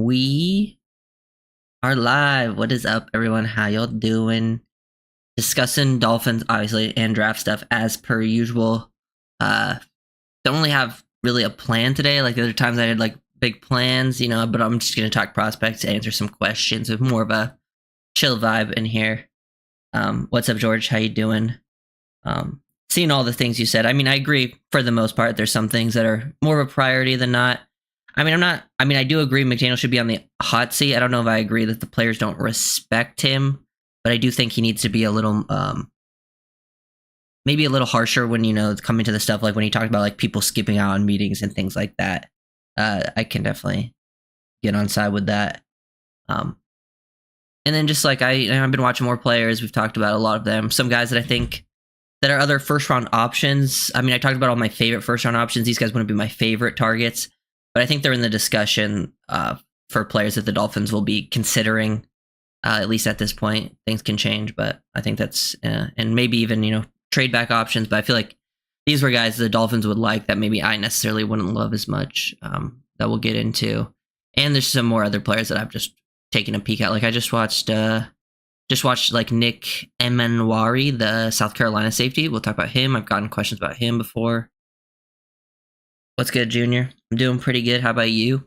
We are live. What is up, everyone? How y'all doing? Discussing Dolphins, obviously, and draft stuff as per usual. Don't really have really a plan today. Like the other times I had like big plans, but I'm just gonna talk prospects, answer some questions with more of a chill vibe in here. What's up, George? How you doing? Seeing all the things you said. I mean, I agree for the most part. There's some things that are more of a priority than not. I do agree McDaniel should be on the hot seat. I don't know if I agree that the players don't respect him, but I do think he needs to be a little, maybe a little harsher when, coming to the stuff like when he talked about like people skipping out on meetings and things like that. I can definitely get on side with that. And then just like I've been watching more players. We've talked about a lot of them. Some guys that I think that are other first round options. I mean, I talked about all my favorite first round options. These guys wouldn't be my favorite targets. But I think they're in the discussion for players that the Dolphins will be considering, at least at this point. Things can change, but I think that's, and maybe even, trade back options. But I feel like these were guys the Dolphins would like that maybe I necessarily wouldn't love as much, that we'll get into. And there's some more other players that I've just taken a peek at. Like I just watched like Nick Emenwari, the South Carolina safety. We'll talk about him. I've gotten questions about him before. What's good, Junior? I'm doing pretty good. How about you?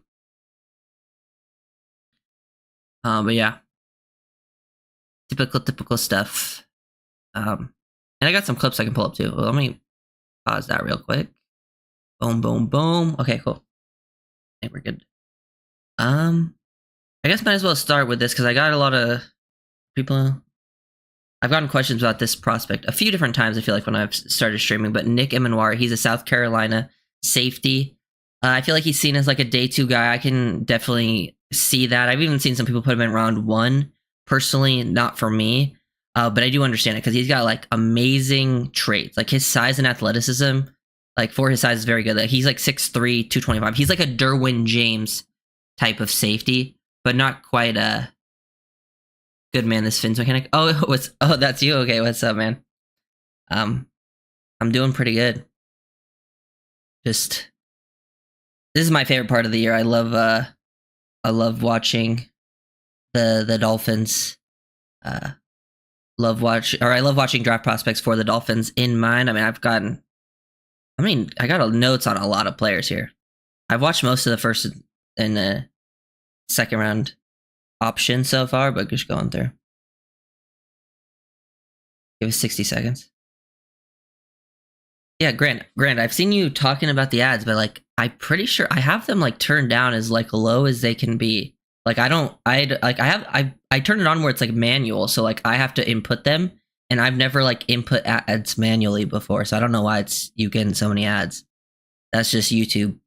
But yeah, typical stuff. And I got some clips I can pull up too. Well, let me pause that real quick. Boom, boom, boom. Okay, cool. I think we're good. I guess might as well start with this because I got a lot of people. I've gotten questions about this prospect a few different times. I feel like when I've started streaming. But Nick Emenwari, he's a South Carolina safety. I feel like he's seen as like a day two guy. I can definitely see that. I've even seen some people put him in round one. Personally, not for me, but I do understand it because he's got like amazing traits. Like his size and athleticism, like for his size, is very good. Like he's like 6'3", 225. He's like a Derwin James type of safety, but not quite a good man. This Fins mechanic. Oh, that's you. Okay, what's up, man? I'm doing pretty good. This is my favorite part of the year. I love watching the Dolphins. I love watching draft prospects for the Dolphins in mind. I got notes on a lot of players here. I've watched most of the first and the second round options so far, but just going through. Give us 60 seconds. Yeah, Grant, I've seen you talking about the ads, but like I'm pretty sure I have them like turned down as like low as they can be. Like I turn it on where it's like manual, so like I have to input them, and I've never like input ads manually before, so I don't know why it's you getting so many ads. That's just YouTube.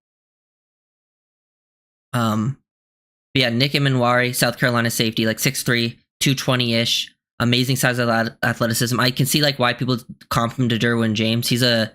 But yeah, Nick Emenwari, South Carolina safety, like 6'3", 220-ish, amazing size of athleticism. I can see like why people comp him to Derwin James. He's a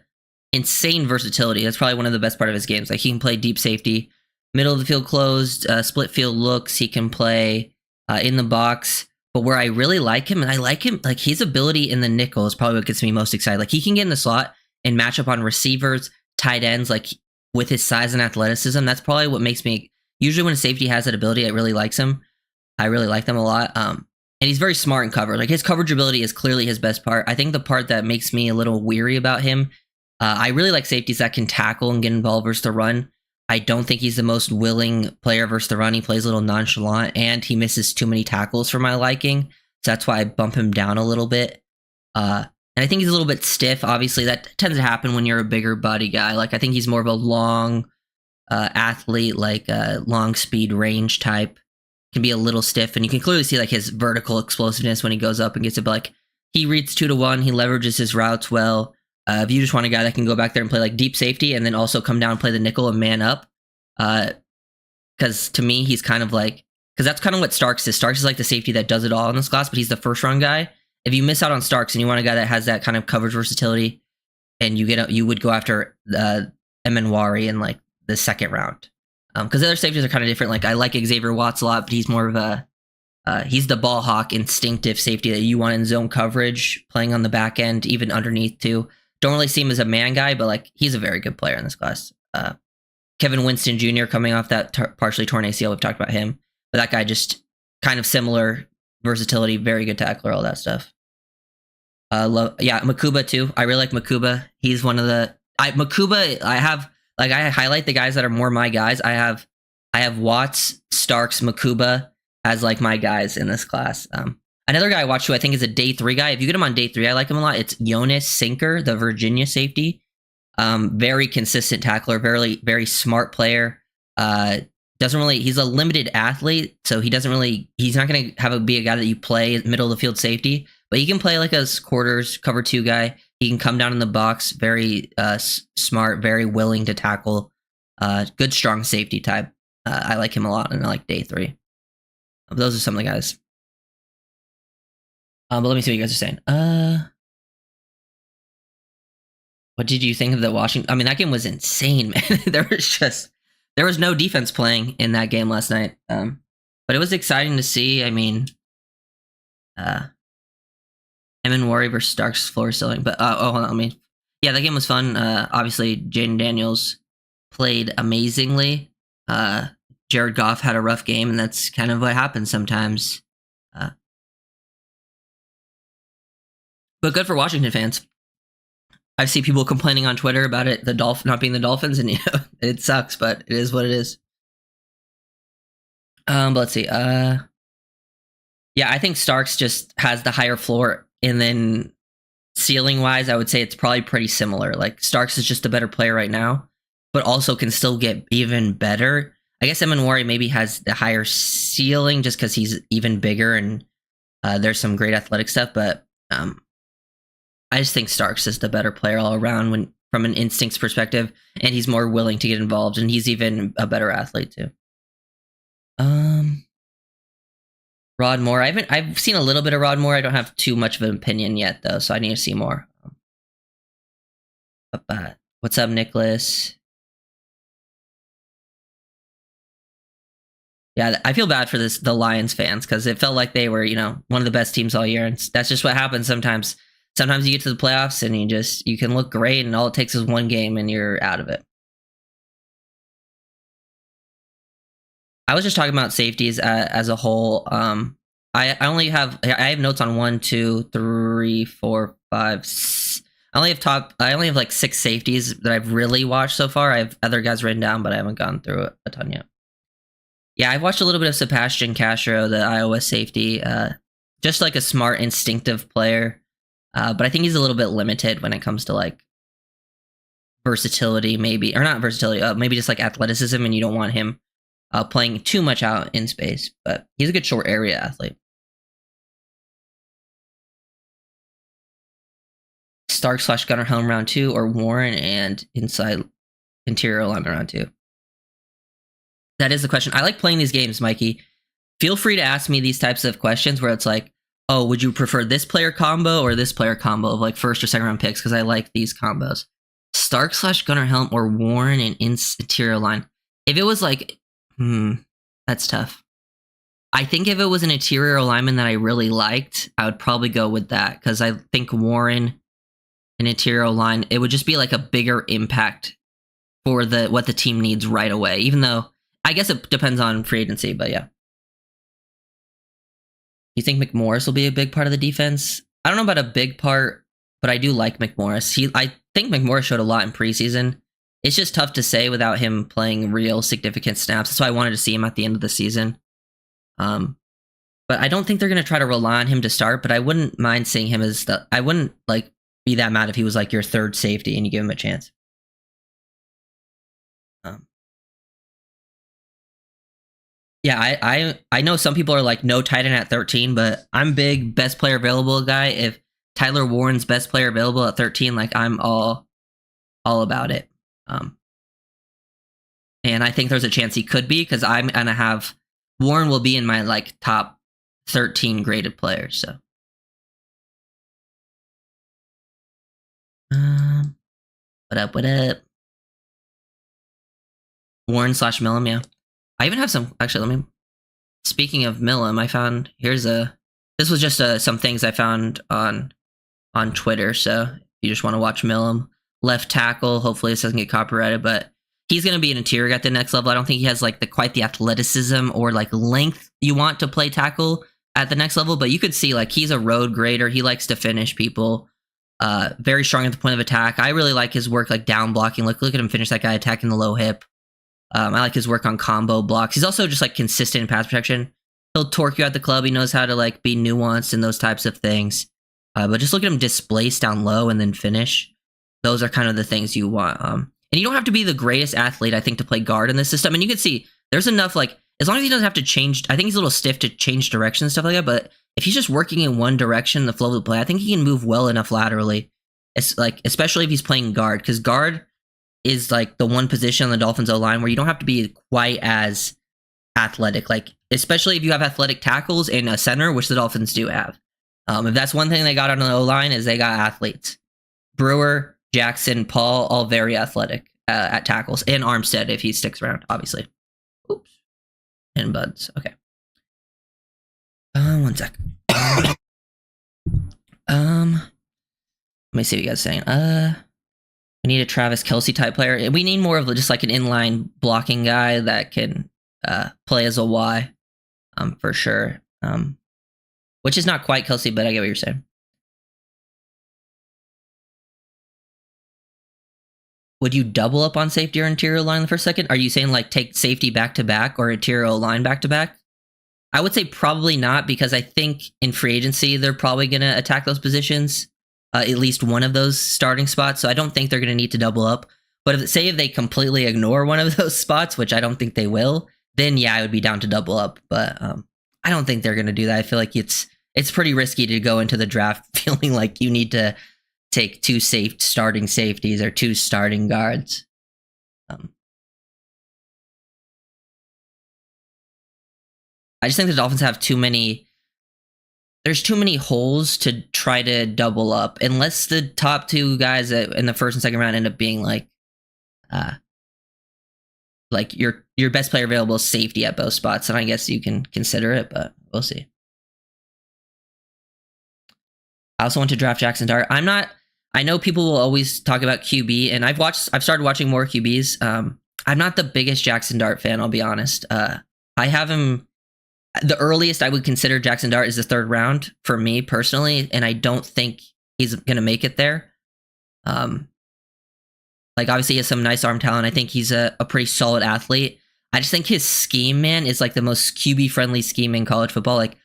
insane versatility. That's probably one of the best part of his games. Like he can play deep safety, middle of the field closed, split field looks. He can play in the box. But where I really like him, and I like him, like his ability in the nickel is probably what gets me most excited. Like he can get in the slot and match up on receivers, tight ends, like with his size and athleticism. That's probably what makes me. Usually when a safety has that ability, I really like them a lot. And he's very smart in cover. Like his coverage ability is clearly his best part. I think the part that makes me a little weary about him, I really like safeties that can tackle and get involved versus the run. I don't think he's the most willing player versus the run. He plays a little nonchalant, and he misses too many tackles for my liking. So that's why I bump him down a little bit. And I think he's a little bit stiff. Obviously, that tends to happen when you're a bigger body guy. Like I think he's more of a long athlete, like long speed range type. Can be a little stiff, and you can clearly see like his vertical explosiveness when he goes up and gets it. But like he reads 2-to-1, he leverages his routes well. If you just want a guy that can go back there and play like deep safety and then also come down and play the nickel and man up, because to me he's kind of like, because that's kind of what Starks is. Starks is like the safety that does it all in this class, but he's the first round guy. If you miss out on Starks and you want a guy that has that kind of coverage versatility, and you would go after Emenwari in like the second round. Because the other safeties are kind of different. Like I like Xavier Watts a lot, but he's more of a he's the ball hawk, instinctive safety that you want in zone coverage, playing on the back end, even underneath too. Don't really see him as a man guy, but like he's a very good player in this class. Kevin Winston Jr. coming off that partially torn ACL. We've talked about him, but that guy just kind of similar versatility, very good tackler, all that stuff. Makuba too. I really like Makuba. He's one of the Makuba. I highlight the guys that are more my guys. I have Watts, Starks, Makuba as like my guys in this class. Another guy I watched who I think is a day 3 guy. If you get him on day 3, I like him a lot. It's Jonas Sinker, the Virginia safety. Very consistent tackler, very, very smart player. He's a limited athlete, so he's not going to be a guy that you play middle of the field safety, but he can play like a quarters cover 2 guy. He can come down in the box, very smart, very willing to tackle, good, strong safety type. I like him a lot, and I like day 3. Those are some of the guys. But let me see what you guys are saying. What did you think of the Washington? I mean, that game was insane, man. There was no defense playing in that game last night. But it was exciting to see. I mean, Emin Worry versus Starks floor ceiling. But hold on, that game was fun. Obviously, Jaden Daniels played amazingly. Jared Goff had a rough game, and that's kind of what happens sometimes. But good for Washington fans. I see people complaining on Twitter about it, not being the Dolphins, and it sucks, but it is what it is. But let's see. I think Starks just has the higher floor, and then ceiling wise, I would say it's probably pretty similar. Like Starks is just a better player right now, but also can still get even better. I guess Emin Worry maybe has the higher ceiling just because he's even bigger and there's some great athletic stuff, but I just think Starks is the better player all around from an instincts perspective, and he's more willing to get involved, and he's even a better athlete too. Rod Moore. I've seen a little bit of Rod Moore. I don't have too much of an opinion yet though, so I need to see more. What's up, Nicholas? Yeah, I feel bad for the Lions fans because it felt like they were, one of the best teams all year, and that's just what happens sometimes. Sometimes you get to the playoffs and you can look great, and all it takes is one game and you're out of it. I was just talking about safeties as a whole. I have notes on 1, 2, 3, 4, 5. I only have like 6 safeties that I've really watched so far. I have other guys written down, but I haven't gone through a ton yet. Yeah, I've watched a little bit of Sebastian Castro, the Iowa safety. Just like a smart, instinctive player. But I think he's a little bit limited when it comes to like versatility, maybe, or not versatility, maybe just like athleticism, and you don't want him playing too much out in space. But he's a good short area athlete. Stark/Gunnar Helm round 2, or Warren and interior alignment round 2. That is the question. I like playing these games, Mikey. Feel free to ask me these types of questions where it's like, oh, would you prefer this player combo or this player combo of like first or second round picks? Because I like these combos. Stark/Gunnar Helm or Warren and interior line. If it was like, that's tough. I think if it was an interior lineman that I really liked, I would probably go with that because I think Warren and interior line, it would just be like a bigger impact for what the team needs right away. Even though I guess it depends on free agency, but yeah. You think McMorris will be a big part of the defense? I don't know about a big part, but I do like McMorris. I think McMorris showed a lot in preseason. It's just tough to say without him playing real significant snaps. That's why I wanted to see him at the end of the season. But I don't think they're going to try to rely on him to start, but I wouldn't mind seeing him I wouldn't like be that mad if he was like your third safety and you give him a chance. Yeah, I know some people are like no tight end at 13, but I'm big best player available guy. If Tyler Warren's best player available at 13, like I'm all about it. And I think there's a chance he could be because I'm gonna have Warren will be in my like top 13 graded players. So, what up? Warren/Millam, yeah. I even have some, actually, speaking of Millam, I found, this was just some things I found on Twitter, so if you just want to watch Millam, left tackle, hopefully this doesn't get copyrighted, but he's going to be an interior at the next level. I don't think he has like quite the athleticism or like length you want to play tackle at the next level, but you could see like he's a road grader. He likes to finish people. Very strong at the point of attack. I really like his work like down blocking. Look at him finish that guy attacking the low hip. I like his work on combo blocks. He's also just like consistent in pass protection. He'll torque you at the club. He knows how to like be nuanced and those types of things. But just look at him displace down low and then finish. Those are kind of the things you want. And you don't have to be the greatest athlete, I think, to play guard in this system. And you can see there's enough, like, as long as he doesn't have to change, I think he's a little stiff to change direction and stuff like that. But if he's just working in one direction, the flow of the play, I think he can move well enough laterally. It's like, especially if he's playing guard, because guard is like the one position on the Dolphins O-line where you don't have to be quite as athletic. Like, especially if you have athletic tackles and a center, which the Dolphins do have. If that's one thing they got on the O-line is they got athletes. Brewer, Jackson, Paul, all very athletic at tackles, and Armstead if he sticks around, obviously. Oops. And Buds. Okay. 1 sec. Let me see what you guys are saying. We need a Travis Kelce type player. We need more of just like an inline blocking guy that can play as a Y, for sure. Which is not quite Kelce, but I get what you're saying. Would you double up on safety or interior line for a second? Are you saying like take safety back to back or interior line back to back? I would say probably not, because I think in free agency they're probably going to attack those positions, at least one of those starting spots. So I don't think they're going to need to double up. But if they completely ignore one of those spots, which I don't think they will, then yeah, I would be down to double up. But I don't think they're going to do that. I feel like it's pretty risky to go into the draft feeling like you need to take two starting safeties or two starting guards. I just think the Dolphins have there's too many holes to try to double up, unless the top two guys in the first and second round end up being like your best player available is safety at both spots, and I guess you can consider it, but we'll see. I also want to draft Jackson Dart. I know people will always talk about QB, and I've started watching more QBs. I'm not the biggest Jackson Dart fan, I'll be honest. I have him, the earliest I would consider Jackson Dart is the 3rd round for me personally, and I don't think he's going to make it there. Like, obviously he has some nice arm talent. I think he's a pretty solid athlete. I just think his scheme, man, is like the most QB friendly scheme in college football. Like,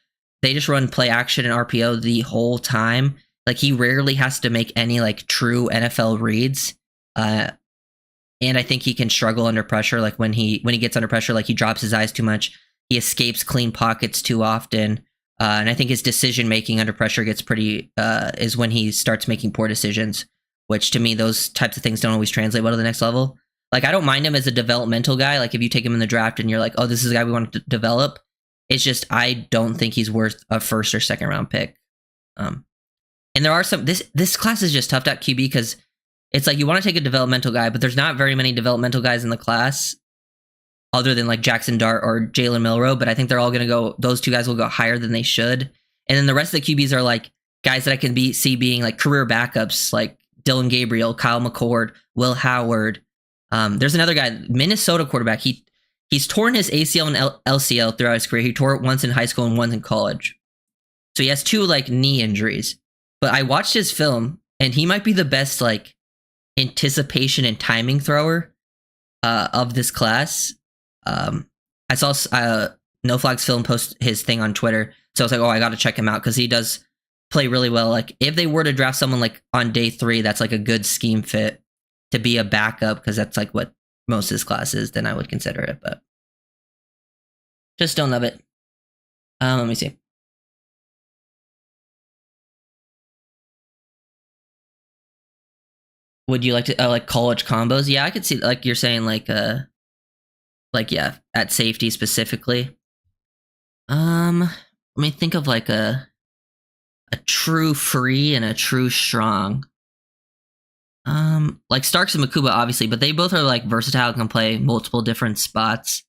they just run play action and RPO the whole time. Like, he rarely has to make any like true NFL reads. And I think he can struggle under pressure. Like, when he gets under pressure, like, he drops his eyes too much. He escapes clean pockets too often. And I think his decision making under pressure gets is when he starts making poor decisions, which to me, those types of things don't always translate well to the next level. Like, I don't mind him as a developmental guy. Like, if you take him in the draft and you're like, oh, this is a guy we want to develop. It's just, I don't think he's worth a 1st or 2nd round pick. And there are this class is just tough at QB, because it's like you want to take a developmental guy, but there's not very many developmental guys in the class other than like Jackson Dart or Jalen Milroe. But I think they're all going to go, those two guys will go higher than they should. And then the rest of the QBs are like guys that I can see being like career backups, like Dylan Gabriel, Kyle McCord, Will Howard. There's another guy, Minnesota quarterback. He's torn his ACL and LCL throughout his career. He tore it once in high school and once in college. So he has 2 like knee injuries. But I watched his film, and he might be the best like anticipation and timing thrower of this class. I saw No Flag's film post his thing on Twitter, so I was like, oh, I got to check him out, because he does play really well. Like, if they were to draft someone like on day 3, that's like a good scheme fit to be a backup, because that's like what most of this class is, then I would consider it. But just don't love it. Let me see. Would you like to like college combos? Yeah, I could see, like you're saying, like yeah, at safety specifically. Let me think of like a true free and a true strong. Like Starks and Makuba, obviously, but they both are like versatile and can play multiple different spots.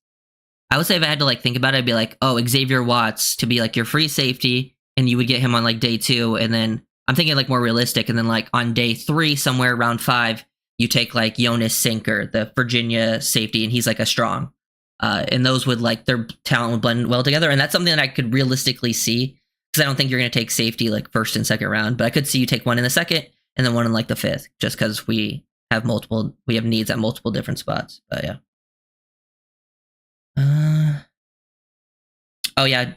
I would say if I had to like think about it, I'd be like, oh, Xavier Watts to be like your free safety, and you would get him on like day 2, and then I'm thinking like more realistic, and then like on day 3, somewhere around 5, you take like Jonas Sinker, the Virginia safety, and he's like a strong. And those would like their talent would blend well together. And that's something that I could realistically see because I don't think you're going to take safety like first and second round, but I could see you take one in the second and then one in like the fifth, just because we have needs at multiple different spots. But yeah. Oh yeah,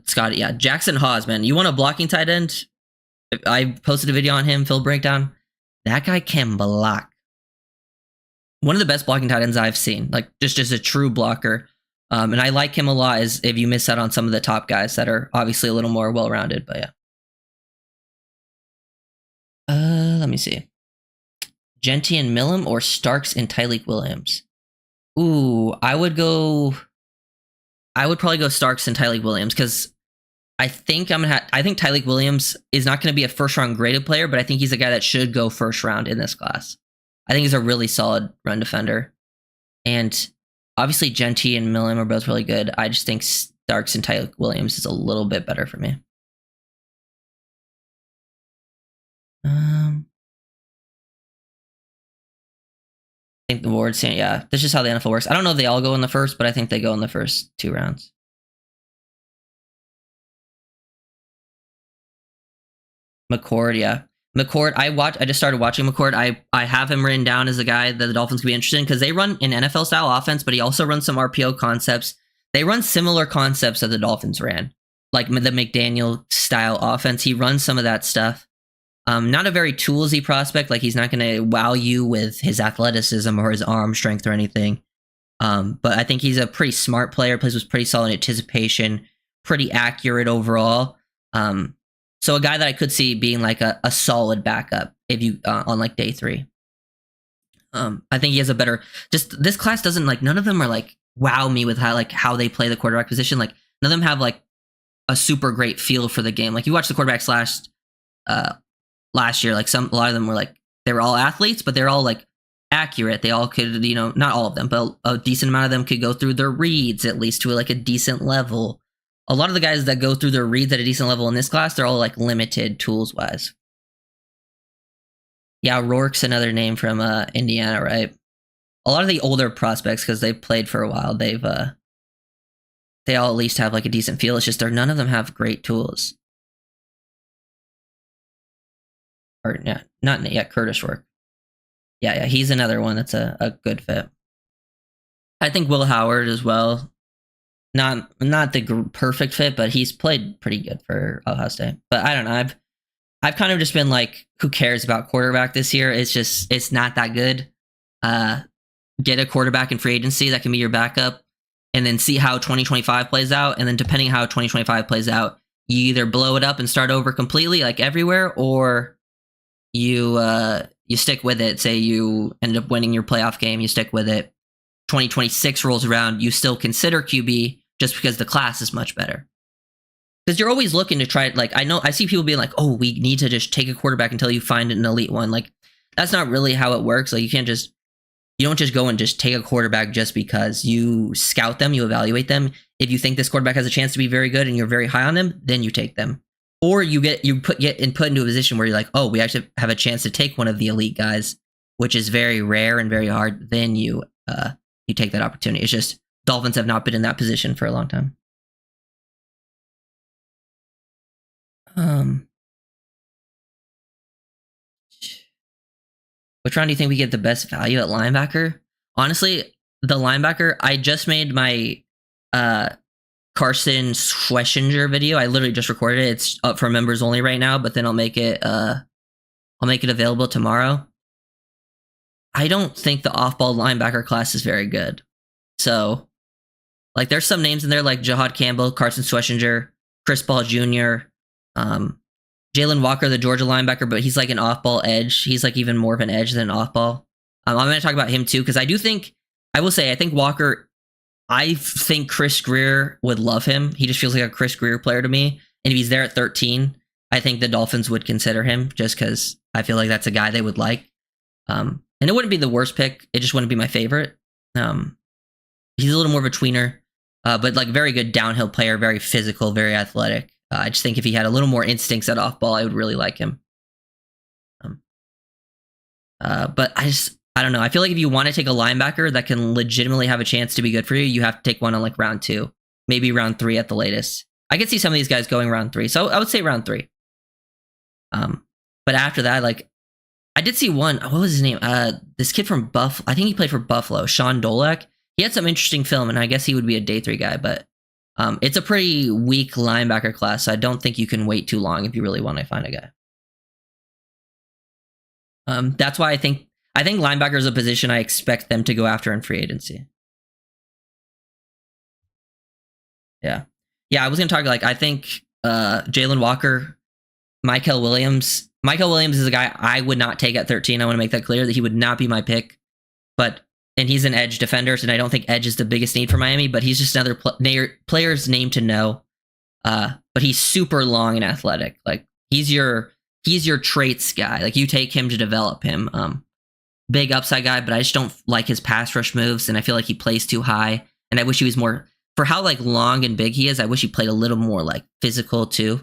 Scotty. Yeah, Jackson Hawes, man. You want a blocking tight end? I posted a video on him, Phil Breakdown. That guy can block. One of the best blocking tight ends I've seen. Like just a true blocker. And I like him a lot as if you miss out on some of the top guys that are obviously a little more well-rounded, but yeah. Let me see. Genty and Millam or Starks and Tyleik Williams? Ooh, I would probably go Starks and Tyleik Williams because I think Tyleik Williams is not going to be a first-round graded player, but I think he's a guy that should go first round in this class. I think he's a really solid run defender. And obviously Genty and Millam are both really good. I just think Starks and Tyleik Williams is a little bit better for me. I think the board's saying, yeah, that's just how the NFL works. I don't know if they all go in the first, but I think they go in the first 2 rounds. McCord, yeah. McCord, I just started watching McCord. I have him written down as a guy that the Dolphins could be interested in because they run an NFL style offense, but he also runs some RPO concepts. They run similar concepts that the Dolphins ran, like the McDaniel style offense. He runs some of that stuff. Not a very toolsy prospect. Like he's not going to wow you with his athleticism or his arm strength or anything. But I think he's a pretty smart player. Plays with pretty solid anticipation, pretty accurate overall. So a guy that I could see being like a solid backup if you on like day 3. I think he has a better. Just this class doesn't like none of them are like wow me with how they play the quarterback position. Like none of them have like a super great feel for the game. Like you watch the quarterbacks last year, like a lot of them were like they were all athletes, but they're all like accurate. They all could, not all of them, but a decent amount of them could go through their reads at least to like a decent level. A lot of the guys that go through their reads at a decent level in this class, they're all like limited tools wise. Yeah, Rourke's another name from Indiana, right? A lot of the older prospects, because they've played for a while, they all at least have like a decent feel. It's just none of them have great tools. Or yeah, not yet. Curtis Rourke. Yeah, he's another one that's a good fit. I think Will Howard as well. Not the perfect fit, but he's played pretty good for Ohio State. But I don't know. I've kind of just been like, who cares about quarterback this year? It's not that good. Get a quarterback in free agency that can be your backup, and then see how 2025 plays out. And then depending how 2025 plays out, you either blow it up and start over completely, like everywhere, or you stick with it. Say you end up winning your playoff game, you stick with it. 2026 rolls around, you still consider QB just because the class is much better. Because you're always looking to try, like, I see people being like, oh, we need to just take a quarterback until you find an elite one. Like, that's not really how it works. Like, you don't just go and just take a quarterback just because. You scout them, you evaluate them. If you think this quarterback has a chance to be very good and you're very high on them, then you take them. Or you get put into a position where you're like, oh, we actually have a chance to take one of the elite guys, which is very rare and very hard. Then you take that opportunity. It's just Dolphins have not been in that position for a long time. Which round do you think we get the best value at linebacker? Honestly, the linebacker, I just made my Carson Schwessinger video. I literally just recorded it. It's up for members only right now, but then I'll make it available tomorrow. I don't think the off-ball linebacker class is very good. So, like, there's some names in there like Jahad Campbell, Carson Schwessinger, Chris Paul Jr., Jalen Walker, the Georgia linebacker, but he's like an off-ball edge. He's like even more of an edge than an off-ball. I'm going to talk about him too, because I think Walker, I think Chris Greer would love him. He just feels like a Chris Greer player to me. And if he's there at 13, I think the Dolphins would consider him just because I feel like that's a guy they would like. And it wouldn't be the worst pick. It just wouldn't be my favorite. He's a little more of a tweener, but like very good downhill player, very physical, very athletic. I just think if he had a little more instincts at off ball, I would really like him. But I don't know. I feel like if you want to take a linebacker that can legitimately have a chance to be good for you, you have to take one on like round 2, maybe round 3 at the latest. I could see some of these guys going round 3, so I would say round 3. But after that, like, I did see one. What was his name? This kid from Buffalo. I think he played for Buffalo. Sean Dolak. He had some interesting film, and I guess he would be a day 3 guy. But it's a pretty weak linebacker class, so I don't think you can wait too long if you really want to find a guy. That's why I think linebacker is a position I expect them to go after in free agency. Yeah. I was gonna talk like I think Jalen Walker, Michael Williams. Michael Williams is a guy I would not take at 13. I want to make that clear that he would not be my pick. And he's an edge defender, and I don't think edge is the biggest need for Miami. But he's just another player's name to know. But he's super long and athletic. Like he's your traits guy. Like you take him to develop him. Big upside guy, but I just don't like his pass rush moves, and I feel like he plays too high. And I wish he was more for how like long and big he is. I wish he played a little more like physical too.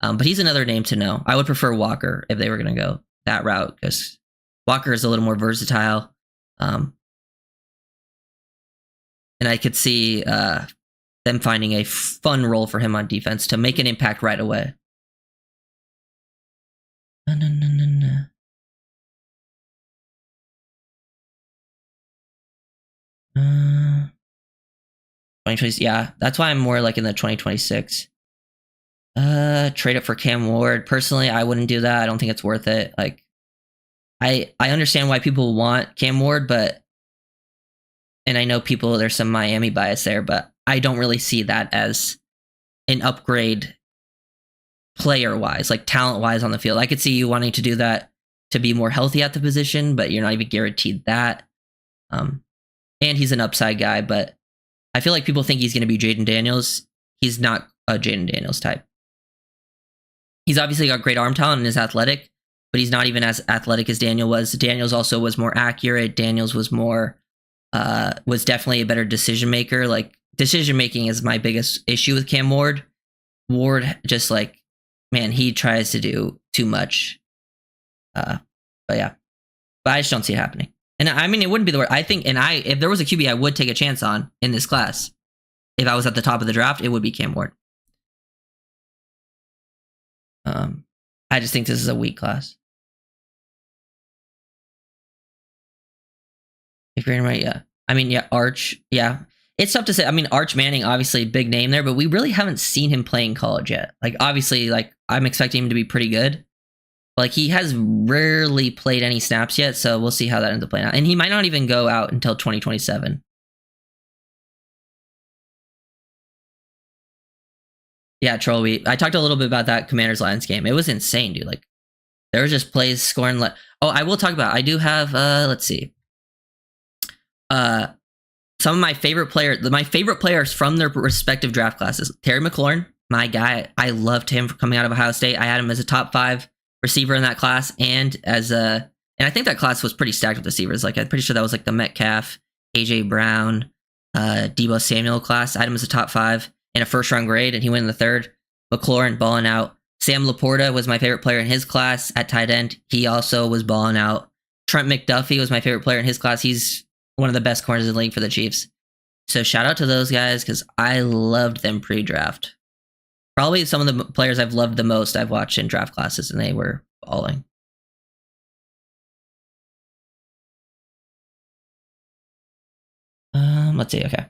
But he's another name to know. I would prefer Walker if they were going to go that route because Walker is a little more versatile. And I could see them finding a fun role for him on defense to make an impact right away. No. 2020, yeah, that's why I'm more like in the 2026. Trade up for Cam Ward. Personally, I wouldn't do that. I don't think it's worth it. Like, I understand why people want Cam Ward, and I know there's some Miami bias there, but I don't really see that as an upgrade player-wise, like talent-wise on the field. I could see you wanting to do that to be more healthy at the position, but you're not even guaranteed that. And he's an upside guy, but I feel like people think he's going to be Jaden Daniels. He's not a Jaden Daniels type. He's obviously got great arm talent and is athletic, but he's not even as athletic as Daniel was. Daniels also was more accurate. Daniels was was definitely a better decision maker. Like decision making is my biggest issue with Cam Ward. Ward just like, man, he tries to do too much. But I just don't see it happening. And I mean, it wouldn't be the word. I think, if there was a QB I would take a chance on in this class, if I was at the top of the draft, it would be Cam Ward. I just think this is a weak class. If you're right, yeah. I mean, yeah, Arch, yeah. It's tough to say. I mean, Arch Manning, obviously, big name there, but we really haven't seen him play in college yet. Like, obviously, like I'm expecting him to be pretty good. Like, he has rarely played any snaps yet, so we'll see how that ends up playing out. And he might not even go out until 2027. Yeah, Troll, I talked a little bit about that Commanders-Lions game. It was insane, dude. Like, there were just plays scoring. I will talk about, I do have, let's see. Some of my favorite players from their respective draft classes. Terry McLaurin, my guy. I loved him coming out of Ohio State. I had him as a top 5 receiver in that class, and I think that class was pretty stacked with receivers. Like I'm pretty sure that was like the Metcalf, AJ Brown, Deebo Samuel class. I had him as a top 5 in a first round grade, and he went in the 3rd. McLaurin balling out. Sam Laporta was my favorite player in his class at tight end. He also was balling out. Trent McDuffie was my favorite player in his class. He's one of the best corners in the league for the Chiefs. So shout out to those guys because I loved them pre-draft. Probably some of the players I've loved the most I've watched in draft classes, and they were balling. Let's see. Okay.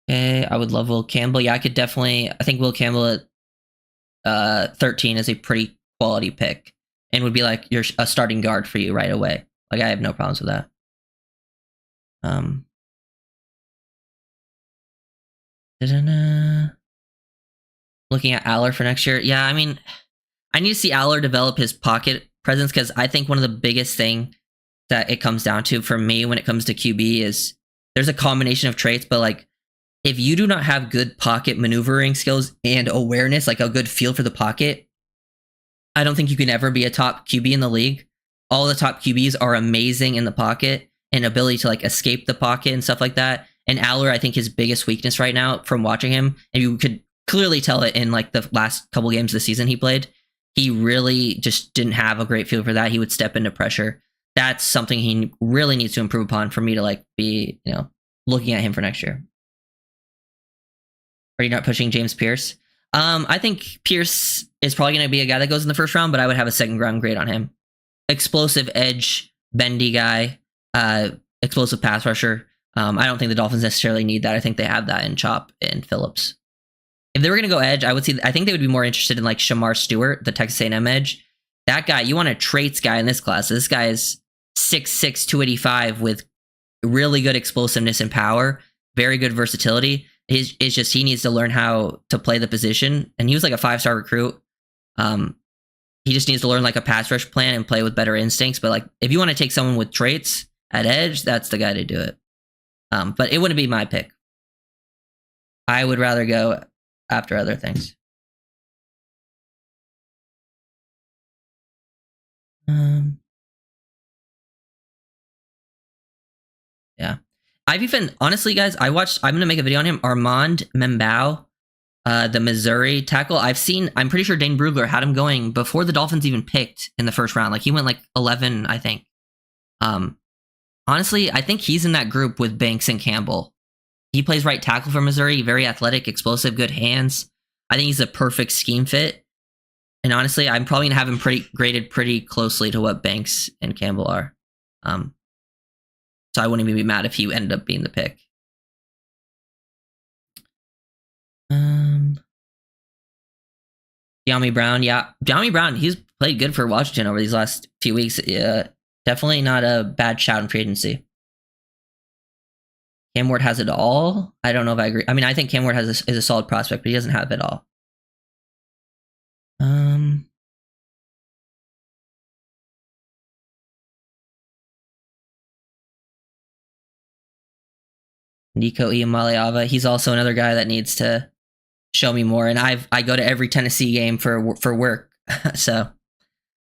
Okay, I would love Will Campbell. Yeah, I think Will Campbell at 13 is a pretty quality pick and would be like a starting guard for you right away. Like I have no problems with that. Looking at Aller for next year. Yeah, I mean, I need to see Aller develop his pocket presence because I think one of the biggest thing that it comes down to for me when it comes to QB is there's a combination of traits, but like if you do not have good pocket maneuvering skills and awareness, like a good feel for the pocket, I don't think you can ever be a top QB in the league. All the top QBs are amazing in the pocket and ability to like escape the pocket and stuff like that. And Aller, I think his biggest weakness right now from watching him, and you could clearly tell it in like the last couple games of the season he played, he really just didn't have a great feel for that. He would step into pressure. That's something he really needs to improve upon for me to like be, looking at him for next year. Are you not pushing James Pierce? I think Pierce is probably going to be a guy that goes in the first round, but I would have a second round grade on him. Explosive edge, bendy guy, explosive pass rusher. I don't think the Dolphins necessarily need that. I think they have that in Chop and Phillips. If they were going to go edge, I think they would be more interested in like Shamar Stewart, the Texas A&M edge. That guy, you want a traits guy in this class. This guy is 6'6", 285 with really good explosiveness and power, very good versatility. It's just he needs to learn how to play the position. And he was like a 5-star recruit. He just needs to learn like a pass rush plan and play with better instincts. But like if you want to take someone with traits at edge, that's the guy to do it. But it wouldn't be my pick. I would rather go after other things. Yeah. I've even, honestly, guys, I'm going to make a video on him. Armand Membao, the Missouri tackle. I'm pretty sure Dane Brugler had him going before the Dolphins even picked in the first round. Like he went like 11, I think. Honestly, I think he's in that group with Banks and Campbell. He plays right tackle for Missouri, very athletic, explosive, good hands. I think he's a perfect scheme fit. And honestly, I'm probably going to have him graded pretty closely to what Banks and Campbell are. So I wouldn't even be mad if he ended up being the pick. De'Ami Brown, yeah. De'Ami Brown, he's played good for Washington over these last few weeks. Definitely not a bad shout in free agency. Cam Ward has it all. I don't know if I agree. I mean, I think Cam Ward is a solid prospect, but he doesn't have it all. Nico Iamaleava, he's also another guy that needs to show me more. And I go to every Tennessee game for work, so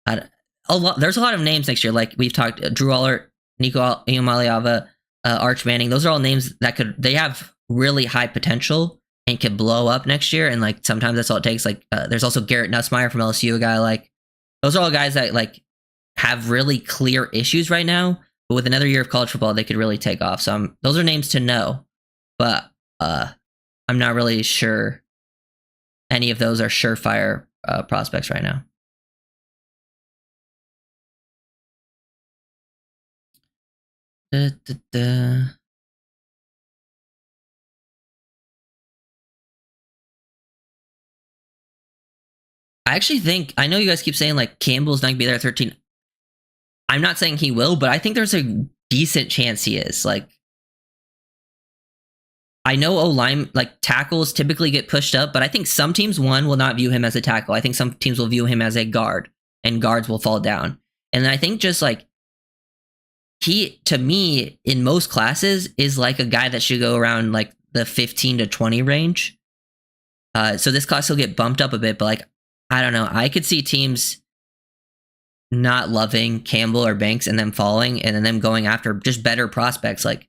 there's a lot of names next year. Like we've talked, Drew Allert, Nico Iamaleava, Arch Manning. Those are all names that they have really high potential and could blow up next year. And like sometimes that's all it takes. Like there's also Garrett Nussmeier from LSU, a guy like those are all guys that like have really clear issues right now. But with another year of college football, they could really take off. So those are names to know, but I'm not really sure any of those are surefire prospects right now. I actually think, I know you guys keep saying like Campbell's not going to be there at 13. I'm not saying he will, but I think there's a decent chance he is. Like, I know O-line, like tackles typically get pushed up, but I think some teams, will not view him as a tackle. I think some teams will view him as a guard, and guards will fall down. And I think just like he, to me, in most classes, is like a guy that should go around like the 15 to 20 range. So this class will get bumped up a bit, but like, I don't know. I could see teams not loving Campbell or Banks and them falling, and then them going after just better prospects. Like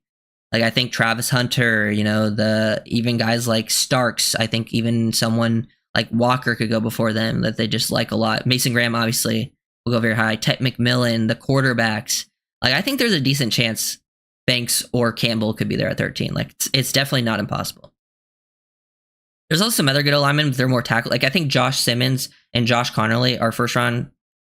I think Travis Hunter, even guys like Starks. I think even someone like Walker could go before them that they just like a lot. Mason Graham obviously will go very high. Ted McMillan, the quarterbacks. Like I think there's a decent chance Banks or Campbell could be there at 13. Like it's definitely not impossible. There's also some other good O-linemen, but they're more tackle. Like I think Josh Simmons and Josh Connerly are first round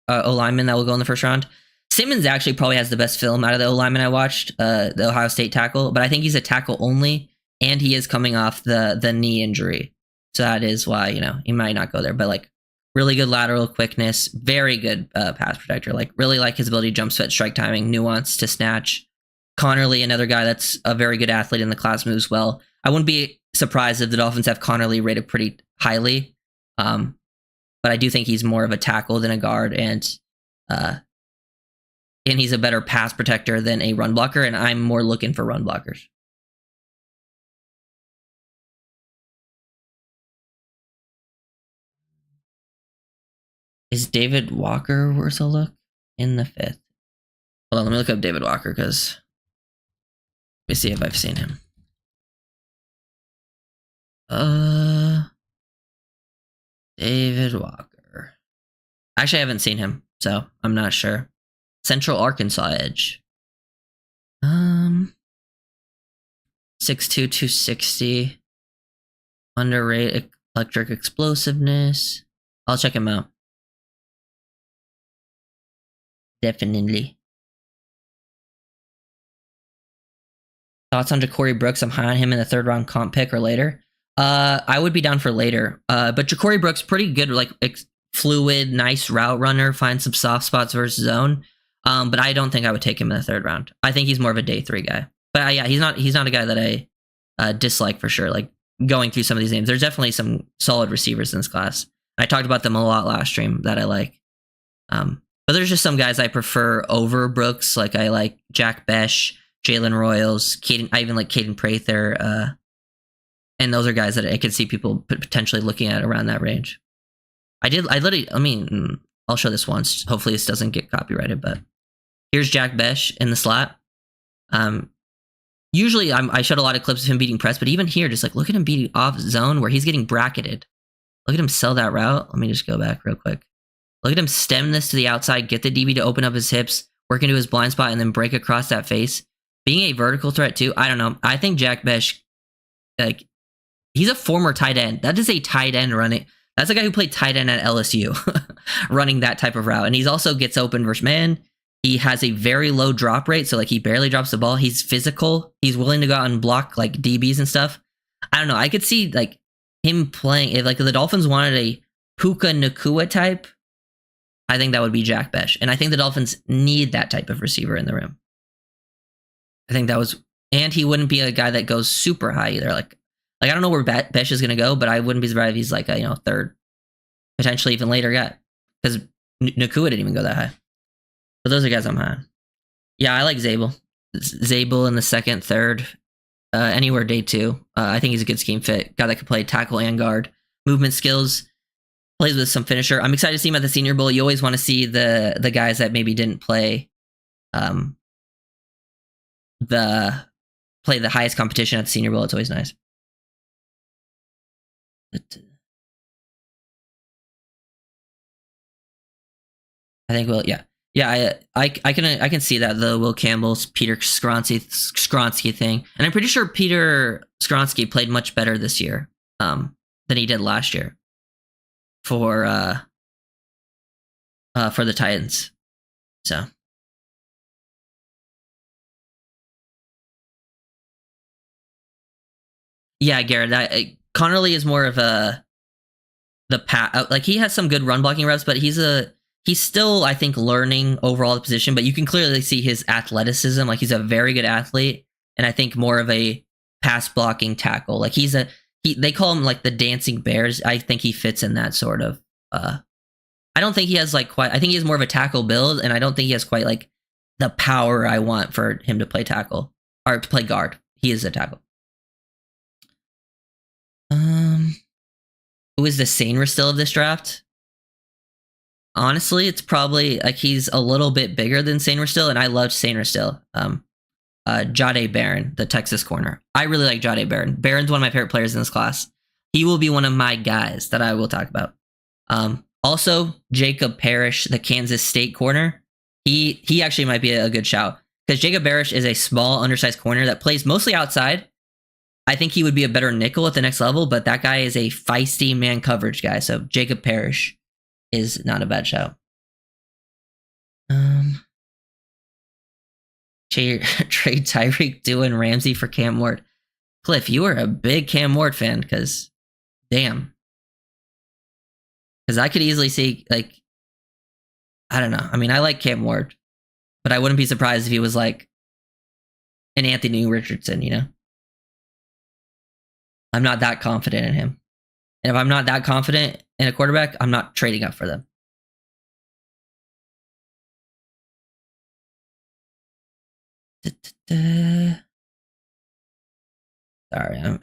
O-linemen that will go in the first round. Simmons actually probably has the best film out of the O-linemen I watched, the Ohio State tackle, but I think he's a tackle only, and he is coming off the knee injury. So that is why, he might not go there, but like really good lateral quickness, very good pass protector, like really like his ability to jump set, strike timing, nuance to snatch. Connerly, another guy that's a very good athlete in the class, moves well. I wouldn't be surprised if the Dolphins have Connerly rated pretty highly. But I do think he's more of a tackle than a guard, and he's a better pass protector than a run blocker, and I'm more looking for run blockers. Is David Walker worth a look in the 5th? Hold on, let me look up David Walker, because let me see if I've seen him. David Walker. Actually, I haven't seen him, so I'm not sure. Central Arkansas edge. 6'2", 260. Underrated electric explosiveness. I'll check him out. Definitely. Thoughts on Ja'Cory Brooks? I'm high on him in the 3rd round comp pick or later. I would be down for later. But Ja'Cory Brooks, pretty good, like fluid, nice route runner, finds some soft spots versus zone. But I don't think I would take him in the 3rd round. I think he's more of a day 3 guy. But yeah, he's not a guy that I dislike for sure. Like going through some of these names, there's definitely some solid receivers in this class. I talked about them a lot last stream that I like. But there's just some guys I prefer over Brooks. Like I like Jack Besh, Jalen Royals, I even like Caden Prather. And those are guys that I could see people potentially looking at around that range. I'll show this once. Hopefully this doesn't get copyrighted, but here's Jack Besh in the slot. Usually I showed a lot of clips of him beating press, but even here, just like look at him beating off zone where he's getting bracketed. Look at him sell that route. Let me just go back real quick. Look at him stem this to the outside, get the DB to open up his hips, work into his blind spot, and then break across that face. Being a vertical threat too, I don't know. I think Jack Besh, like, he's a former tight end. That is a tight end running. That's a guy who played tight end at LSU, running that type of route. And he's also gets open versus man. He has a very low drop rate, so like he barely drops the ball. He's physical. He's willing to go out and block like DBs and stuff. I don't know. I could see like him playing. If like the Dolphins wanted a Puka Nacua type, I think that would be Jack Besh. And I think the Dolphins need that type of receiver in the room. I think that was, and he wouldn't be a guy that goes super high either. Like I don't know where Besh is going to go, but I wouldn't be surprised if he's like a 3rd, potentially even later guy. Because Nacua didn't even go that high. But those are guys I'm high on. Yeah, I like Zabel. Zabel in the 2nd, 3rd, anywhere day 2. I think he's a good scheme fit. Guy that could play tackle and guard. Movement skills. Plays with some finisher. I'm excited to see him at the Senior Bowl. You always want to see the guys that maybe didn't play the highest competition at the Senior Bowl. It's always nice. I think I can see that, the Will Campbell's Peter Skronsky thing, and I'm pretty sure Peter Skronsky played much better this year than he did last year for the Titans. So yeah, Garrett, Connerly is more of like he has some good run blocking reps, but he's still, I think, learning overall the position, but you can clearly see his athleticism. Like he's a very good athlete, and I think more of a pass blocking tackle. Like they call him like the dancing bears. I think he fits in that sort of, I don't think he has like quite, I think he has more of a tackle build, and I don't think he has quite like the power I want for him to play tackle or to play guard. He is a tackle. Who is the Sainer still of this draft? Honestly, it's probably like he's a little bit bigger than Sainer still, and I love Sainer still. Jahdae Barron, the Texas corner. I really like Jahdae Barron. Barron's one of my favorite players in this class. He will be one of my guys that I will talk about. Also, Jacob Parrish, the Kansas State corner. He actually might be a good shout because Jacob Parrish is a small, undersized corner that plays mostly outside. I think he would be a better nickel at the next level, but that guy is a feisty man coverage guy. So Jacob Parrish is not a bad shout. Trade Tyreek doing Ramsey for Cam Ward. Cliff, you are a big Cam Ward fan because, damn. Because I could easily see, like, I don't know. I mean, I like Cam Ward, but I wouldn't be surprised if he was like an Anthony Richardson, you know? I'm not that confident in him. And if I'm not that confident in a quarterback, I'm not trading up for them. Sorry,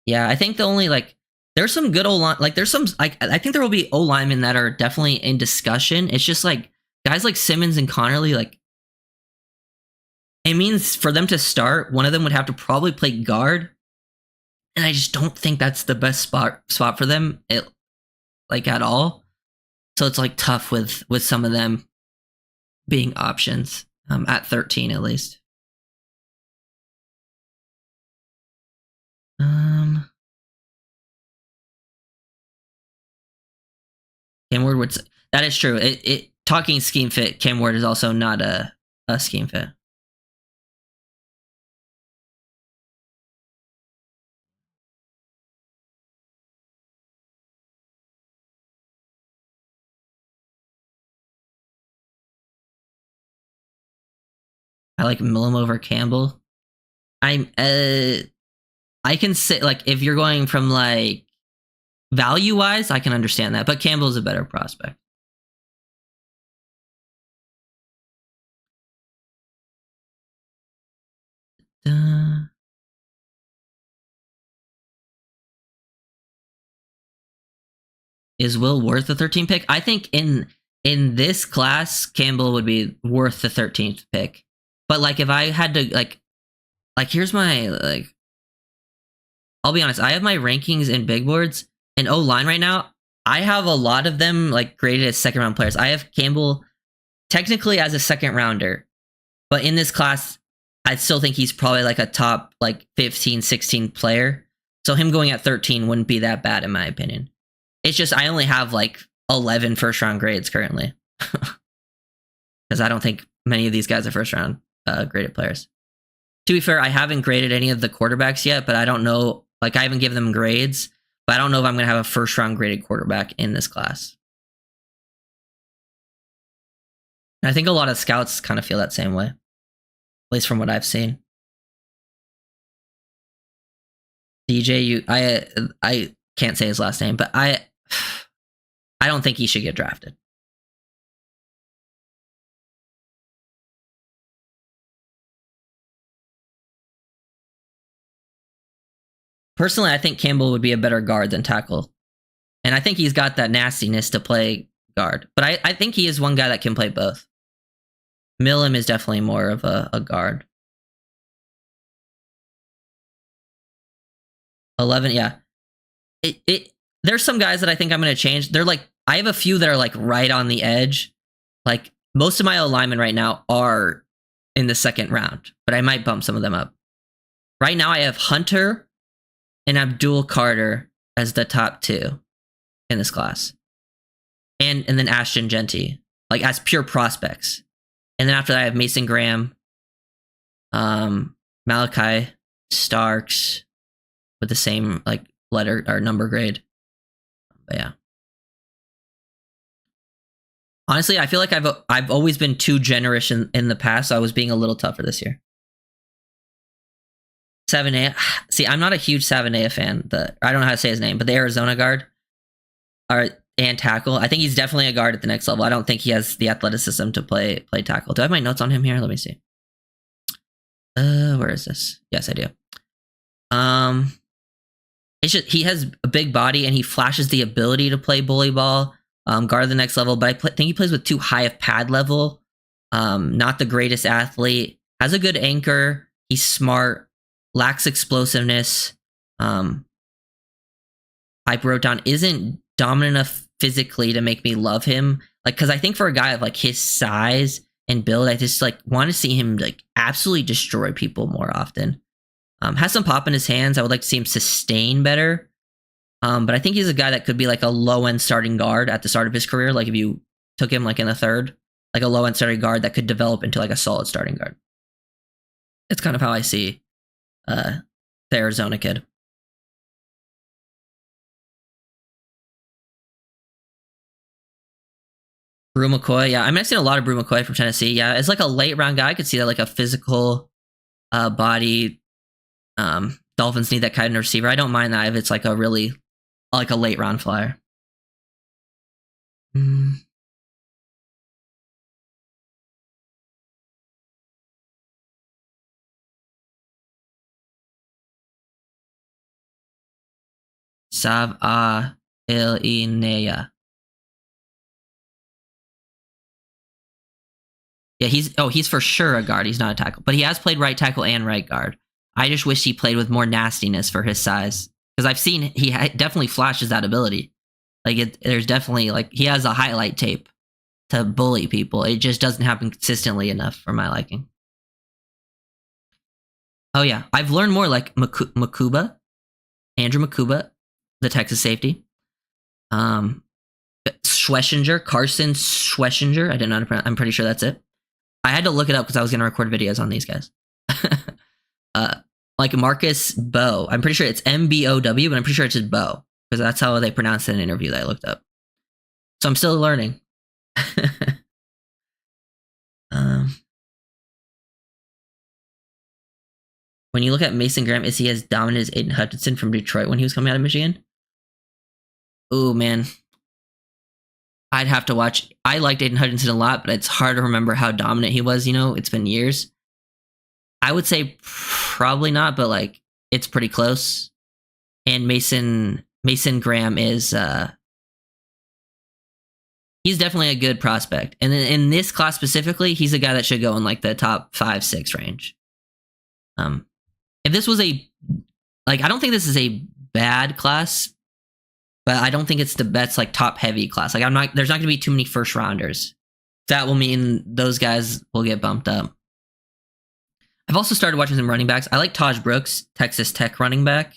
yeah, I think the only like there's some good O-line, like there's some like I think there will be O linemen that are definitely in discussion. It's just like guys like Simmons and Connerly, like it means for them to start, one of them would have to probably play guard, and I just don't think that's the best spot for them, like at all. So it's like tough with some of them being options at 13 at least. Cam Ward would. That is true. It talking scheme fit. Cam Ward is also not a scheme fit. I like Milam over Campbell. I can say, like, if you're going from like value wise, I can understand that, but Campbell's a better prospect. Is Will worth the 13th pick? I think in this class, Campbell would be worth the 13th pick. But like, if I had to like here's my like, I'll be honest. I have my rankings in big boards and O line right now. I have a lot of them like graded as second round players. I have Campbell technically as a second rounder, but in this class, I still think he's probably like a top like 15, 16 player. So him going at 13 wouldn't be that bad in my opinion. It's just I only have like 11 first round grades currently. Because I don't think many of these guys are first round graded players. To be fair, I haven't graded any of the quarterbacks yet, but I don't know. Like, I haven't given them grades, but I don't know if I'm going to have a first round graded quarterback in this class. And I think a lot of scouts kind of feel that same way, at least from what I've seen. DJ, I can't say his last name, but I don't think he should get drafted. Personally, I think Campbell would be a better guard than tackle. And I think he's got that nastiness to play guard. But I think he is one guy that can play both. Milam is definitely more of a guard. 11, yeah. There's some guys that I think I'm going to change. They're like, I have a few that are like right on the edge. Like, most of my alignment right now are in the second round, but I might bump some of them up. Right now, I have Hunter and Abdul Carter as the top two in this class. And then Ashton Genty, like as pure prospects. And then after that, I have Mason Graham, Malachi Starks with the same like letter or number grade. But yeah. Honestly, I feel like I've always been too generous in the past, so I was being a little tougher this year. 7A. See, I'm not a huge 7A fan. I don't know how to say his name, but the Arizona guard and tackle. I think he's definitely a guard at the next level. I don't think he has the athleticism to play tackle. Do I have my notes on him here? Let me see. Where is this? Yes, I do. It's just he has a big body and he flashes the ability to play bully ball, guard the next level. But I think he plays with too high of pad level. Not the greatest athlete. Has a good anchor. He's smart. Lacks explosiveness. I wrote down isn't dominant enough physically to make me love him. Like, because I think for a guy of like his size and build, I just like want to see him like absolutely destroy people more often. Has some pop in his hands. I would like to see him sustain better. But I think he's a guy that could be like a low end starting guard at the start of his career. Like if you took him like in the third, like a low end starting guard that could develop into like a solid starting guard. It's kind of how I see the Arizona kid. Brew McCoy, yeah. I mean, I've seen a lot of Brew McCoy from Tennessee. Yeah, it's like a late round guy. I could see that like a physical body. Dolphins need that kind of receiver. I don't mind that if it's like a really like a late round flyer. Sav A Ilinea. Yeah, he's for sure a guard. He's not a tackle, but he has played right tackle and right guard. I just wish he played with more nastiness for his size, because I've seen he definitely flashes that ability. Like there's definitely like he has a highlight tape to bully people. It just doesn't happen consistently enough for my liking. Oh yeah, I've learned more like Makuba, Andrew Makuba, the Texas safety. Schwessinger, Carson Schwessinger. I didn't know how to pronounce. I'm pretty sure that's it. I had to look it up because I was going to record videos on these guys. Like Marcus Bow. I'm pretty sure it's Mbow, but I'm pretty sure it's just Bow, because that's how they pronounce it in an interview that I looked up. So I'm still learning. When you look at Mason Graham, is he as dominant as Aiden Hutchinson from Detroit when he was coming out of Michigan? Oh man, I'd have to watch. I liked Aiden Hutchinson a lot, but it's hard to remember how dominant he was. You know, it's been years. I would say probably not, but like it's pretty close. And Mason Graham is he's definitely a good prospect. And in this class specifically, he's a guy that should go in like the top 5-6 range. If this was I don't think this is a bad class, but I don't think it's the best like top heavy class. Like there's not going to be too many first rounders. That will mean those guys will get bumped up. I've also started watching some running backs. I like Taj Brooks, Texas Tech running back.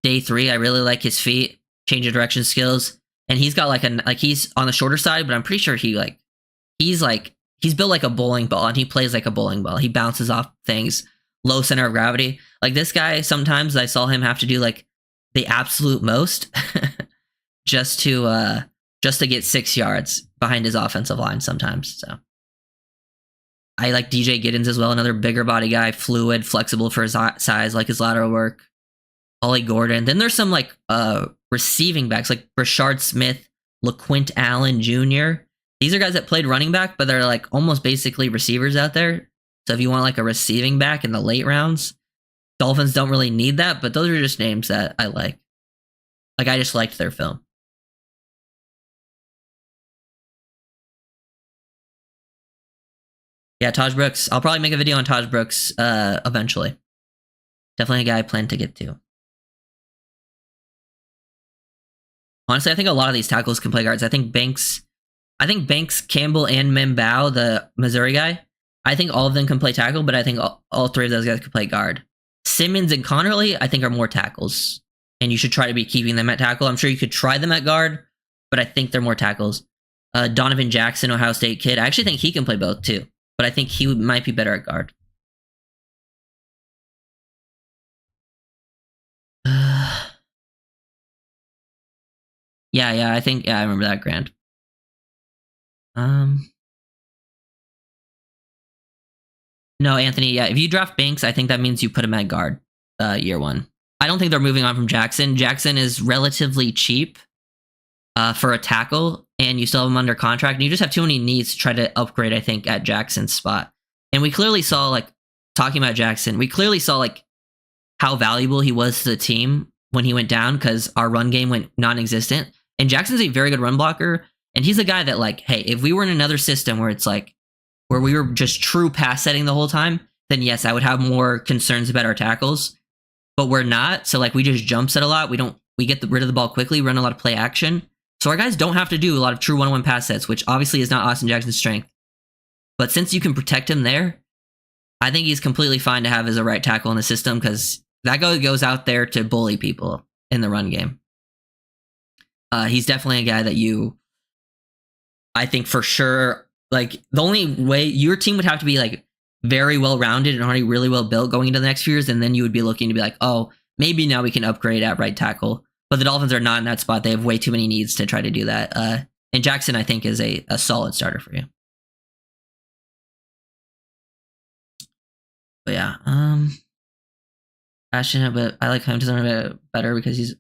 Day 3, I really like his feet, change of direction skills, and he's got he's on the shorter side, but I'm pretty sure he's built like a bowling ball, and he plays like a bowling ball. He bounces off things, low center of gravity. Like this guy, sometimes I saw him have to do like the absolute most just to get 6 yards behind his offensive line sometimes. So I like DJ Giddens as well, another bigger body guy, fluid, flexible for his size, like his lateral work. Ollie Gordon. Then there's some like receiving backs like Brashard Smith, LaQuint Allen Jr. These are guys that played running back, but they're like almost basically receivers out there. So if you want like a receiving back in the late rounds, Dolphins don't really need that, but those are just names that I like. Like I just liked their film. Yeah, Taj Brooks. I'll probably make a video on Taj Brooks eventually. Definitely a guy I plan to get to. Honestly, I think a lot of these tackles can play guards. I think Banks, Campbell, and Mimbao, the Missouri guy, I think all of them can play tackle, but I think all 3 of those guys can play guard. Simmons and Connerly, I think, are more tackles, and you should try to be keeping them at tackle. I'm sure you could try them at guard, but I think they're more tackles. Donovan Jackson, Ohio State kid, I actually think he can play both too, but I think he might be better at guard. Yeah, I think, I remember that, Grant. No, Anthony, yeah, if you draft Banks, I think that means you put him at guard year 1. I don't think they're moving on from Jackson. Jackson is relatively cheap for a tackle, and you still have him under contract, and you just have too many needs to try to upgrade, I think, at Jackson's spot. And we clearly saw, like, talking about Jackson, we clearly saw, like, how valuable he was to the team when he went down, because our run game went non-existent. And Jackson's a very good run blocker, and he's a guy that, like, hey, if we were in another system where it's like, where we were just true pass setting the whole time, then yes, I would have more concerns about our tackles. But we're not, so like we just jump set a lot. We get rid of the ball quickly, run a lot of play action. So our guys don't have to do a lot of true one-on-one pass sets, which obviously is not Austin Jackson's strength. But since you can protect him there, I think he's completely fine to have as a right tackle in the system, because that guy goes out there to bully people in the run game. He's definitely a guy that I think for sure, like the only way your team would have to be like very well rounded and already really well built going into the next few years, and then you would be looking to be like, oh, maybe now we can upgrade at right tackle. But the Dolphins are not in that spot. They have way too many needs to try to do that. And Jackson, I think, is a solid starter for you. But yeah, passionate, but I like him to run a bit better because he's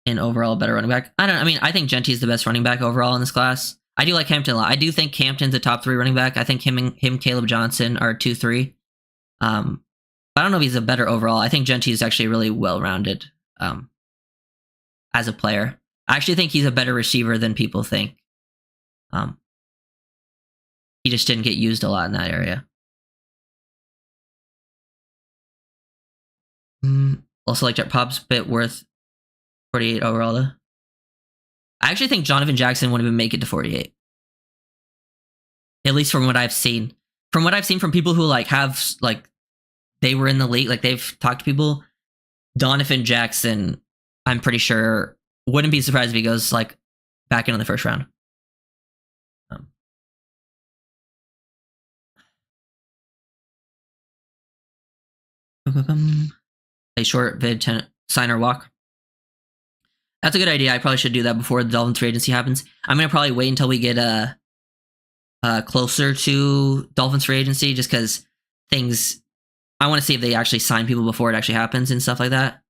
an overall better running back. I think Genty's the best running back overall in this class. I do like Hampton a lot. I do think Hampton's a top 3 running back. I think him, Caleb Johnson are 2-3. I don't know if he's a better overall. I think Genty is actually really well-rounded as a player. I actually think he's a better receiver than people think. He just didn't get used a lot in that area. Also, like Jet Pop's bit worth 48 overall, though. I actually think Jonathan Jackson wouldn't even make it to 48. At least from what I've seen. From what I've seen from people who like have like they were in the league, like they've talked to people, Donovan Jackson, I'm pretty sure wouldn't be surprised if he goes like back into the first round. A short vid sign or walk. That's a good idea. I probably should do that before the Dolphins free agency happens. I'm gonna probably wait until we get closer to Dolphins free agency, just because things. I want to see if they actually sign people before it actually happens and stuff like that.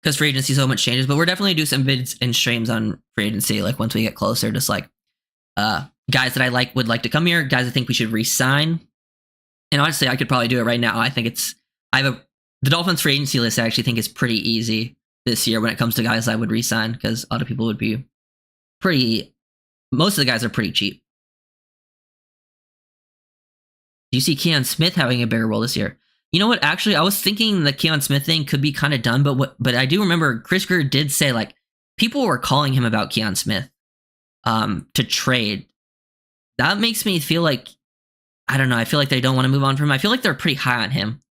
Because free agency so much changes, but we're definitely do some vids and streams on free agency. Like once we get closer, just like guys that I would like to come here, guys I think we should re-sign. And honestly, I could probably do it right now. I think the Dolphins free agency list. I actually think is pretty easy this year when it comes to guys I would re-sign, because a lot of people would be pretty. Most of the guys are pretty cheap. Do you see Keon Smith having a bigger role this year? You know what? Actually, I was thinking the Keon Smith thing could be kind of done, but I do remember Chris Greer did say like people were calling him about Keon Smith to trade. That makes me feel like, I don't know. I feel like they don't want to move on from him. I feel like they're pretty high on him.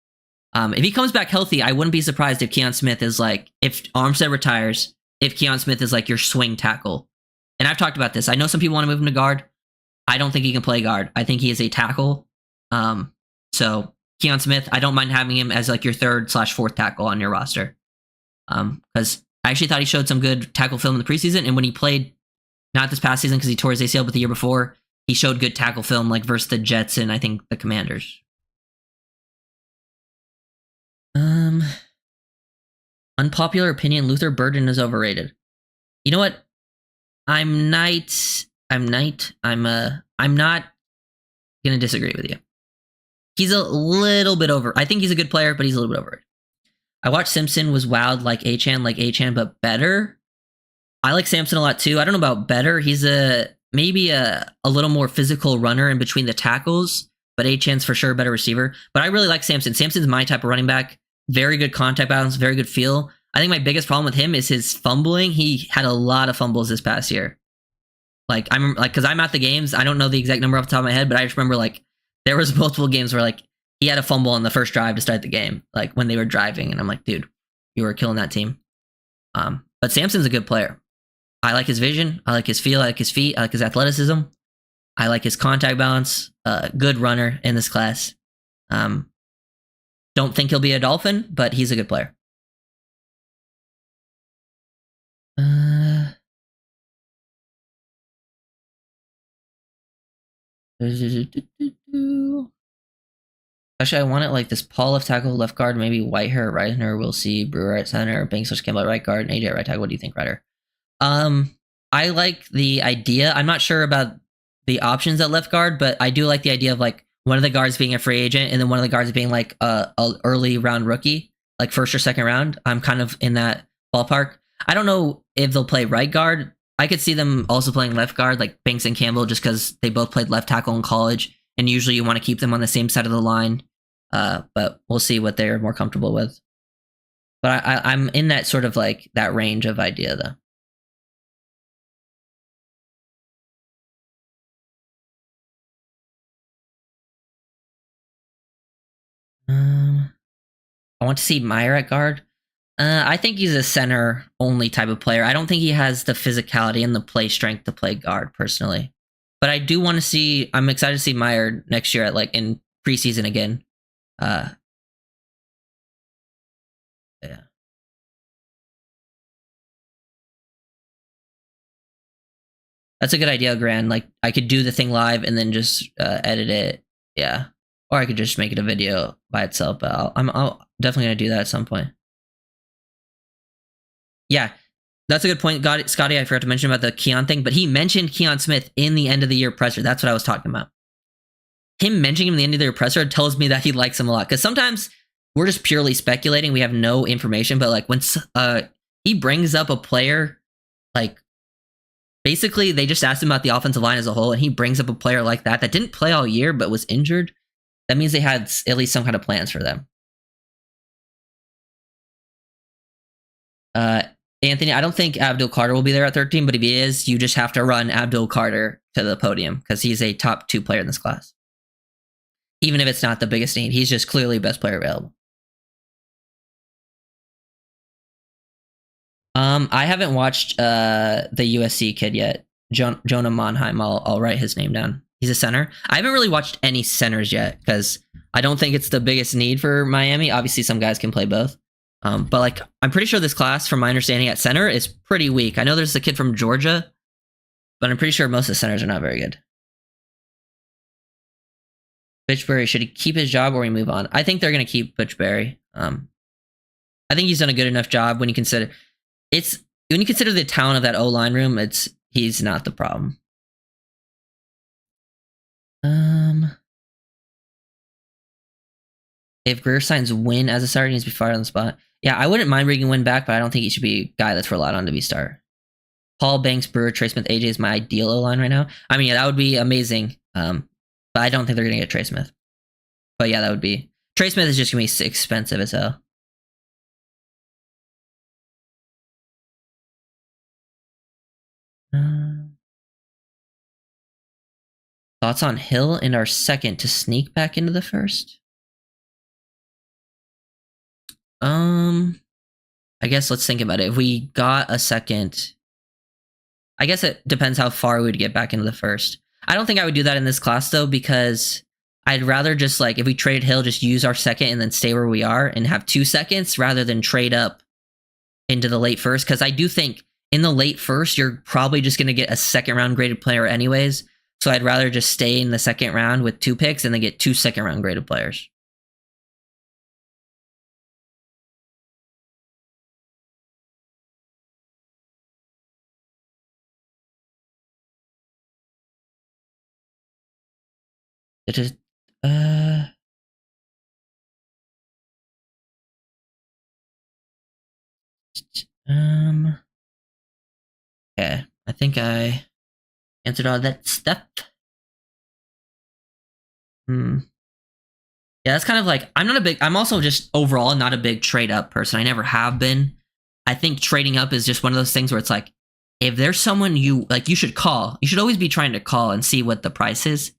If he comes back healthy, I wouldn't be surprised if Keon Smith is like, if Armstead retires, if Keon Smith is like your swing tackle. And I've talked about this. I know some people want to move him to guard. I don't think he can play guard. I think he is a tackle. So Keon Smith, I don't mind having him as like your 3rd/4th tackle on your roster. Because I actually thought he showed some good tackle film in the preseason. And when he played, not this past season because he tore his ACL, but the year before, he showed good tackle film like versus the Jets and I think the Commanders. Unpopular opinion, Luther Burden is overrated. You know what? I'm not gonna disagree with you. He's a little bit over. I think he's a good player, but he's a little bit overrated. I watched Simpson was wild like Achan, but better. I like Sampson a lot too. I don't know about better. He's maybe a little more physical runner in between the tackles, but Achan's for sure a better receiver. But I really like Sampson. Sampson's my type of running back. Very good contact balance, very good feel. I think my biggest problem with him is his fumbling. He had a lot of fumbles this past year. Like I'm like, because I'm at the games. I don't know the exact number off the top of my head, but I just remember like there was multiple games where like he had a fumble on the first drive to start the game, like when they were driving, and I'm like, dude, you were killing that team. But Sampson's a good player. I like his vision. I like his feel. I like his feet. I like his athleticism. I like his contact balance. Good runner in this class. Don't think he'll be a Dolphin, but he's a good player. Actually, I want it like this: Paul left tackle, left guard, maybe Whitehair at right center. We'll see. Brewer at center, Banks/Campbell at right guard, and AJ at right tackle. What do you think, Ryder? I like the idea. I'm not sure about the options at left guard, but I do like the idea of like one of the guards being a free agent and then one of the guards being like a early round rookie, like 1st or 2nd round. I'm kind of in that ballpark. I don't know if they'll play right guard. I could see them also playing left guard, like Banks and Campbell, just because they both played left tackle in college, and usually you want to keep them on the same side of the line. But we'll see what they're more comfortable with. But I'm in that sort of like that range of idea though. I want to see Meyer at guard. I think he's a center only type of player. I don't think he has the physicality and the play strength to play guard personally. But I do want to see. I'm excited to see Meyer next year at like in preseason again. Yeah. That's a good idea, Gran. Like I could do the thing live and then just edit it. Yeah. Or I could just make it a video by itself. But I'm definitely gonna do that at some point. Yeah, that's a good point. Got it, Scotty. I forgot to mention about the Keon thing, but he mentioned Keon Smith in the end of the year presser. That's what I was talking about. Him mentioning him in the end of the year presser tells me that he likes him a lot. Because sometimes we're just purely speculating. We have no information. But like when he brings up a player, like Basically, they just asked him about the offensive line as a whole, and he brings up a player like that didn't play all year but was injured. That means they had at least some kind of plans for them. Anthony, I don't think Abdul Carter will be there at 13, but if he is, you just have to run Abdul Carter to the podium because he's a top 2 player in this class. Even if it's not the biggest need, he's just clearly the best player available. I haven't watched the USC kid yet. Jonah Monheim. I'll write his name down. He's a center. I haven't really watched any centers yet because I don't think it's the biggest need for Miami. Obviously, some guys can play both. But like, I'm pretty sure this class, from my understanding at center, is pretty weak. I know there's a kid from Georgia, but I'm pretty sure most of the centers are not very good. Fitchburry, should he keep his job or we move on? I think they're going to keep Fitchburry. I think he's done a good enough job when you consider the talent of that O-line room. He's not the problem. If Greer signs Win as a starter, he needs to be fired on the spot. Yeah, I wouldn't mind bringing Win back, but I don't think he should be a guy that's relied on to be starter. Paul, Banks, Brewer, Trey Smith, AJ is my ideal O-line right now. I mean, yeah, that would be amazing. But I don't think they're going to get Trey Smith. But yeah, that would be... Trey Smith is just going to be expensive as hell. Thoughts on Hill in our second to sneak back into the first? I guess let's think about it. If we got a second, I guess it depends how far we would get back into the first. I don't think I would do that in this class though, because I'd rather just like, if we trade Hill, just use our second and then stay where we are and have 2 seconds rather than trade up into the late first. Because I do think in the late first, you're probably just going to get a second round graded player anyways. So I'd rather just stay in the second round with 2 picks and then get 2 second round graded players. It is, okay, I think I answered all that stuff. Yeah, that's kind of like, I'm also just overall not a big trade up person. I never have been. I think trading up is just one of those things where it's like, if there's someone you should call. You should always be trying to call and see what the price is.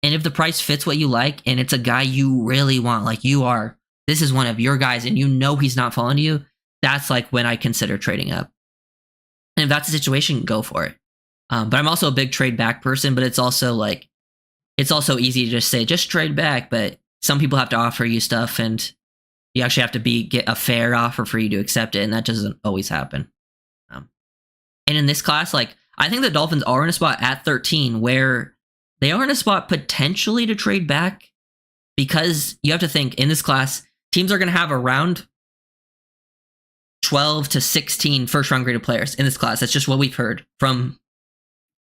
And if the price fits what you like and it's a guy you really want, like this is one of your guys and you know he's not falling to you, that's like when I consider trading up. And if that's the situation, go for it. But I'm also a big trade back person, but it's also easy to just say, just trade back. But some people have to offer you stuff and you actually have to get a fair offer for you to accept it. And that doesn't always happen. And in this class, like, I think the Dolphins are in a spot at 13 where they are in a spot potentially to trade back, because you have to think in this class, teams are going to have around 12 to 16 first round graded players in this class. That's just what we've heard from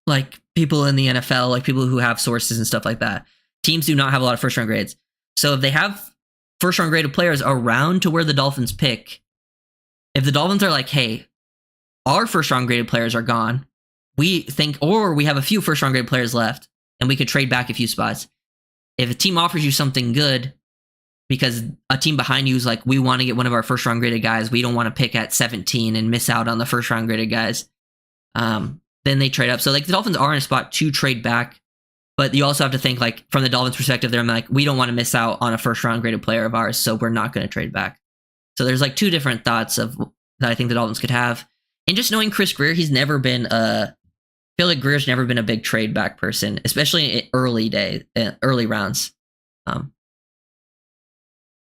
like people in the NFL, like people who have sources and stuff like that. Teams do not have a lot of first round grades. So if they have first round graded players around to where the Dolphins pick, if the Dolphins are like, hey, our first round graded players are gone, we think, or we have a few first round graded players left and we could trade back a few spots. If a team offers you something good, because a team behind you is like, we want to get one of our first round graded guys, we don't want to pick at 17 and miss out on the first round graded guys, then they trade up. So like the Dolphins are in a spot to trade back, but you also have to think like from the Dolphins perspective, they're like, we don't want to miss out on a first round graded player of ours, so we're not going to trade back. So there's like 2 different thoughts that I think the Dolphins could have. And just knowing Chris Grier, he's never been I feel like Greer's never been a big trade back person, especially in early rounds.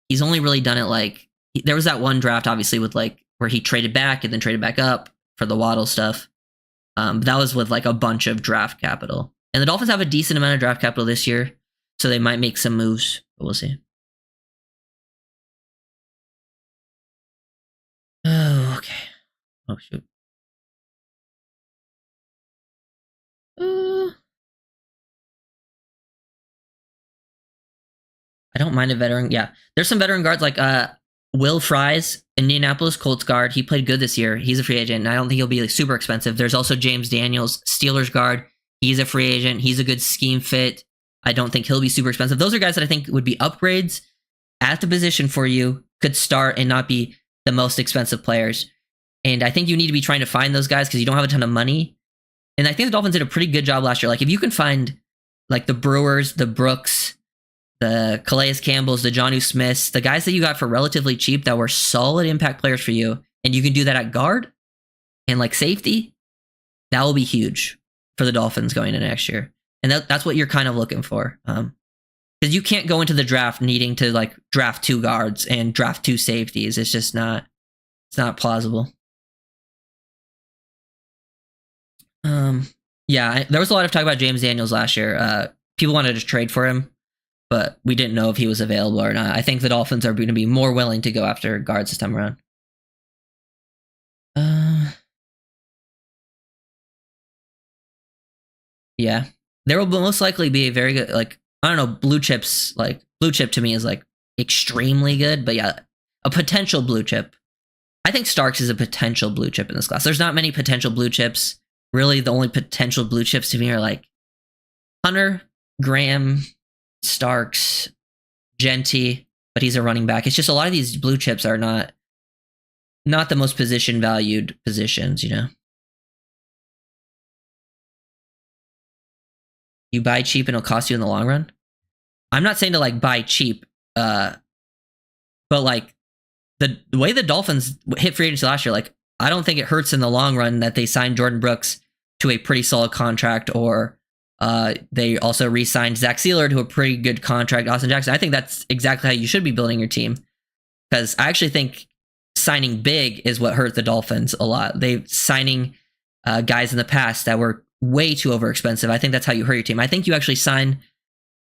He's only really done it like, there was that one draft obviously with like where he traded back and then traded back up for the Waddle stuff. That was with like a bunch of draft capital. And the Dolphins have a decent amount of draft capital this year, so they might make some moves, but we'll see. Oh, okay. Oh, shoot. I don't mind a veteran. Yeah, there's some veteran guards like Will Fries, Indianapolis Colts guard. He played good this year. He's a free agent, and I don't think he'll be like super expensive. There's also James Daniels, Steelers guard. He's a free agent. He's a good scheme fit. I don't think he'll be super expensive. Those are guys that I think would be upgrades at the position for you, could start and not be the most expensive players. And I think you need to be trying to find those guys because you don't have a ton of money. And I think the Dolphins did a pretty good job last year. Like if you can find like the Brewers, the Brooks, the Calais Campbells, the Jonnu Smiths, the guys that you got for relatively cheap that were solid impact players for you, and you can do that at guard and like safety, that will be huge for the Dolphins going into next year. And that's what you're kind of looking for. Because you can't go into the draft needing to like draft 2 guards and draft 2 safeties. It's just not, it's not plausible. Yeah, there was a lot of talk about James Daniels last year. People wanted to trade for him, but we didn't know if he was available or not. I think the Dolphins are going to be more willing to go after guards this time around. Yeah, there will most likely be a very good, like, I don't know, blue chips. Like blue chip to me is like extremely good, but yeah, a potential blue chip. I think Starks is a potential blue chip in this class. There's not many potential blue chips. Really, the only potential blue chips to me are like Hunter, Graham, Starks, Genty, but he's a running back. It's just a lot of these blue chips are not the most position valued positions, you know. You buy cheap and it'll cost you in the long run. I'm not saying to like buy cheap, but like the way the Dolphins hit free agency last year, like I don't think it hurts in the long run that they signed Jordan Brooks to a pretty solid contract, or they also re-signed Zach Sealer to a pretty good contract. Austin Jackson. I think that's exactly how you should be building your team, because I actually think signing big is what hurt the Dolphins a lot. They signing guys in the past that were way too overexpensive. I think that's how you hurt your team. I think you actually sign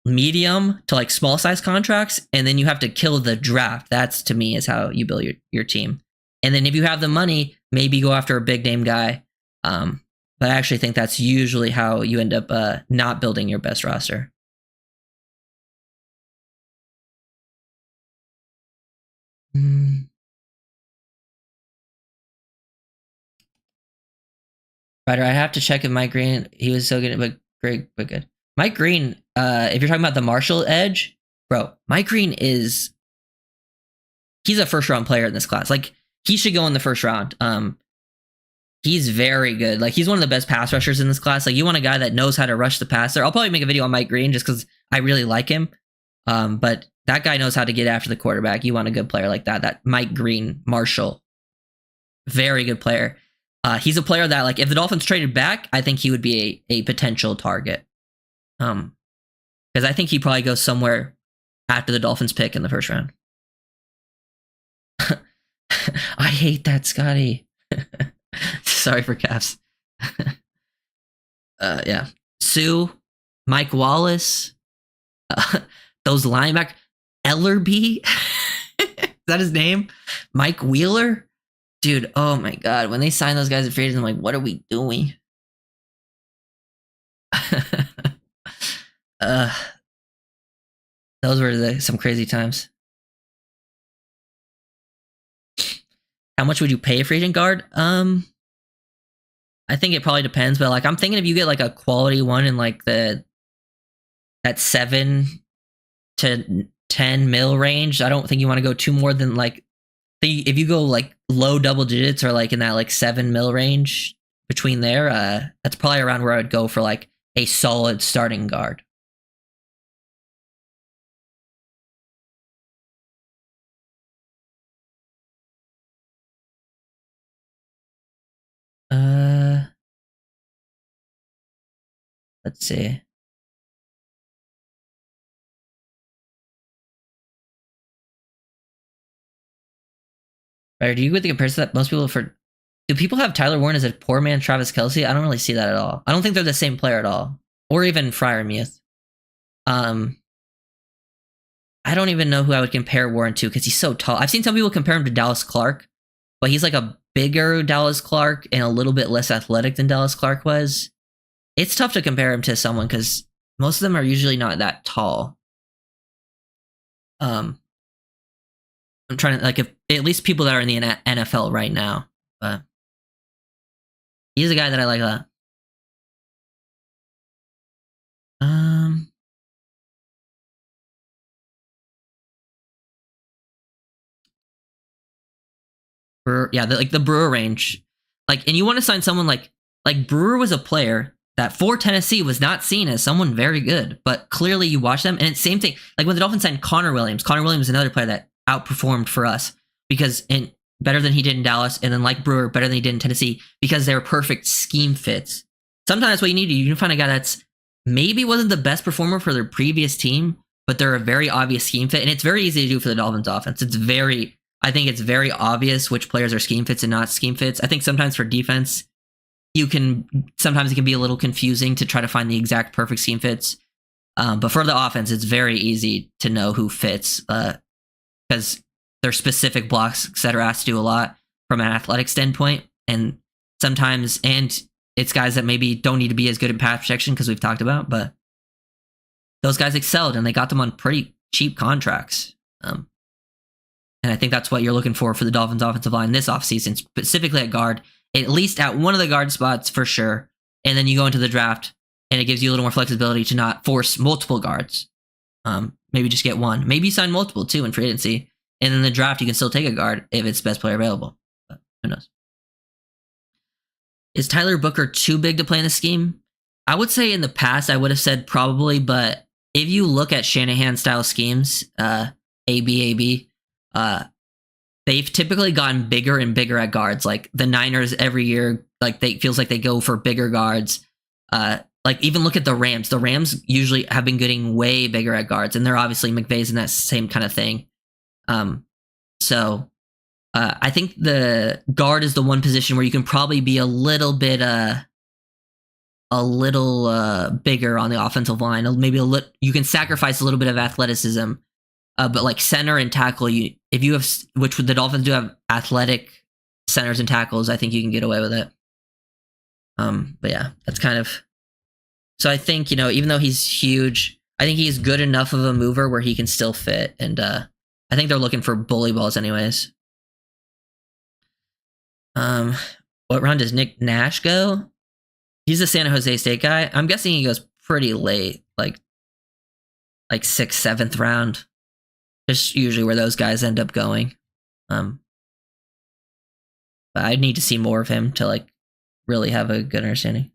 medium to like small size contracts, and then you have to kill the draft. That's to me is how you build your team. And then if you have the money, maybe go after a big name guy. But I actually think that's usually how you end up not building your best roster. Ryder, I have to check if Mike Green, he was so good, but great, but good. Mike Green, if you're talking about the Marshall edge, bro, Mike Green he's a first round player in this class. Like he should go in the first round. He's very good. Like he's one of the best pass rushers in this class. Like you want a guy that knows how to rush the passer. I'll probably make a video on Mike Green just because I really like him. But that guy knows how to get after the quarterback. You want a good player like that. That Mike Green, Marshall, very good player. He's a player that, like, if the Dolphins traded back, I think he would be a potential target. Because I think he probably goes somewhere after the Dolphins pick in the first round. I hate that, Scotty. Sorry for Cavs. Yeah. Sue, Mike Wallace, those linebackers, Ellerby. Is that his name? Mike Wheeler? Dude, oh my God. When they sign those guys at free agency, I'm like, what are we doing? Those were some crazy times. How much would you pay a free agent guard? I think it probably depends, but like I'm thinking if you get like a quality one in like that 7 to 10 mil range, I don't think you want to go too more than like if you go like low double digits or like in that like 7 mil range between there, that's probably around where I would go for like a solid starting guard. Let's see. Right, do you get the comparison that most people do people have Tyler Warren as a poor man Travis Kelce? I don't really see that at all. I don't think they're the same player at all. Or even Freiermuth. I don't even know who I would compare Warren to because he's so tall. I've seen some people compare him to Dallas Clark, but he's like a bigger Dallas Clark and a little bit less athletic than Dallas Clark was. It's tough to compare him to someone because most of them are usually not that tall. I'm trying to like if at least people that are in the NFL right now. But he's a guy that I like a lot. Yeah, the Brewer range, like, and you want to sign someone like Brewer was a player that for Tennessee was not seen as someone very good, but clearly you watch them, and it's same thing. Like when the Dolphins signed Connor Williams. Connor Williams is another player that outperformed for us because better than he did in Dallas, and then like Brewer, better than he did in Tennessee because they're perfect scheme fits. Sometimes that's what you need. You can find a guy that's maybe wasn't the best performer for their previous team, but they're a very obvious scheme fit, and it's very easy to do for the Dolphins offense. I think it's very obvious which players are scheme fits and not scheme fits. I think sometimes for defense, sometimes it can be a little confusing to try to find the exact perfect scheme fits. But for the offense, it's very easy to know who fits because there's specific blocks, etc. has to do a lot from an athletic standpoint. And sometimes, and it's guys that maybe don't need to be as good at pass protection because we've talked about, but those guys excelled and they got them on pretty cheap contracts. And I think that's what you're looking for the Dolphins offensive line this offseason, specifically at guard, at least at one of the guard spots for sure. And then you go into the draft and it gives you a little more flexibility to not force multiple guards. Maybe just get one. Maybe you sign multiple too in free agency. And in the draft, you can still take a guard if it's best player available. But who knows? Is Tyler Booker too big to play in the scheme? I would say in the past, I would have said probably, but if you look at Shanahan style schemes, AB, they've typically gotten bigger and bigger at guards. Like the Niners every year, like feels like they go for bigger guards. Like even look at the Rams. The Rams usually have been getting way bigger at guards, and they're obviously McVay's in that same kind of thing. So I think the guard is the one position where you can probably be a little bit bigger on the offensive line. Maybe you can sacrifice a little bit of athleticism. But like center and tackle, if you have, which the Dolphins do have athletic centers and tackles, I think you can get away with it. But yeah, that's kind of. So I think, even though he's huge, I think he's good enough of a mover where he can still fit. And I think they're looking for bully balls anyways. What round does Nick Nash go? He's a San Jose State guy. I'm guessing he goes pretty late, like 6th, 7th round. Just usually where those guys end up going. But I need to see more of him to really have a good understanding.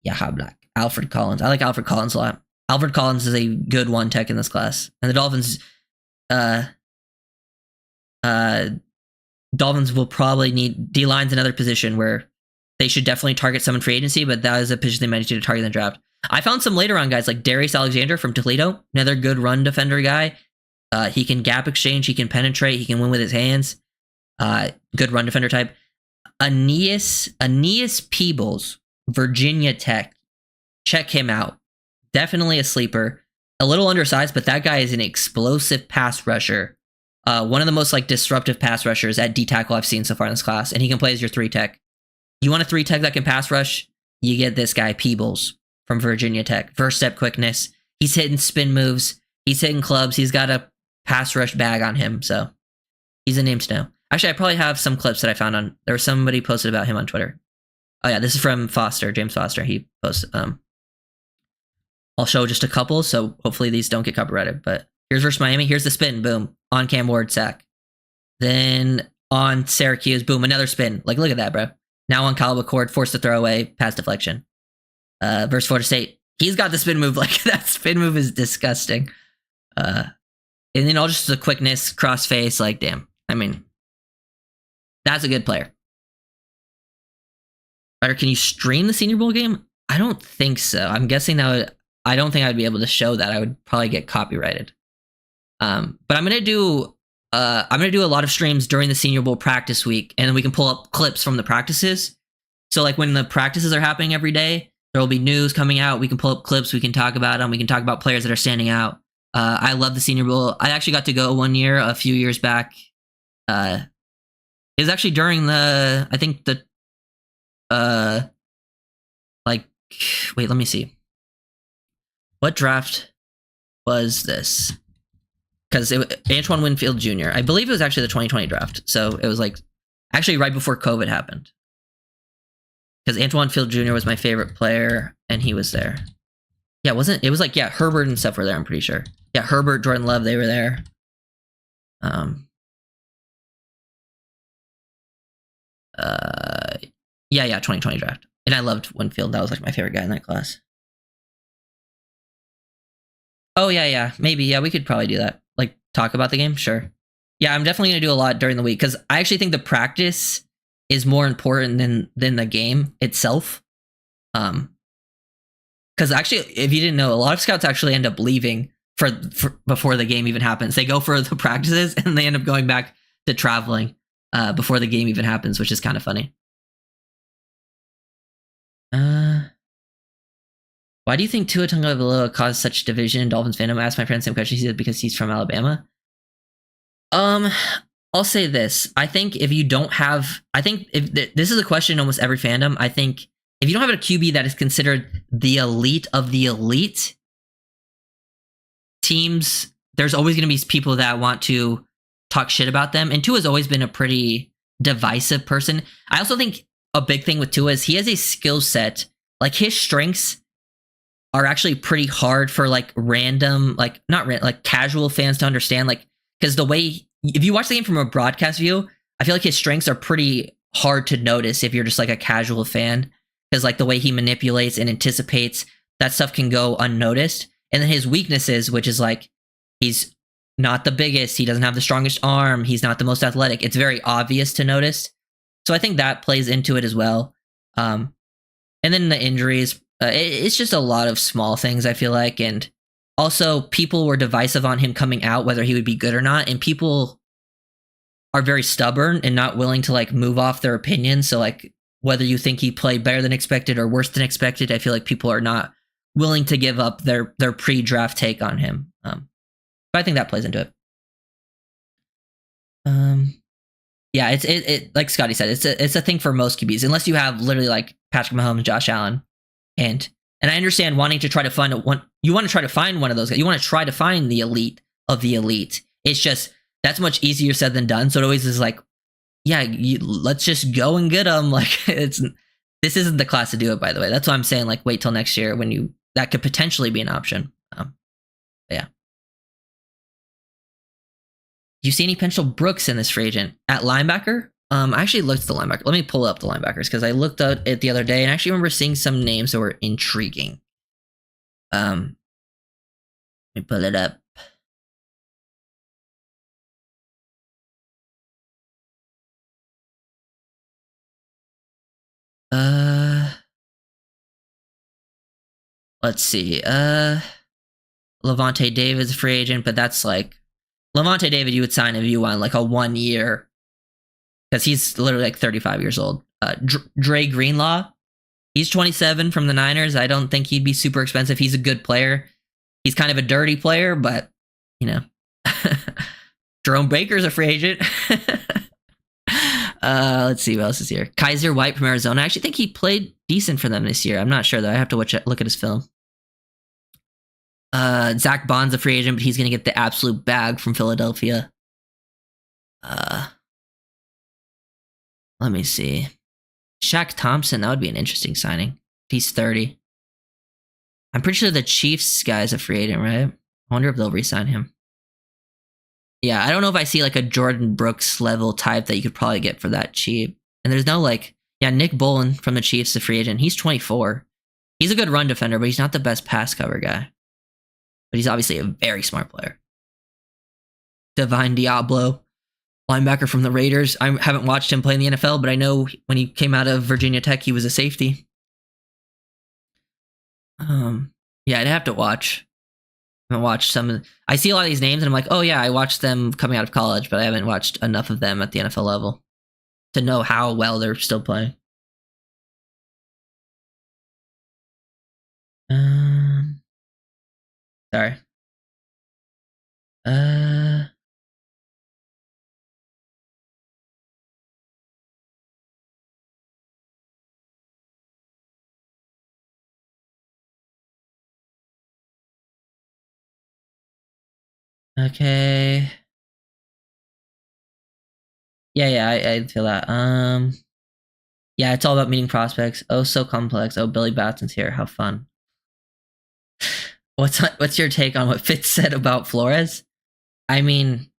Yeah, Black. Alfred Collins. I like Alfred Collins a lot. Alfred Collins is a good one tech in this class. And the Dolphins Dolphins will probably need D-line's another position where they should definitely target some in free agency, but that is a position they might need to target in the draft. I found some later on guys like Darius Alexander from Toledo, another good run defender guy. He can gap exchange, he can penetrate, he can win with his hands. Good run defender type. Aeneas Peebles, Virginia Tech. Check him out. Definitely a sleeper. A little undersized, but that guy is an explosive pass rusher. One of the most disruptive pass rushers at D tackle I've seen so far in this class, and he can play as your 3 tech. You want a 3 tech that can pass rush? You get this guy Peebles from Virginia Tech. First step quickness. He's hitting spin moves. He's hitting clubs. He's got a pass rush bag on him, so he's a name to know. Actually, I probably have some clips that I found on. There was somebody posted about him on Twitter. Oh yeah, this is from Foster, James Foster. He posted. I'll show just a couple, so hopefully these don't get copyrighted. But here's versus Miami. Here's the spin. Boom. On Cam Ward, sack. Then on Syracuse, boom, another spin. Look at that, bro. Now on Kyle McCord, forced to throw away, pass deflection. Versus Florida State, he's got the spin move. That spin move is disgusting. And then all just the quickness, cross face, damn. I mean, that's a good player. Or can you stream the Senior Bowl game? I don't think so. I'm guessing I don't think I'd be able to show that. I would probably get copyrighted. But I'm gonna do a lot of streams during the Senior Bowl practice week, and then we can pull up clips from the practices. So when the practices are happening every day, there will be news coming out. We can pull up clips. We can talk about them. We can talk about players that are standing out. I love the Senior Bowl. I actually got to go one year, a few years back. It was actually during the like, wait, let me see. What draft was this? Because Antoine Winfield Jr. I believe it was actually the 2020 draft. So it was like actually right before COVID happened. Because Antoine Field Jr. was my favorite player, and he was there. Yeah, it was like, yeah, Herbert and stuff were there, I'm pretty sure. Yeah, Herbert, Jordan Love, they were there. Yeah, 2020 draft. And I loved Winfield. That was like my favorite guy in that class. Oh, yeah. Maybe. Yeah, we could probably do that. Like, talk about the game? Sure. Yeah, I'm definitely going to do a lot during the week because I actually think the practice is more important than the game itself. Because actually, if you didn't know, a lot of scouts actually end up leaving for before the game even happens. They go for the practices and they end up going back to traveling before the game even happens, which is kind of funny. Why do you think Tua Tagovailoa caused such division in Dolphins fandom? I asked my friend the same question. He said because he's from Alabama. I'll say this. I think if you don't have, this is a question in almost every fandom. I think if you don't have a QB that is considered the elite of the elite teams, there's always going to be people that want to talk shit about them. And Tua has always been a pretty divisive person. I also think a big thing with Tua is he has a skill set. Like his strengths are actually pretty hard for like random, like not like casual fans to understand. Like, because the way, if you watch the game from a broadcast view, I feel like his strengths are pretty hard to notice if you're just like a casual fan. Because like the way he manipulates and anticipates, that stuff can go unnoticed. And then his weaknesses, which is like, he's not the biggest, he doesn't have the strongest arm, he's not the most athletic. It's very obvious to notice. So I think that plays into it as well. And then the injuries, it's just a lot of small things, I feel like. And also, people were divisive on him coming out, whether he would be good or not. And people are very stubborn and not willing to like move off their opinion. So like, whether you think he played better than expected or worse than expected, I feel like people are not willing to give up their pre-draft take on him. But I think that plays into it. Yeah, it like Scotty said, it's a thing for most QBs, unless you have literally like Patrick Mahomes, Josh Allen, and I understand wanting to try to find one. You want to try to find one of those guys. You want to try to find the elite of the elite. It's just that's much easier said than done. So it always is like, yeah, let's just go and get them. Like this isn't the class to do it. By the way, that's why I'm saying like wait till next year when that could potentially be an option. Yeah. Do you see any potential Brooks in this free agent at linebacker? I actually looked at the linebacker. Let me pull up the linebackers because I looked at it the other day and I actually remember seeing some names that were intriguing. Let me pull it up. Let's see. Levante David's a free agent, but that's like Levante David. You would sign if you want like a 1 year because he's literally like 35 years old. Dre Greenlaw, he's 27 from the Niners. I don't think he'd be super expensive. He's a good player. He's kind of a dirty player, but you know. Jerome Baker's a free agent. Let's see what else is here. Kaiser White from Arizona. I actually think he played decent for them this year. I'm not sure though. I have to look at his film. Zach Bond's a free agent, but he's going to get the absolute bag from Philadelphia. Let me see. Shaq Thompson, that would be an interesting signing. He's 30. I'm pretty sure the Chiefs guy is a free agent, right? I wonder if they'll re-sign him. Yeah, I don't know if I see like a Jordan Brooks level type that you could probably get for that cheap. And there's no like, yeah, Nick Bolin from the Chiefs, the free agent. He's 24. He's a good run defender, but he's not the best pass cover guy. But he's obviously a very smart player. Divine Diablo, linebacker from the Raiders. I haven't watched him play in the NFL, but I know when he came out of Virginia Tech, he was a safety. Yeah, I'd have to watch. I haven't watched some. I see a lot of these names, and I'm like, oh yeah, I watched them coming out of college, but I haven't watched enough of them at the NFL level to know how well they're still playing. Sorry. Okay. Yeah, I feel that. Yeah, it's all about meeting prospects. Oh, so complex. Oh, Billy Batson's here. How fun. What's your take on what Fitz said about Flores? I mean,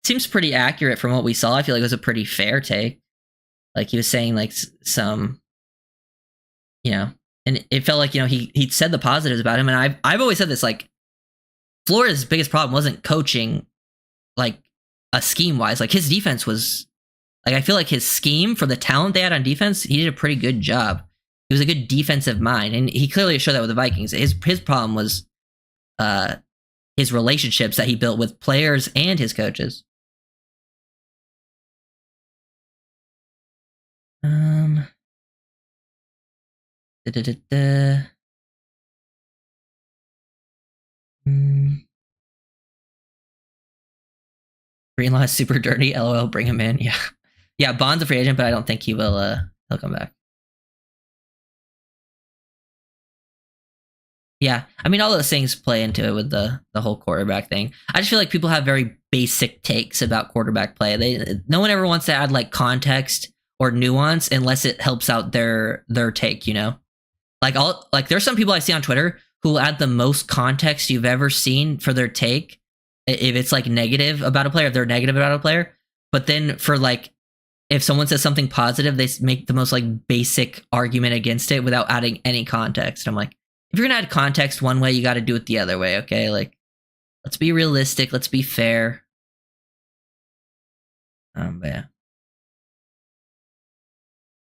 seems pretty accurate from what we saw. I feel like it was a pretty fair take. Like he was saying like some, you know, and it felt like, you know, he said the positives about him, and I've always said this, like Flores' biggest problem wasn't coaching, like a scheme wise. Like his defense was, like, I feel like his scheme for the talent they had on defense, he did a pretty good job. He was a good defensive mind, and he clearly showed that with the Vikings. His problem was his relationships that he built with players and his coaches. Da, da, da, da. Greenlaw is super dirty. LOL, bring him in. Yeah. Yeah, Bond's a free agent, but I don't think he'll come back. Yeah. I mean, all those things play into it with the whole quarterback thing. I just feel like people have very basic takes about quarterback play. No one ever wants to add like context or nuance unless it helps out their take, you know? Like there's some people I see on Twitter who will add the most context you've ever seen for their take if it's like negative about a player, if they're negative about a player. But then for like, if someone says something positive, they make the most like basic argument against it without adding any context. I'm like, if you're gonna add context one way, you got to do it the other way. Okay, like let's be realistic, let's be fair. But yeah.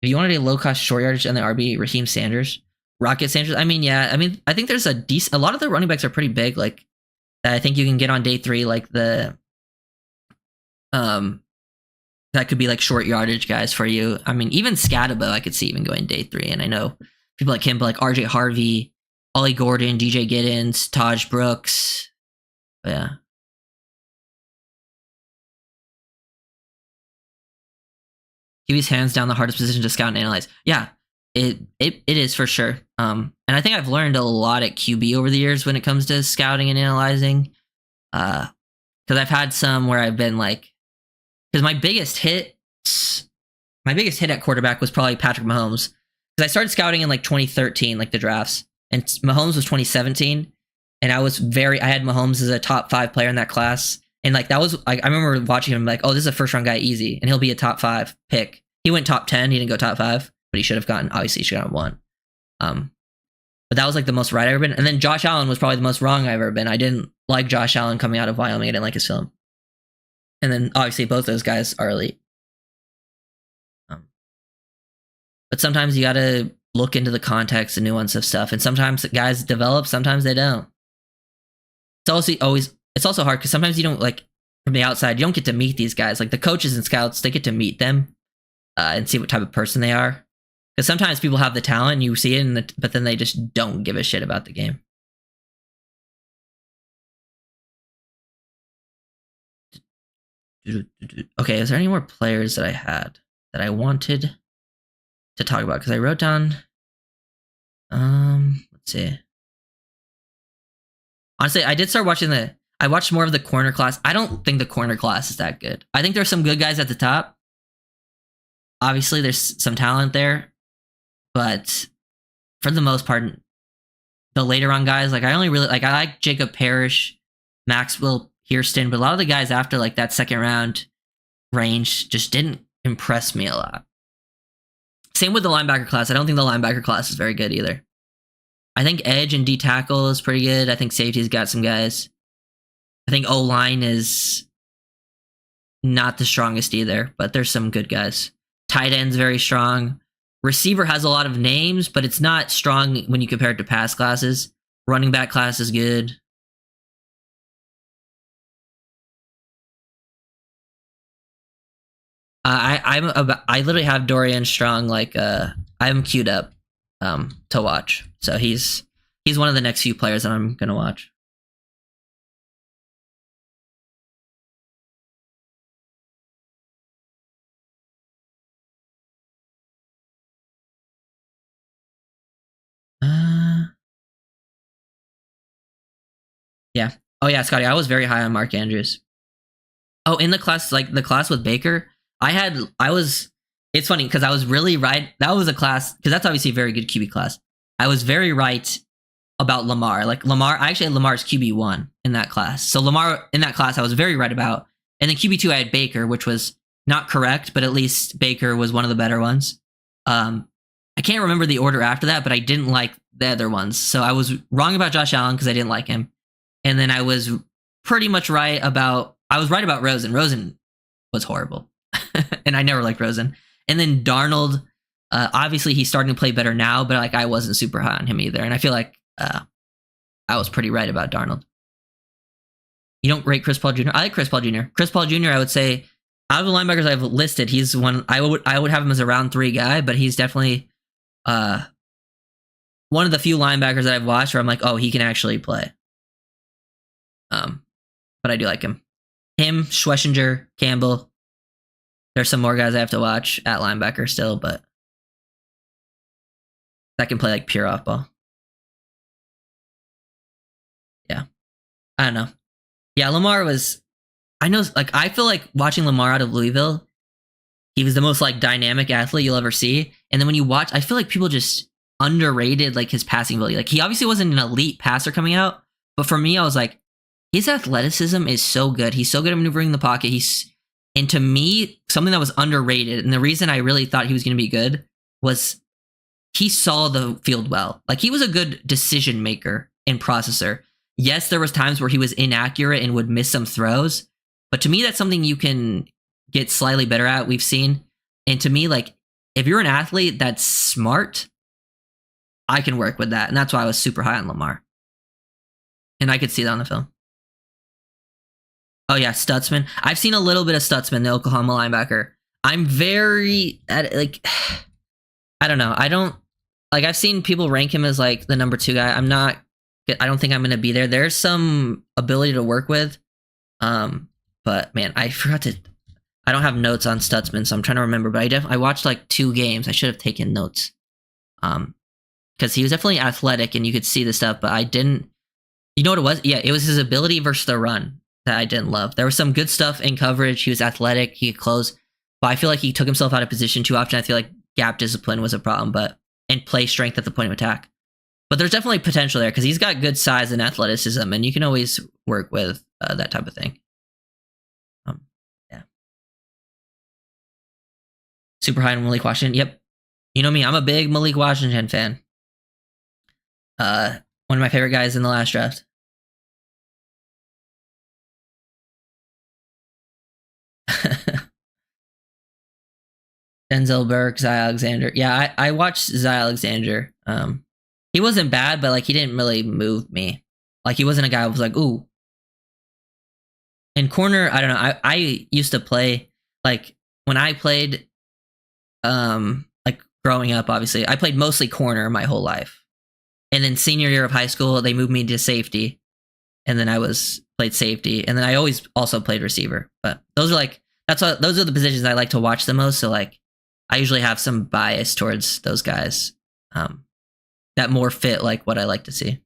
If you want to do low cost short yardage and the RB, Raheem Sanders, Rocket Sanders. I mean, yeah. I mean, I think there's a lot of the running backs are pretty big. Like that, I think you can get on day 3. Like that could be like short yardage guys for you. I mean, even Scatabo, I could see even going day 3. And I know people like him, but like RJ Harvey, Ollie Gordon, DJ Giddens, Taj Brooks. But yeah. QB's hands down the hardest position to scout and analyze. Yeah, it is for sure. And I think I've learned a lot at QB over the years when it comes to scouting and analyzing. Because I've had some where I've been like, because my biggest hit at quarterback was probably Patrick Mahomes. Because I started scouting in like 2013, like the drafts, and Mahomes was 2017, and I had Mahomes as a top 5 player in that class. And like that was, I remember watching him like, oh, this is a first round guy, easy, and he'll be a top 5 pick. He went top 10. He didn't go top 5, but he should have gotten. Obviously, he should have 1. But that was like the most right I've ever been. And then Josh Allen was probably the most wrong I've ever been. I didn't like Josh Allen coming out of Wyoming. I didn't like his film. And then obviously both those guys are elite. But sometimes you got to look into the context and nuance of stuff. And sometimes guys develop, sometimes they don't. It's also hard because sometimes you don't, like, from the outside, you don't get to meet these guys. Like the coaches and scouts, they get to meet them and see what type of person they are. Because sometimes people have the talent, and you see it, but then they just don't give a shit about the game. Okay, is there any more players that I had that I wanted to talk about? Because I wrote down. Let's see. Honestly, I did start watching I watched more of the corner class. I don't think the corner class is that good. I think there's some good guys at the top. Obviously, there's some talent there, but for the most part, the later on guys, like I like Jacob Parrish, Maxwell Hairston, but a lot of the guys after like that second round range just didn't impress me a lot. Same with the linebacker class. I don't think the linebacker class is very good either. I think edge and D tackle is pretty good. I think safety's got some guys. I think O-line is not the strongest either, but there's some good guys. Tight end's very strong. Receiver has a lot of names, but it's not strong when you compare it to past classes. Running back class is good. I literally have Dorian Strong like I'm queued up to watch. So he's one of the next few players that I'm gonna watch. Yeah. Oh yeah, Scotty, I was very high on Mark Andrews. Oh, in the class, like the class with Baker, I was. It's funny because I was really right. That was a class because that's obviously a very good QB class. I was very right about Lamar. Like Lamar, I actually had Lamar's QB1 in that class. So Lamar in that class, I was very right about. And then QB2, I had Baker, which was not correct, but at least Baker was one of the better ones. I can't remember the order after that, but I didn't like the other ones. So I was wrong about Josh Allen because I didn't like him. And then I was pretty much right about, I was right about Rosen. Rosen was horrible. And I never liked Rosen. And then Darnold, obviously he's starting to play better now, but like I wasn't super high on him either. And I feel like I was pretty right about Darnold. You don't rate Chris Paul Jr.? I like Chris Paul Jr. Chris Paul Jr., I would say, out of the linebackers I've listed, he's one, I would have him as a round 3 guy, but he's definitely one of the few linebackers that I've watched where I'm like, oh, he can actually play. But I do like him. Him, Schlesinger, Campbell. There's some more guys I have to watch at linebacker still, but that can play like pure off ball. Yeah. I don't know. Yeah, Lamar was, I know, like, I feel like watching Lamar out of Louisville, he was the most like dynamic athlete you'll ever see. And then when you watch, I feel like people just underrated like his passing ability. Like he obviously wasn't an elite passer coming out, but for me, I was like, his athleticism is so good. He's so good at maneuvering the pocket. And to me, something that was underrated, and the reason I really thought he was going to be good was he saw the field well. Like he was a good decision maker and processor. Yes, there was times where he was inaccurate and would miss some throws, but to me, that's something you can get slightly better at. We've seen, and to me, like if you're an athlete that's smart, I can work with that, and that's why I was super high on Lamar, and I could see that on the film. Oh yeah, Stutzman. I've seen a little bit of Stutzman, the Oklahoma linebacker. I'm very like, I don't know. I don't like. I've seen people rank him as like the number 2 guy. I'm not. I don't think I'm going to be there. There's some ability to work with, but man, I forgot to. I don't have notes on Stutzman, so I'm trying to remember. But I watched like 2 games. I should have taken notes, because he was definitely athletic and you could see the stuff. But I didn't. You know what it was? Yeah, it was his ability versus the run that I didn't love. There was some good stuff in coverage. He was athletic. He could close. But I feel like he took himself out of position too often. I feel like gap discipline was a problem, and play strength at the point of attack. But there's definitely potential there because he's got good size and athleticism, and you can always work with that type of thing. Yeah. Super high on Malik Washington. Yep. You know me. I'm a big Malik Washington fan. One of my favorite guys in the last draft. Denzel Burke, Zy Alexander. Yeah, I watched Zy Alexander. He wasn't bad, but like he didn't really move me. Like he wasn't a guy who was like, ooh. In corner, I don't know. I used to play like when I played, like growing up. Obviously, I played mostly corner my whole life, and then senior year of high school, they moved me to safety, and then I played safety, and then I always also played receiver. But those are like those are the positions I like to watch the most. So like, I usually have some bias towards those guys that more fit like what I like to see.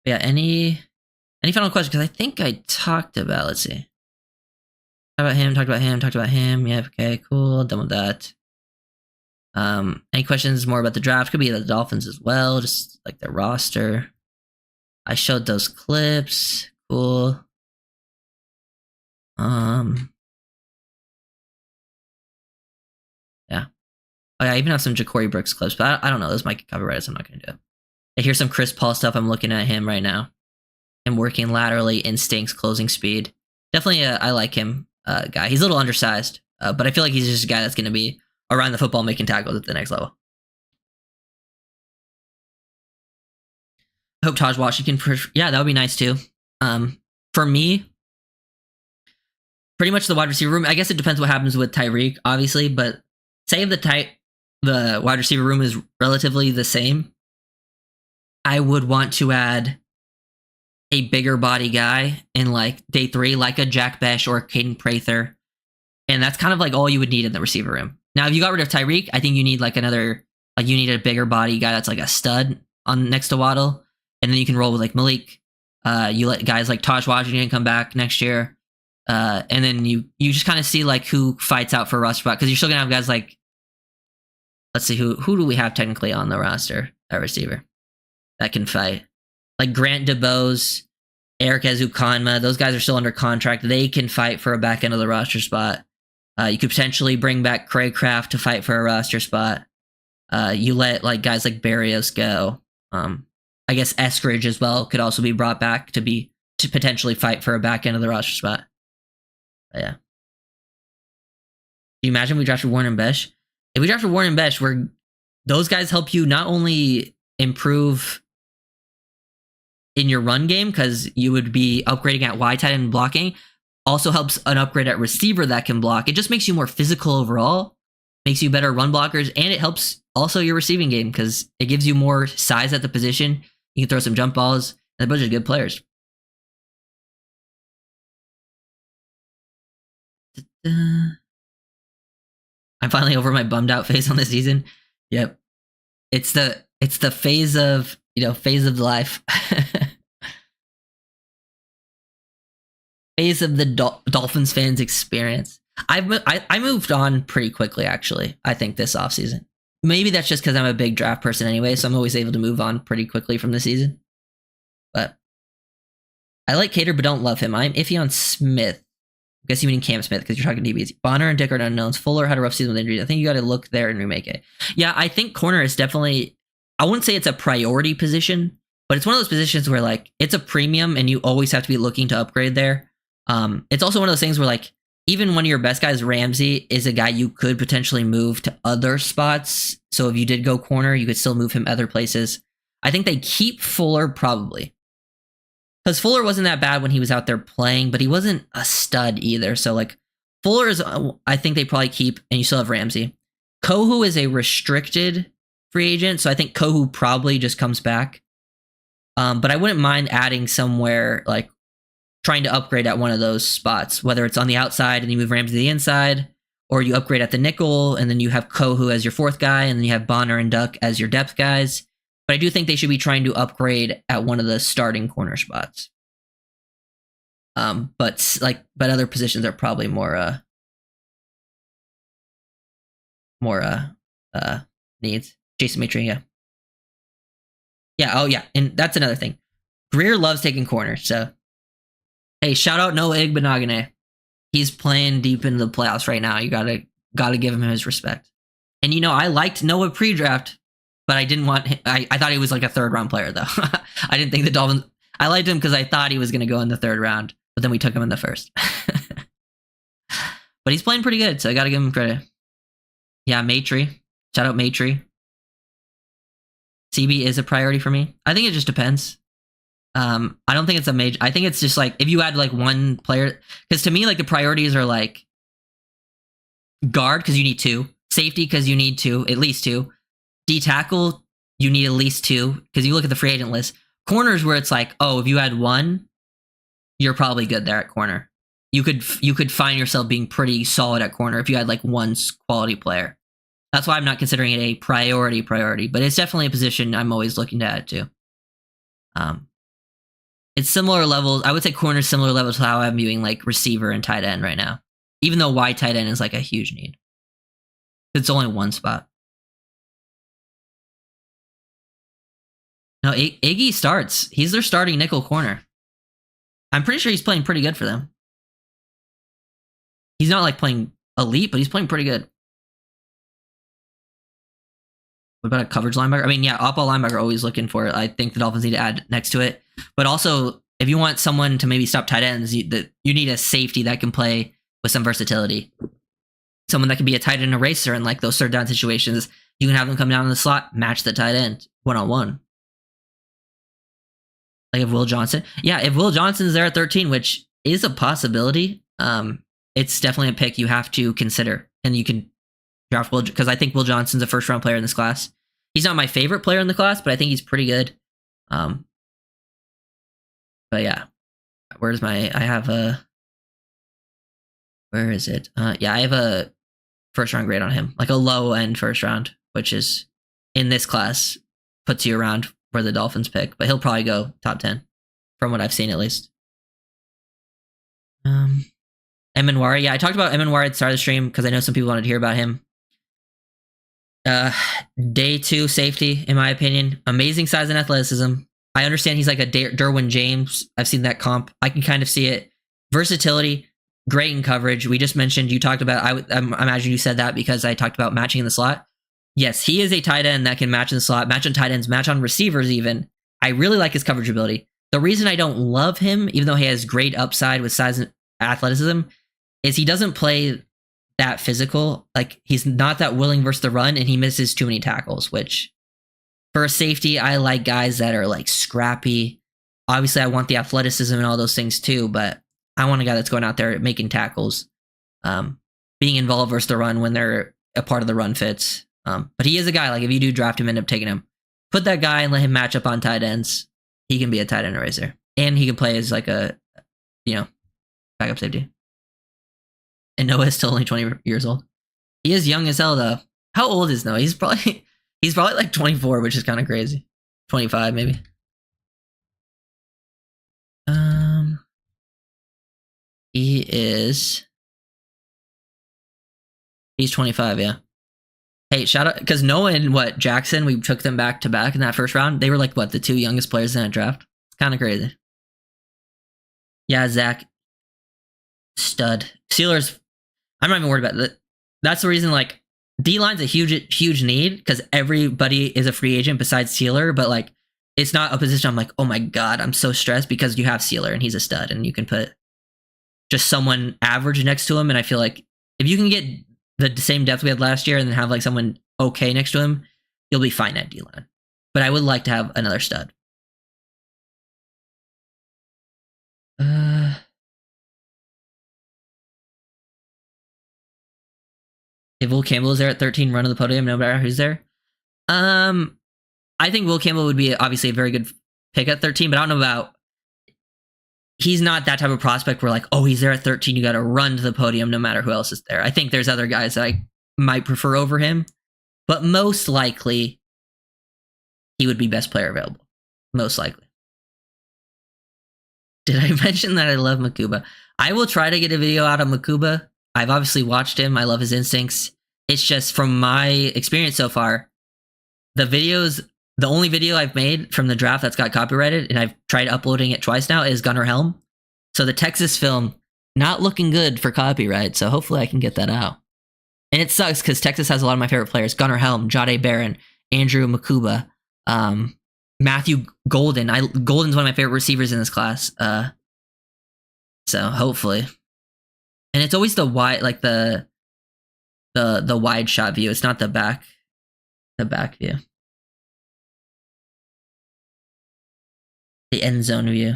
Yeah. Any final questions? Because I think I talked about. Let's see. Talked about him. Talked about him. Talked about him. Yeah. Okay. Cool. Done with that. Any questions more about the draft? Could be the Dolphins as well, just like their roster. I showed those clips. Cool. Yeah. Oh yeah, I even have some Ja'Cory Brooks clips, but I don't know. Those might get copyrighted, so I'm not gonna do it. I hear some Chris Paul stuff. I'm looking at him right now. Him working laterally, instincts, closing speed. Definitely, I like him, guy. He's a little undersized, but I feel like he's just a guy that's gonna be around the football making tackles at the next level. I hope Taj Washington. Yeah, that would be nice too. For me, pretty much the wide receiver room. I guess it depends what happens with Tyreek, obviously, but say if the wide receiver room is relatively the same, I would want to add a bigger body guy in like day 3, like a Jack Besh or a Caden Prather. And that's kind of like all you would need in the receiver room. Now, if you got rid of Tyreek, I think you need like another, like you need a bigger body guy that's like a stud on next to Waddle. And then you can roll with like Malik. You let guys like Taj Washington come back next year. And then you just kind of see like who fights out for a roster spot. Because you're still going to have guys like, let's see, who do we have technically on the roster at receiver that can fight? Like Grant DeBose, Eric Ezukanma, those guys are still under contract. They can fight for a back end of the roster spot. You could potentially bring back Craig Kraft to fight for a roster spot. You let like guys like Barrios go. I guess Eskridge as well could also be brought back to potentially fight for a back end of the roster spot. But yeah. Can you imagine if we drafted Warren and Besh? If we drafted Warren and Besh, where those guys help you not only improve in your run game because you would be upgrading at wide tight end blocking, also helps an upgrade at receiver that can block. It just makes you more physical overall, makes you better run blockers, and it helps also your receiving game because it gives you more size at the position. You can throw some jump balls, and a bunch of good players. I'm finally over my bummed out phase on this season. Yep. It's the phase of, phase of life. Phase of the Dolphins fans experience. I moved on pretty quickly, actually, I think, this offseason. Maybe that's just because I'm a big draft person anyway, so I'm always able to move on pretty quickly from the season. But I like Cater, but don't love him. I'm iffy on Smith. I guess you mean Cam Smith because you're talking DBs. Bonner and Dick are unknowns. Fuller had a rough season with injuries. I think you got to look there and remake it. Yeah, I think corner is definitely, I wouldn't say it's a priority position, but it's one of those positions where like it's a premium and you always have to be looking to upgrade there. It's also one of those things where like even one of your best guys, Ramsey, is a guy you could potentially move to other spots. So if you did go corner, you could still move him other places. I think they keep Fuller probably. Because Fuller wasn't that bad when he was out there playing, but he wasn't a stud either. So like Fuller is, I think they probably keep, and you still have Ramsey. Kohu is a restricted free agent, so I think Kohu probably just comes back. But I wouldn't mind adding somewhere like trying to upgrade at one of those spots, whether it's on the outside and you move Ramsey to the inside, or you upgrade at the nickel and then you have Kohu as your fourth guy, and then you have Bonner and Duck as your depth guys. But I do think they should be trying to upgrade at one of the starting corner spots. But other positions are probably more needs. Jason Matry, yeah. Yeah, oh yeah, and that's another thing. Greer loves taking corners, so hey, shout out Noah Igbenogany. He's playing deep into the playoffs right now. You gotta give him his respect. And I liked Noah pre-draft, but I didn't want him. I thought he was like a third round player though. I didn't think the Dolphins. I liked him because I thought he was going to go in the third round, but then we took him in the first. But he's playing pretty good, so I got to give him credit. Yeah, Matry. Shout out Matry. CB is a priority for me. I think it just depends. I don't think it's a major. I think it's just like if you add like one player, because to me like the priorities are like guard because you need two, safety because you need two, at least two. D tackle, you need at least two because you look at the free agent list. Corners where it's like, oh, if you had one, you're probably good there at corner. You could find yourself being pretty solid at corner if you had like one quality player. That's why I'm not considering it a priority, but it's definitely a position I'm always looking to add to. It's similar levels. I would say corner similar levels to how I'm viewing like receiver and tight end right now. Even though wide tight end is like a huge need. It's only one spot. No, Iggy starts. He's their starting nickel corner. I'm pretty sure he's playing pretty good for them. He's not like playing elite, but he's playing pretty good. What about a coverage linebacker? I mean, yeah, off-ball linebacker, always looking for it. I think the Dolphins need to add next to it. But also, if you want someone to maybe stop tight ends, you need a safety that can play with some versatility. Someone that can be a tight end eraser in like those third down situations. You can have them come down in the slot, match the tight end one-on-one. Like if Will Johnson. Yeah, if Will Johnson's there at 13, which is a possibility, it's definitely a pick you have to consider. And you can draft Will, because I think Will Johnson's a first-round player in this class. He's not my favorite player in the class, but I think he's pretty good. But yeah, I have Where is it? Yeah, I have a first round grade on him, like a low end first round, which is in this class puts you around where the Dolphins pick, but he'll probably go top 10 from what I've seen at least. Emanwari. Yeah, I talked about Emanwari at the start of the stream because I know some people wanted to hear about him. Day 2 safety, in my opinion. Amazing size and athleticism. I understand he's like a Derwin James. I've seen that comp. I can kind of see it. Versatility, great in coverage. We just mentioned, you talked about, I imagine you said that because I talked about matching in the slot. Yes, he is a tight end that can match in the slot, match on tight ends, match on receivers even. I really like his coverage ability. The reason I don't love him, even though he has great upside with size and athleticism, is he doesn't play that physical. Like, he's not that willing versus the run, and he misses too many tackles, which for a safety, I like guys that are like scrappy. Obviously, I want the athleticism and all those things too, but I want a guy that's going out there making tackles, being involved versus the run when they're a part of the run fits. But he is a guy, like, if you do draft him, end up taking him, put that guy and let him match up on tight ends. He can be a tight end eraser. And he can play as like a, backup safety. And Noah's still only 20 years old. He is young as hell, though. How old is Noah? He's probably like 24, which is kind of crazy. 25, maybe. He's 25, yeah. Hey, shout out, because Noah and Jackson, we took them back to back in that first round. They were like, the 2 youngest players in that draft? It's kind of crazy. Yeah, Zach, stud. Steelers, I'm not even worried about that. That's the reason, like, D-line's a huge need, because everybody is a free agent besides Sealer, but, like, it's not a position I'm like, oh my god, I'm so stressed, because you have Sealer, and he's a stud, and you can put just someone average next to him, and I feel like if you can get the same depth we had last year and then have, like, someone okay next to him, you'll be fine at D-line. But I would like to have another stud. If Will Campbell is there at 13, run to the podium, no matter who's there. I think Will Campbell would be obviously a very good pick at 13, but I don't know about. He's not that type of prospect where, like, oh, he's there at 13, you got to run to the podium no matter who else is there. I think there's other guys that I might prefer over him, but most likely he would be best player available. Most likely. Did I mention that I love Makuba? I will try to get a video out of Makuba. I've obviously watched him. I love his instincts. It's just, from my experience so far, the only video I've made from the draft that's got copyrighted, and I've tried uploading it twice now, is Gunnar Helm. So the Texas film, not looking good for copyright, so hopefully I can get that out. And it sucks, because Texas has a lot of my favorite players. Gunnar Helm, Jade Barron, Andrew Makuba, Matthew Golden. Golden's one of my favorite receivers in this class. So hopefully. And it's always the wide, like the wide shot view. It's not the back view. The end zone view.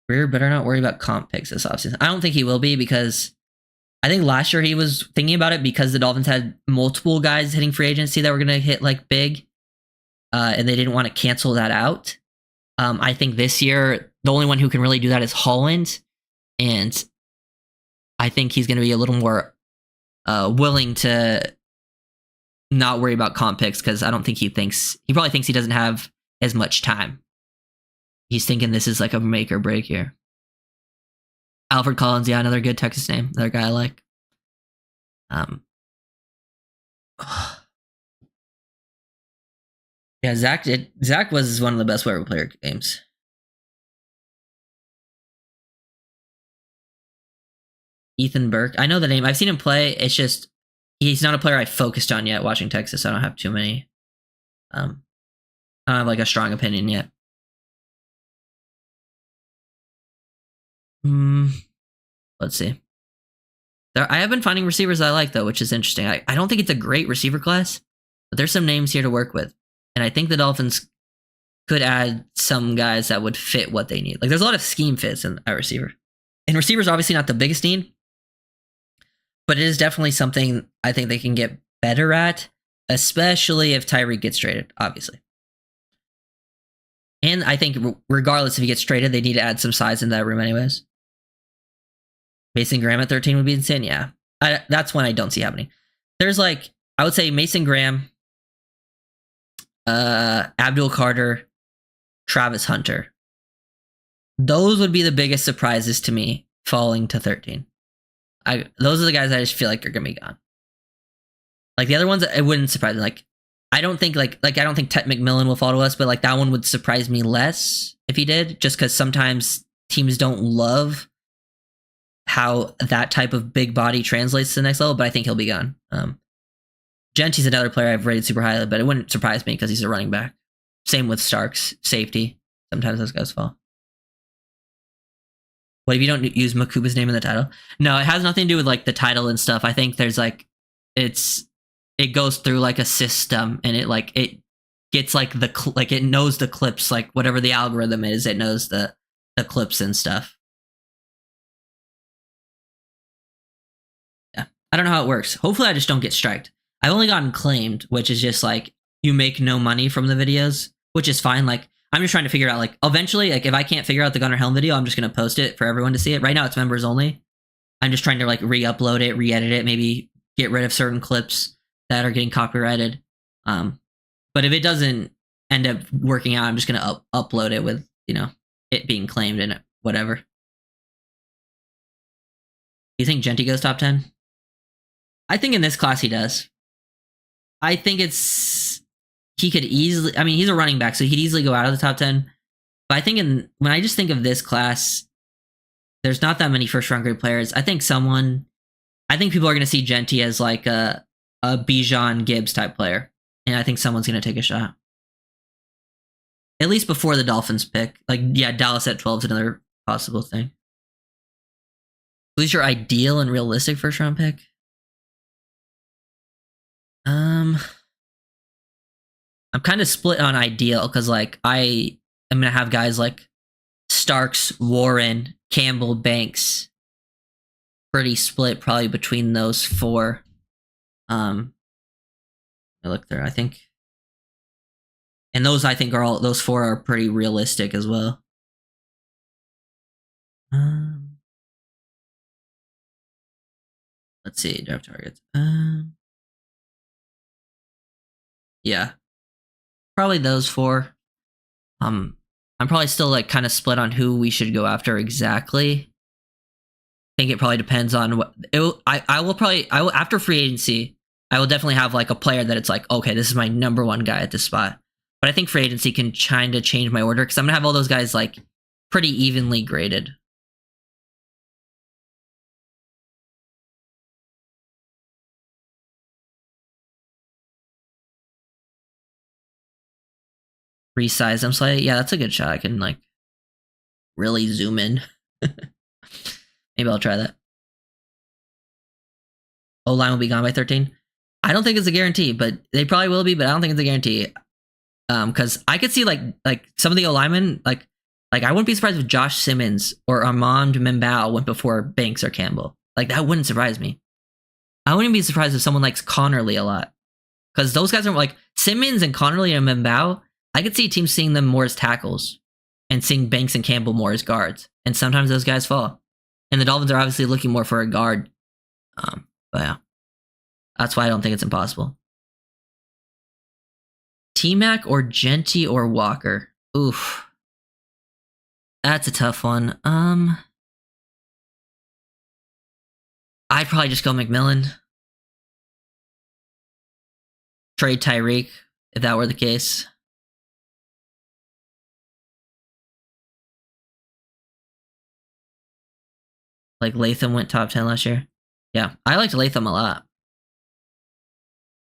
Greer better not worry about comp picks this offseason. I don't think he will be, because I think last year he was thinking about it because the Dolphins had multiple guys hitting free agency that were going to hit, like, big, and they didn't want to cancel that out. I think this year the only one who can really do that is Holland, and I think he's going to be a little more willing to not worry about comp picks, because I don't think he probably thinks he doesn't have as much time. He's thinking this is like a make or break here. Alfred Collins, yeah, another good Texas name. Another guy I like. Yeah, Zach was one of the best wide player games. Ethan Burke. I know the name. I've seen him play. It's just, he's not a player I focused on yet watching Texas. I don't have too many. I don't have, like, a strong opinion yet. Let's see. I have been finding receivers I like, though, which is interesting. I don't think it's a great receiver class, but there's some names here to work with. And I think the Dolphins could add some guys that would fit what they need. Like, there's a lot of scheme fits in a receiver. And receivers obviously not the biggest need, but it is definitely something I think they can get better at. especially if Tyreek gets traded, obviously. And I think regardless if he gets traded, they need to add some size in that room anyways. Mason Graham at 13 would be insane. Yeah. That's one I don't see happening. There's like, I would say Mason Graham, Abdul Carter, Travis Hunter. Those would be the biggest surprises to me falling to 13. Those are the guys I just feel like are going to be gone. Like the other ones, it wouldn't surprise me. Like, I don't think I don't think Ted McMillan will fall to us, but like that one would surprise me less if he did, just because sometimes teams don't love how that type of big body translates to the next level, but I think he'll be gone. Genty's another player I've rated super highly, but it wouldn't surprise me because he's a running back. Same with Starks, safety. Sometimes those guys fall. What if you don't use Makuba's name in the title? No, it has nothing to do with like the title and stuff. I think there's like, it goes through like a system, and it gets like it knows the clips, like whatever the algorithm is, it knows the clips and stuff. Yeah, I don't know how it works. Hopefully I just don't get striked. I've only gotten claimed, which is just like you make no money from the videos, which is fine. Like I'm just trying to figure out like eventually, like if I can't figure out the Gunnar Helm video, I'm just gonna post it for everyone to see it. Right now it's members only. I'm just trying to like re-upload it, re-edit it, maybe get rid of certain clips that are getting copyrighted. But if it doesn't end up working out, I'm just gonna upload it with, you know, it being claimed and whatever. You think Genty goes top 10? I think in this class he does. I think he could easily, I mean, he's a running back, so he could easily go out of the top 10. But I think when I just think of this class, there's not that many first round grade players. I think people are going to see Genty as like a Bijan Gibbs type player. And I think someone's going to take a shot. At least before the Dolphins pick. Like, yeah, Dallas at 12 is another possible thing. Who's your ideal and realistic first round pick? I'm kind of split on ideal because like I am going to have guys like Starks, Warren, Campbell, Banks. Pretty split probably between those four. I look there, I think. And those I think those four are pretty realistic as well. Let's see, draft targets. Yeah. Probably those four. I'm probably still like kind of split on who we should go after exactly. I think it probably depends on what I will after free agency, I will definitely have like a player that it's like, okay, this is my number one guy at this spot. But I think free agency can kind of change my order because I'm gonna have all those guys like pretty evenly graded. Resize them slightly. Yeah, that's a good shot. I can like really zoom in. Maybe I'll try that. O-line will be gone by 13. I don't think it's a guarantee, but they probably will be, but I don't think it's a guarantee. Because I could see like some of the O-linemen, like I wouldn't be surprised if Josh Simmons or Armand Membao went before Banks or Campbell. Like that wouldn't surprise me. I wouldn't be surprised if someone likes Connerly a lot. Because those guys are like Simmons and Connerly and Membao. I could see teams seeing them more as tackles and seeing Banks and Campbell more as guards. And sometimes those guys fall. And the Dolphins are obviously looking more for a guard. But yeah, that's why I don't think it's impossible. T-Mac or Genty or Walker? Oof. That's a tough one. I'd probably just go McMillan. Trade Tyreek, if that were the case. Like Latham went top 10 last year. Yeah, I liked Latham a lot.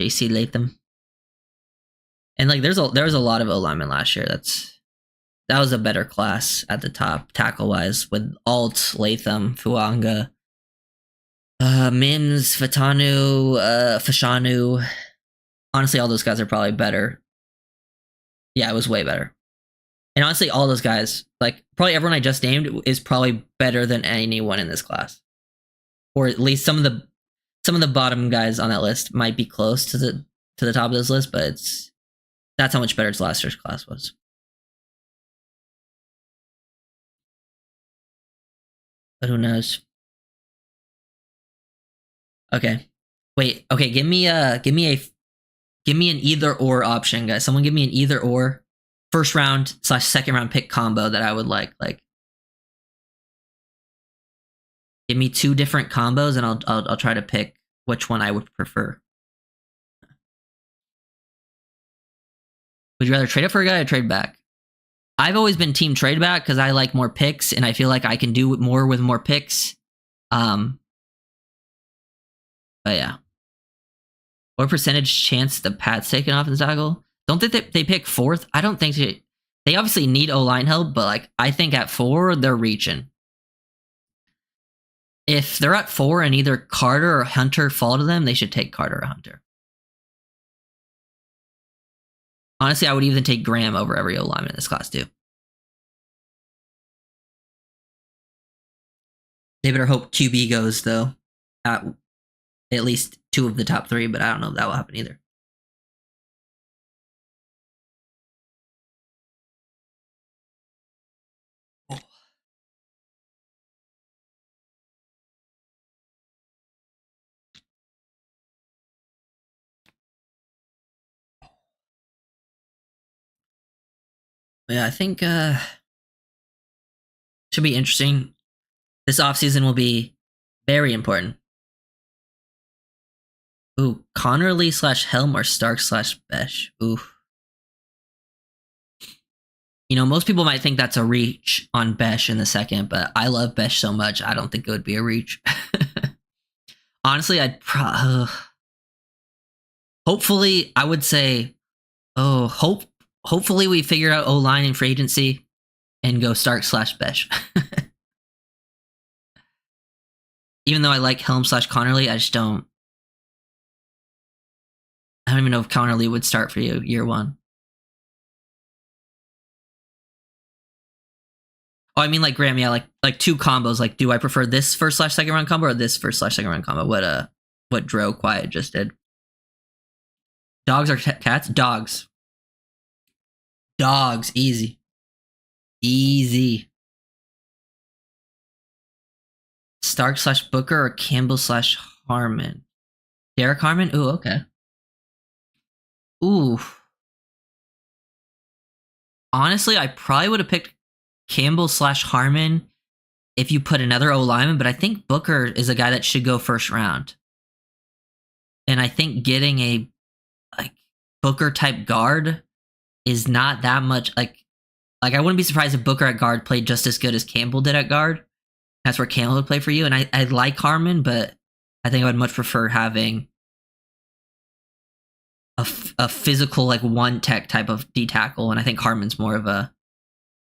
JC Latham. And like there was a lot of O-linemen last year. That was a better class at the top, tackle-wise, with Alt, Latham, Fuanga, Mims, Fashanu. Honestly, all those guys are probably better. Yeah, it was way better. And honestly, all those guys, like probably everyone I just named, is probably better than anyone in this class. Or at least some of the bottom guys on that list might be close to to the top of this list, but that's how much better its last year's class was. But who knows? Okay. Wait. Okay. Give me an either or option, guys. Someone give me an either or first round / second round pick combo that I would like. Like, give me 2 different combos, and I'll try to pick which one I would prefer. Would you rather trade up for a guy or trade back? I've always been team trade back because I like more picks, and I feel like I can do more with more picks. But yeah. What percentage chance the Pats taking off the tackle? Don't think they pick 4th? I don't think they obviously need O-line help, but like I think at 4 they're reaching. If they're at 4 and either Carter or Hunter fall to them, they should take Carter or Hunter. Honestly, I would even take Graham over every O-lineman in this class too. They better hope QB goes though. At least 2 of the top 3, but I don't know if that will happen either. Oh. Yeah, I think should be interesting. This offseason will be very important. Ooh, Connerly / Helm or Stark / Besh. Ooh. You know, most people might think that's a reach on Besh in the second, but I love Besh so much, I don't think it would be a reach. Honestly, hopefully, I would say, hopefully we figure out O-line in free agency and go Stark / Besh. Even though I like Helm / Connerly, I don't even know if Connerly would start for you year 1. Oh, I mean, like Graham, yeah, like 2 combos. Like, do I prefer this first / second round combo or this first / second round combo? What Dro Quiet just did. Dogs or cats? Dogs. Dogs, easy. Easy. Stark / Booker or Campbell / Harmon? Derek Harmon? Ooh, okay. Ooh. Honestly, I probably would have picked Campbell / Harmon if you put another O-lineman, but I think Booker is a guy that should go first round. And I think getting a like Booker type guard is not that much like I wouldn't be surprised if Booker at guard played just as good as Campbell did at guard. That's where Campbell would play for you. And I like Harmon, but I think I would much prefer having a physical like one tech type of D tackle, and I think Harmon's more of a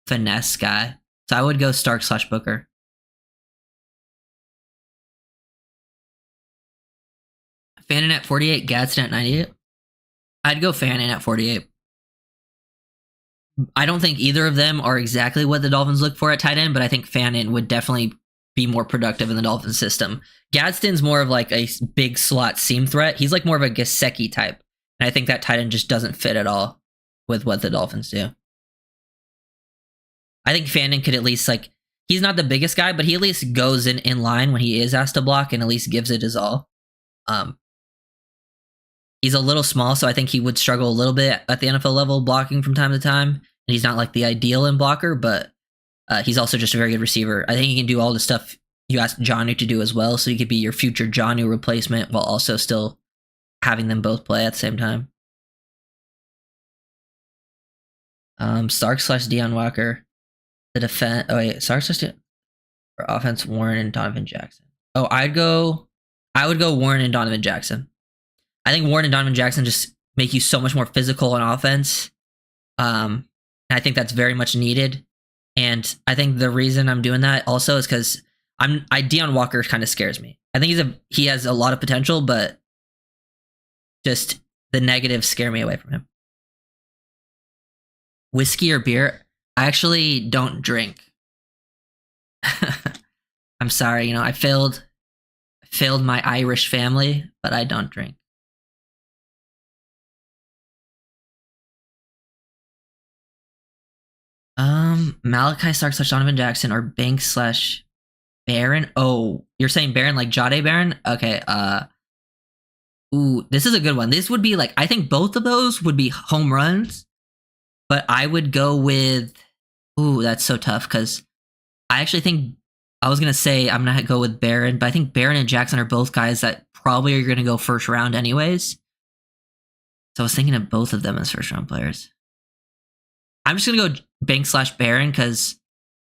finesse guy. So I would go Stark / Booker. Fannin at 48, Gadsden at 98. I'd go Fannin at 48. I don't think either of them are exactly what the Dolphins look for at tight end, but I think Fannin would definitely be more productive in the Dolphins system. Gadsden's more of like a big slot seam threat. He's like more of a Gesicki type. And I think that tight end just doesn't fit at all with what the Dolphins do. I think Fannin could at least like, he's not the biggest guy, but he at least goes in line when he is asked to block and at least gives it his all. He's a little small, so I think he would struggle a little bit at the NFL level blocking from time to time. And he's not like the ideal in blocker, but he's also just a very good receiver. I think he can do all the stuff you asked Jonnu to do as well, so he could be your future Jonnu replacement while also still having them both play at the same time. Stark / Deion Walker. The defense. Oh wait, Stark / Deion for offense. Warren and Donovan Jackson. Oh, I would go Warren and Donovan Jackson. I think Warren and Donovan Jackson just make you so much more physical on offense. And I think that's very much needed. And I think the reason I'm doing that also is because Deion Walker kind of scares me. I think he has a lot of potential, but just the negatives scare me away from him. Whiskey or beer? I actually don't drink. I'm sorry, I failed my Irish family, but I don't drink. Malachi Starks / Donovan Jackson or Banks slash Barron. Oh, you're saying Barron like Jade Barron? Okay. Ooh, this is a good one. This would be like, I think both of those would be home runs, but I would go with. Ooh, that's so tough because I actually think I was gonna say I'm gonna go with Barron, but I think Barron and Jackson are both guys that probably are gonna go first round anyways. So I was thinking of both of them as first round players. I'm just gonna go Banks / Barron because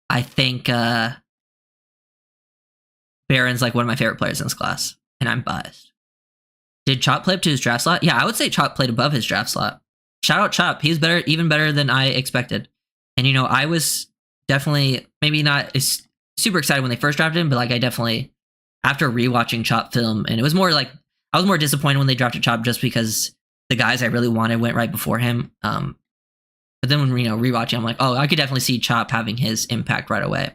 I think Barron's like one of my favorite players in this class, and I'm biased. Did Chop play up to his draft slot? Yeah, I would say Chop played above his draft slot. Shout out Chop. He's better, even better than I expected. And, I was definitely maybe not super excited when they first drafted him, but like I definitely, after rewatching Chop film, and it was more like, I was more disappointed when they drafted Chop just because the guys I really wanted went right before him. But then when, rewatching, I'm like, oh, I could definitely see Chop having his impact right away.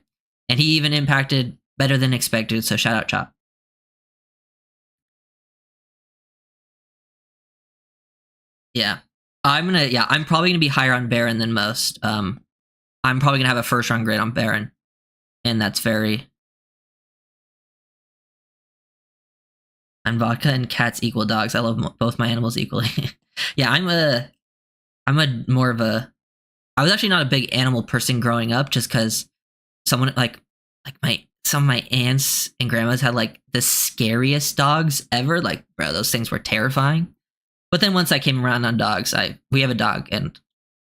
And he even impacted better than expected, so shout out Chop. Yeah. I'm probably gonna be higher on Barron than most. I'm probably gonna have a first round grade on Barron. And that's very. And vodka and cats equal dogs. I love both my animals equally. Yeah, I'm a more of a. I was actually not a big animal person growing up, just because someone like some of my aunts and grandmas had like the scariest dogs ever. Like, bro, those things were terrifying. But then once I came around on dogs, we have a dog, and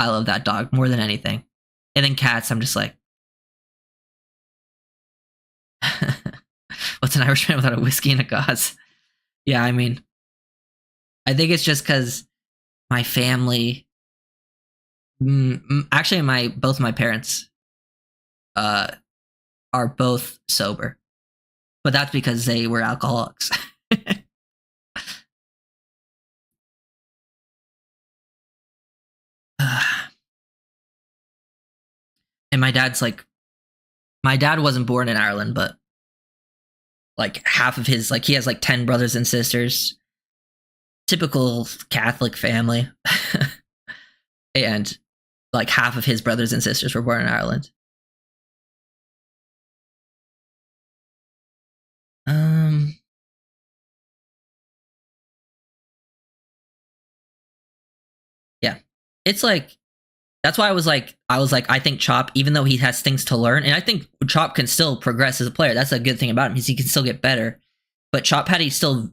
I love that dog more than anything. And then cats, I'm just like, what's an Irishman without a whiskey and a gauze? Yeah, I mean, I think it's just because my family, actually, both my parents, are both sober, but that's because they were alcoholics. And my dad wasn't born in Ireland, but like half of his, like he has like 10 brothers and sisters, typical Catholic family. And like half of his brothers and sisters were born in Ireland. Yeah, it's like, that's why I was like, I think Chop, even though he has things to learn, and I think Chop can still progress as a player. That's a good thing about him, is he can still get better. But Chop had still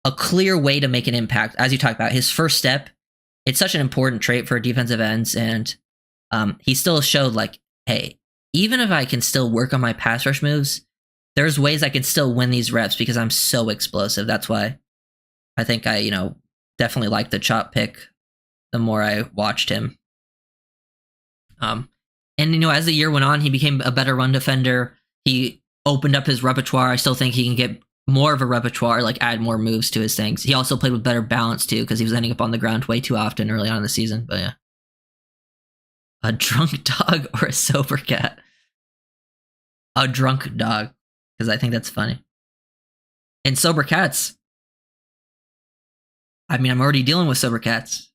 a clear way to make an impact, as you talked about. His first step, it's such an important trait for defensive ends, and he still showed like, hey, even if I can still work on my pass rush moves, there's ways I can still win these reps because I'm so explosive. That's why I think I, definitely like the Chop pick the more I watched him. And as the year went on, he became a better run defender. He opened up his repertoire. I still think he can get more of a repertoire, like add more moves to his things. He also played with better balance too, because he was ending up on the ground way too often early on in the season. But yeah, a drunk dog or a sober cat? A drunk dog, because I think that's funny. And sober cats, I mean, I'm already dealing with sober cats.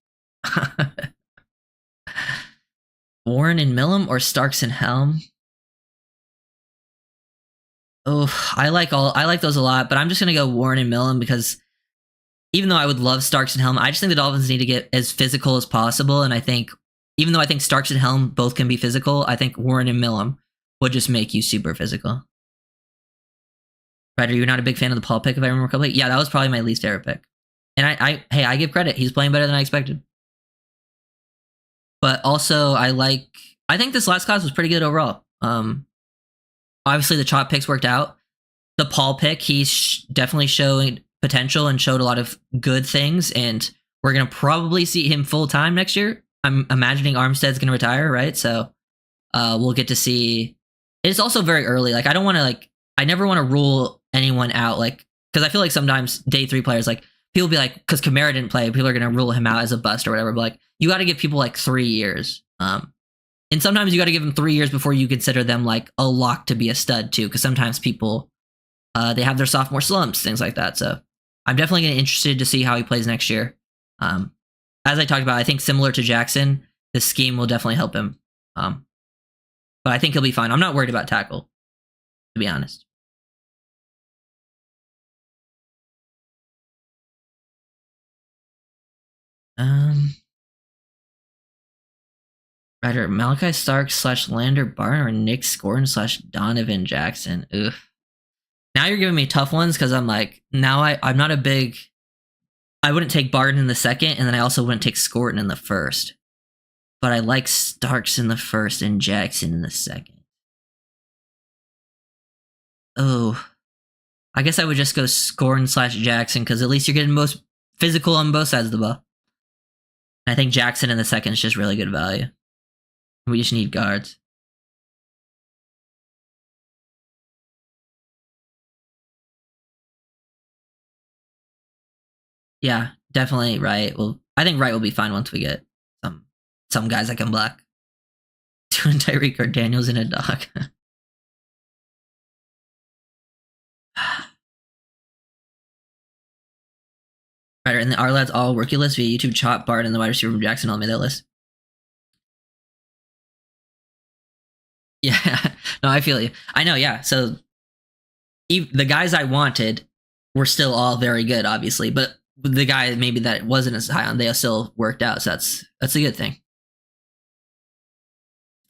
Warren and Millam or Starks and Helm? Oh, I like those a lot, but I'm just gonna go Warren and Millam because even though I would love Starks and Helm, I just think the Dolphins need to get as physical as possible. And I think, even though I think Starks and Helm both can be physical, I think Warren and Millam would just make you super physical. Ryder, you're not a big fan of the Paul pick, if I remember correctly? Yeah, that was probably my least favorite pick. And I give credit. He's playing better than I expected. But also, I think this last class was pretty good overall. Obviously, the Chop picks worked out. The Paul pick, he's definitely showing potential and showed a lot of good things. And we're going to probably see him full time next year. I'm imagining Armstead's going to retire, right? So we'll get to see. It's also very early. Like, I don't want to, I never want to rule anyone out. Because I feel like sometimes day 3 players, people be like, because Kamara didn't play, people are going to rule him out as a bust or whatever. But you got to give people 3 years. And sometimes you got to give them 3 years before you consider them a lock to be a stud too. Because sometimes people, they have their sophomore slumps, things like that. So I'm definitely getting interested to see how he plays next year. As I talked about, I think similar to Jackson, the scheme will definitely help him. but I think he'll be fine. I'm not worried about tackle, to be honest. Either Malachi Stark / Lander Barton or Nick Scorin / Donovan Jackson. Ugh. Now you're giving me tough ones because I'm like, now I'm not a big. I wouldn't take Barton in the second, and then I also wouldn't take Scorin in the first. But I like Starks in the first and Jackson in the second. Oh. I guess I would just go Scorin / Jackson because at least you're getting most physical on both sides of the ball. And I think Jackson in the second is just really good value. We just need guards. Yeah, definitely right. Well, I think right will be fine once we get some guys that can block. Two and Tyreek or Daniels in a dog. Right, and our lads all rookie list via YouTube. Chop Bart and the wide receiver from Jackson all made that list. Yeah, no, I feel you. I know, yeah. So the guys I wanted were still all very good, obviously, but the guy maybe that wasn't as high on, they still worked out. So that's a good thing.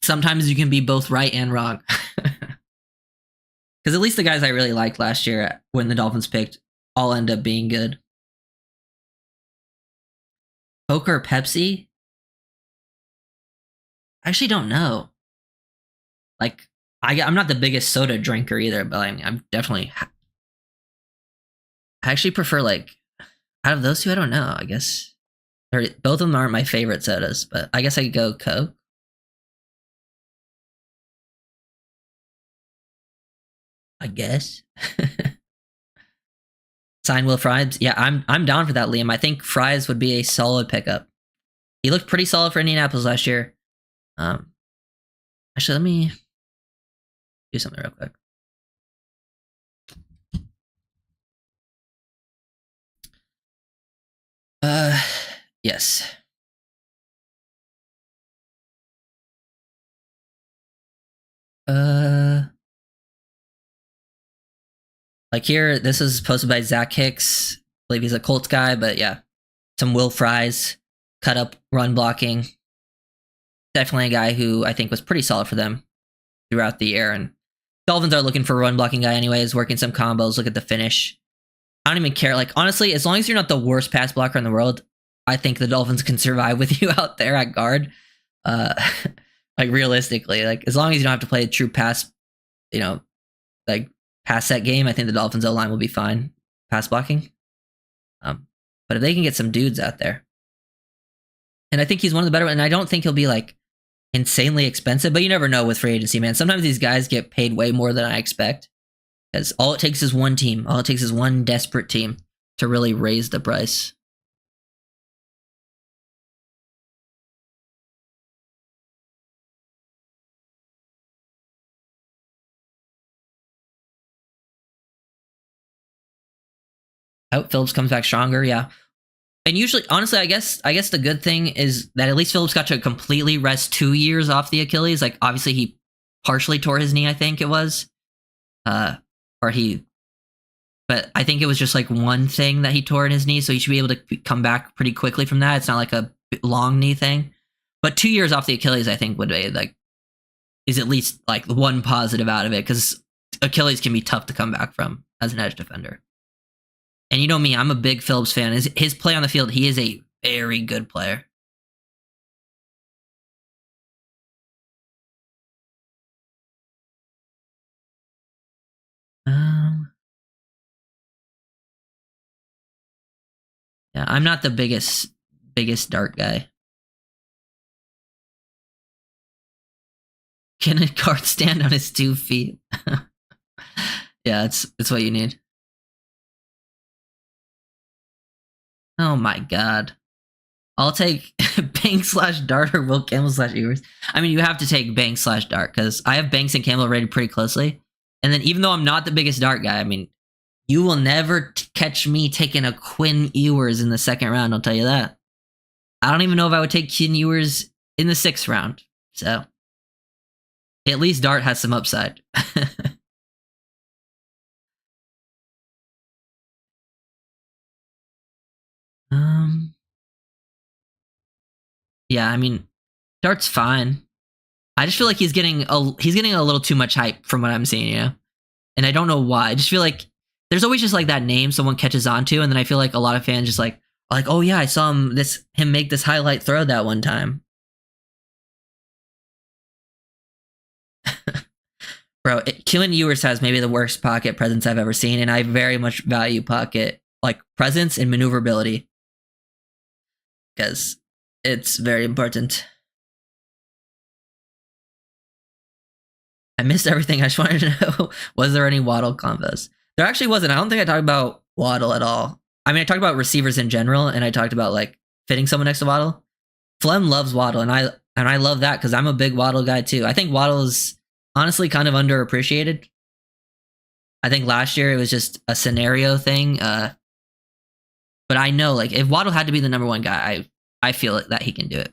Sometimes you can be both right and wrong. Because at least the guys I really liked last year when the Dolphins picked all end up being good. Coke or Pepsi? I actually don't know. Like, I'm not the biggest soda drinker either, but I mean, I'm definitely. I actually prefer, like, out of those two, I don't know. I guess both of them aren't my favorite sodas, but I guess I could go Coke. I guess. Sign Will Fries. Yeah, I'm down for that, Liam. I think Fries would be a solid pickup. He looked pretty solid for Indianapolis last year. Actually, let me do something real quick. Yes. Like here, this is posted by Zach Hicks. I believe he's a Colts guy, but yeah, some Will Fries, cut up run blocking. Definitely a guy who I think was pretty solid for them throughout the year. And Dolphins are looking for a run blocking guy anyways, working some combos. Look at the finish. I don't even care. Like, honestly, as long as you're not the worst pass blocker in the world, I think the Dolphins can survive with you out there at guard. Like, realistically, like, as long as you don't have to play a true pass, like, pass set game, I think the Dolphins O-line will be fine pass blocking. But if they can get some dudes out there, and I think he's one of the better, and I don't think he'll be, like, insanely expensive, but you never know with free agency, man. Sometimes these guys get paid way more than I expect. Because all it takes is one team. All it takes is one desperate team to really raise the price. I hope Phillips comes back stronger, yeah. And usually, honestly, I guess the good thing is that at least Phillips got to completely rest 2 years off the Achilles. Like, obviously, he partially tore his knee, I think it was. But I think it was just like one thing that he tore in his knee, so he should be able to come back pretty quickly from that. It's not like a long knee thing. But 2 years off the Achilles, I think, would be like, is at least like one positive out of it, because Achilles can be tough to come back from as an edge defender. And you know me, I'm a big Phillips fan. His play on the field, he is a very good player. Yeah, I'm not the biggest dart guy. Can a guard stand on his 2 feet? Yeah, it's what you need. Oh my god. I'll take Banks / Dart or Will Campbell / Ewers. I mean, you have to take Banks / Dart because I have Banks and Campbell rated pretty closely. And then even though I'm not the biggest Dart guy, I mean, you will never catch me taking a Quinn Ewers in the 2nd round, I'll tell you that. I don't even know if I would take Quinn Ewers in the 6th round. So At least Dart has some upside. um, yeah, I mean, Dart's fine. I just feel like he's getting a little too much hype from what I'm seeing, you know? And I don't know why. I just feel like there's always just like that name someone catches on to, and then I feel like a lot of fans just like oh yeah, I saw him make this highlight throw that one time. Bro, Keelan Ewers has maybe the worst pocket presence I've ever seen, and I very much value pocket like presence and maneuverability because it's very important. I missed everything. I just wanted to know, was there any Waddle combos? There actually wasn't. I don't think I talked about Waddle at all. I mean, I talked about receivers in general, and I talked about like fitting someone next to Waddle. Flem loves Waddle, and I love that because I'm a big Waddle guy too. I think Waddle is honestly kind of underappreciated. I think last year it was just a scenario thing. But I know like if Waddle had to be the number one guy, I feel that he can do it.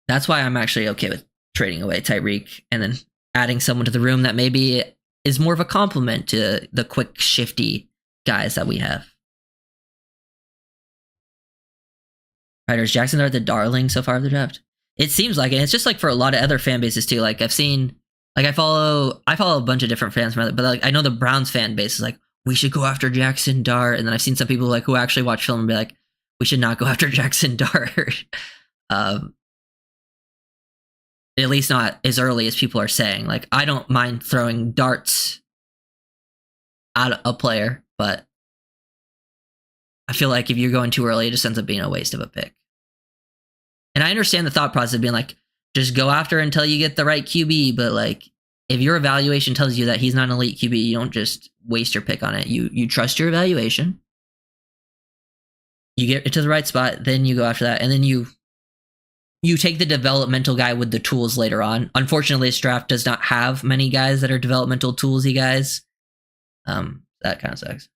That's why I'm actually okay with trading away Tyreek and then adding someone to the room that maybe is more of a complement to the quick, shifty guys that we have. Is Jackson Dart the darling so far of the draft? It seems like it. It's just like for a lot of other fan bases too. Like I've seen, like I follow a bunch of different fans from other, but like I know the Browns fan base is like, we should go after Jackson Dart, and then I've seen some people like who actually watch film and be like, we should not go after Jackson Dart. At least not as early as people are saying. Like I don't mind throwing darts at a player, but I feel like if you're going too early, it just ends up being a waste of a pick. And I understand the thought process of being like, just go after until you get the right QB. But like, if your evaluation tells you that he's not an elite QB, you don't just waste your pick on it. You trust your evaluation. You get it to the right spot, then you go after that, and then you take the developmental guy with the tools later on. Unfortunately, this draft does not have many guys that are developmental toolsy guys. That kind of sucks.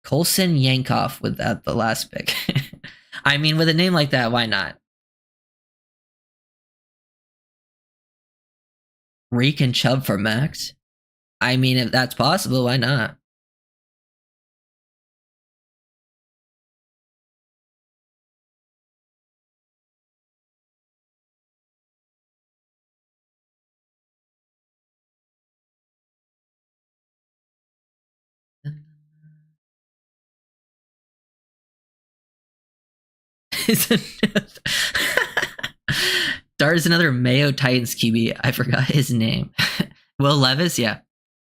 Colson Yankoff with the last pick. I mean, with a name like that, why not? Reek and Chubb for Max? I mean, if that's possible, why not? Dart is another Mayo Titans QB. I forgot his name. Will Levis? Yeah.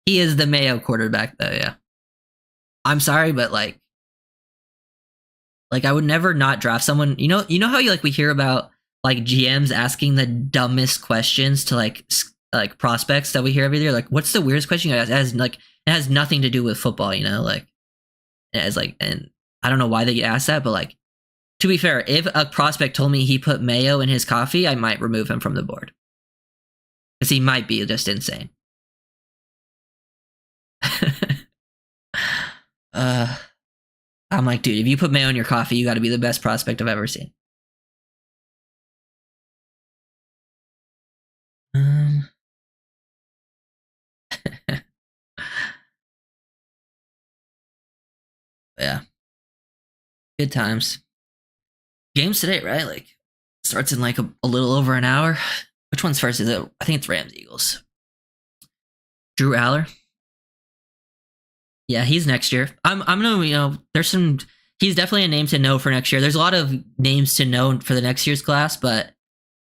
He is the Mayo quarterback, though, yeah. I'm sorry, but like I would never not draft someone. You know how we hear about like GMs asking the dumbest questions to like prospects that we hear every year. Like, what's the weirdest question you guys? It has nothing to do with football, you know? Like, and I don't know why they ask that, but like, to be fair, if a prospect told me he put mayo in his coffee, I might remove him from the board because he might be just insane. I'm like, dude, if you put mayo in your coffee, you got to be the best prospect I've ever seen. Yeah, good times. Games today, right? Like, starts in like a little over an hour. Which one's first? Is it? I think it's Rams Eagles. Drew Aller. Yeah, he's next year. I'm gonna there's some. He's definitely a name to know for next year. There's a lot of names to know for the next year's class, but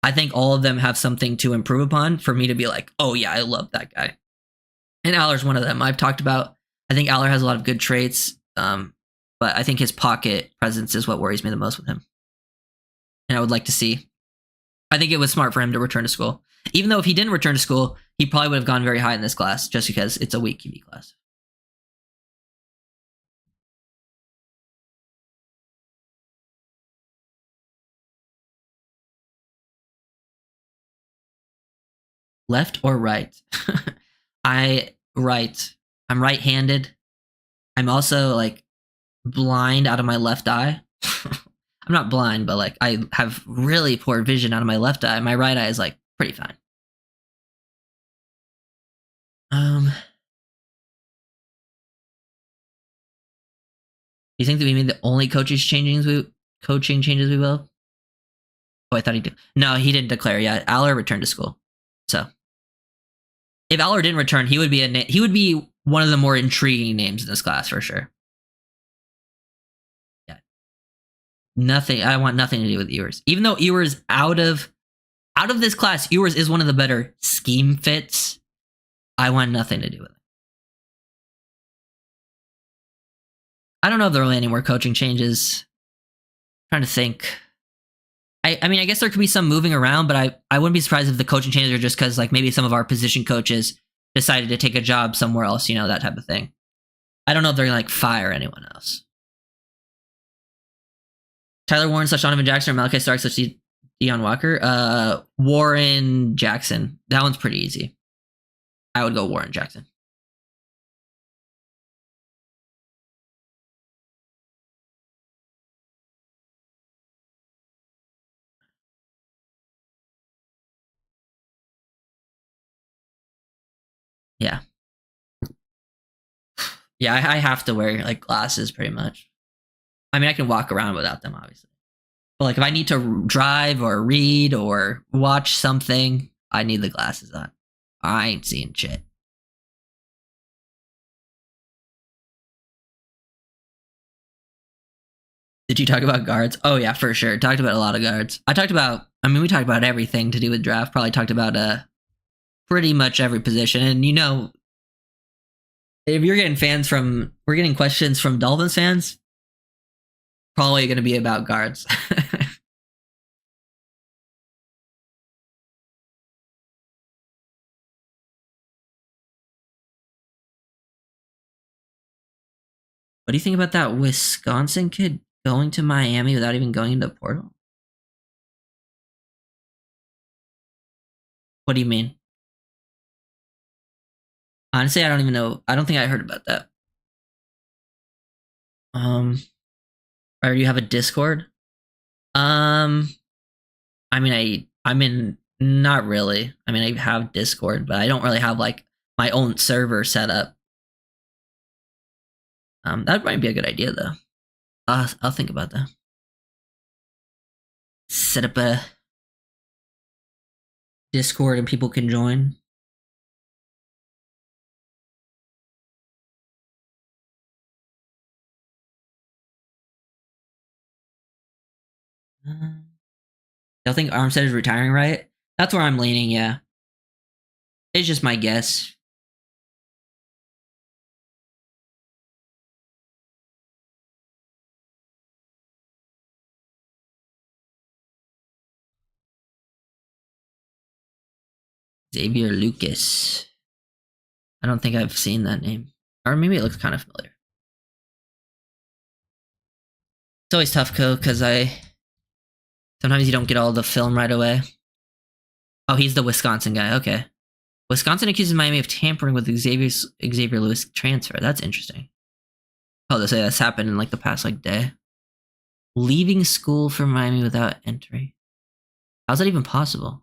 I think all of them have something to improve upon for me to be like, oh yeah, I love that guy. And Aller's one of them. I've talked about. I think Aller has a lot of good traits, but I think his pocket presence is what worries me the most with him. And I would like to see. I think it was smart for him to return to school. Even though if he didn't return to school, he probably would have gone very high in this class just because it's a weak QB class. Left or right? I'm right-handed. I'm also like blind out of my left eye. I'm not blind, but like I have really poor vision out of my left eye. My right eye is like pretty fine. Um, you think that we made the only coaching changes we will? Oh, I thought he did. No, he didn't declare yet. Aller returned to school. So if Aller didn't return, he would be one of the more intriguing names in this class for sure. Yeah, nothing. I want nothing to do with Ewers. Even though Ewers out of this class, Ewers is one of the better scheme fits. I want nothing to do with it. I don't know if there are really any more coaching changes. I'm trying to think. I mean, I guess there could be some moving around, but I wouldn't be surprised if the coaching changes are just because like maybe some of our position coaches decided to take a job somewhere else, that type of thing. I don't know if they're gonna like fire anyone else. Tyler Warren / Donovan Jackson or Malachi Stark / Deion Walker. Warren Jackson. That one's pretty easy. I would go Warren Jackson. Yeah. Yeah, I have to wear like glasses pretty much. I mean, I can walk around without them, obviously. But like if I need to drive or read or watch something, I need the glasses on. I ain't seeing shit. Did you talk about guards? Oh yeah, for sure. Talked about a lot of guards. We talked about everything to do with draft. Probably talked about pretty much every position. And if you're getting we're getting questions from Dolphins fans, probably going to be about guards. What do you think about that Wisconsin kid going to Miami without even going into the portal? What do you mean? Honestly, I don't even know. I don't think I heard about that. Or do you have a Discord? Um, I mean, I'm in. Not really. I mean, I have Discord, but I don't really have like my own server set up. That might be a good idea though. I'll think about that. Set up a Discord and people can join. I think Armstead is retiring, right? That's where I'm leaning. Yeah, it's just my guess. Xavier Lucas. I don't think I've seen that name, or maybe it looks kind of familiar. It's always tough, because sometimes you don't get all the film right away. Oh, he's the Wisconsin guy. Okay. Wisconsin accuses Miami of tampering with Xavier Lewis transfer. That's interesting. Oh, they say that's happened in like the past like day. Leaving school for Miami without entry. How's that even possible?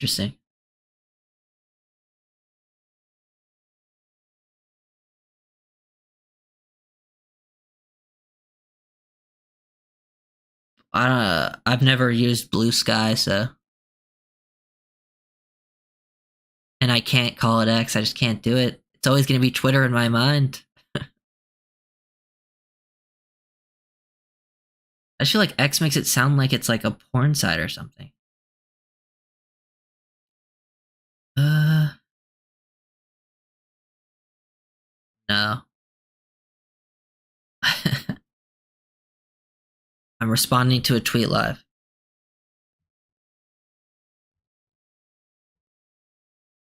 Interesting. I've never used Blue Sky, so, and I can't call it X. I just can't do it. It's always gonna be Twitter in my mind. I feel like X makes it sound like it's like a porn site or something. No. I'm responding to a tweet live.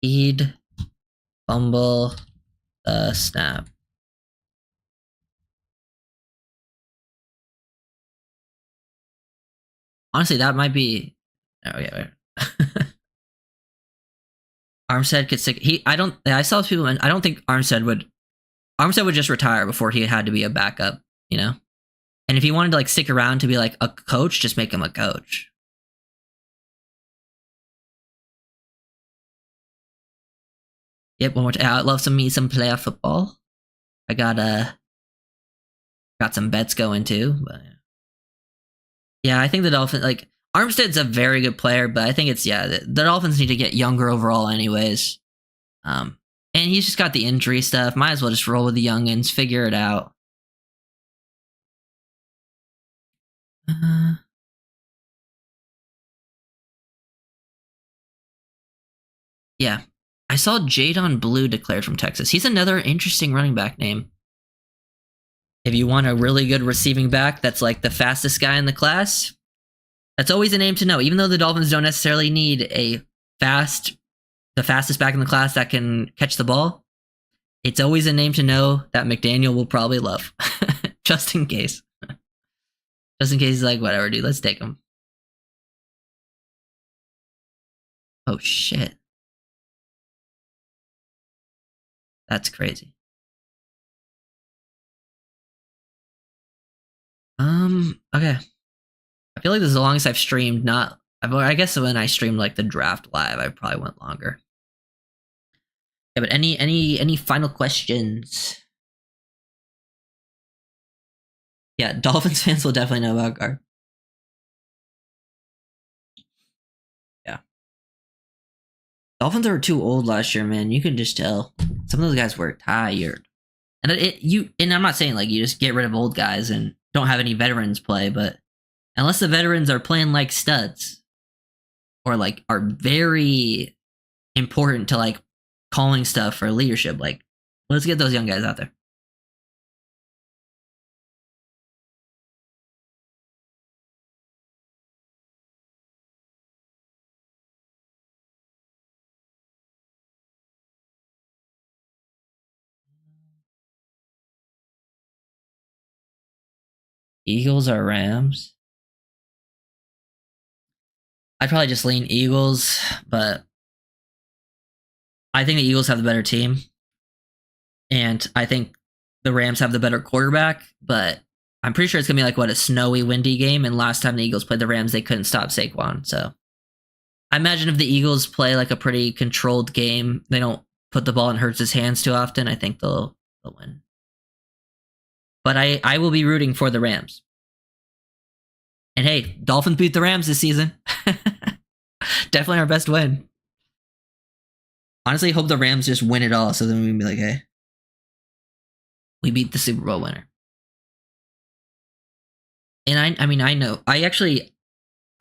Feed, fumble, snap. Honestly, that might be. Oh yeah. Armstead could stick. I saw people. I don't think Armstead would just retire before he had to be a backup. You know. And if he wanted to like stick around to be like a coach, just make him a coach. Yep, one more time. I'd love some playoff football. I got some bets going too, but yeah, I think the Dolphins like Armstead's a very good player, but I think it's the Dolphins need to get younger overall, anyways. And he's just got the injury stuff. Might as well just roll with the youngins, figure it out. Yeah, I saw Jadon Blue declared from Texas. He's another interesting running back name. If you want a really good receiving back that's like the fastest guy in the class, that's always a name to know. Even though the Dolphins don't necessarily need the fastest back in the class that can catch the ball, it's always a name to know that McDaniel will probably love. Just in case. Just in case he's like, whatever, dude, let's take him. Oh, shit. That's crazy. Okay. I feel like this is the longest I've streamed. I guess when I streamed like the draft live, I probably went longer. Yeah, but any final questions? Yeah, Dolphins fans will definitely know about Gar. Yeah. Dolphins were too old last year, man. You can just tell. Some of those guys were tired. And I'm not saying like you just get rid of old guys and don't have any veterans play, but unless the veterans are playing like studs or like are very important to like calling stuff for leadership, like let's get those young guys out there. Eagles or Rams? I'd probably just lean Eagles, but I think the Eagles have the better team. And I think the Rams have the better quarterback, but I'm pretty sure it's going to be like, a snowy, windy game. And last time the Eagles played the Rams, they couldn't stop Saquon. So I imagine if the Eagles play like a pretty controlled game, they don't put the ball in Hurts' hands too often, I think they'll win. But I will be rooting for the Rams. And hey, Dolphins beat the Rams this season. Definitely our best win. Honestly, hope the Rams just win it all, so then we can be like, hey, we beat the Super Bowl winner. And I know. I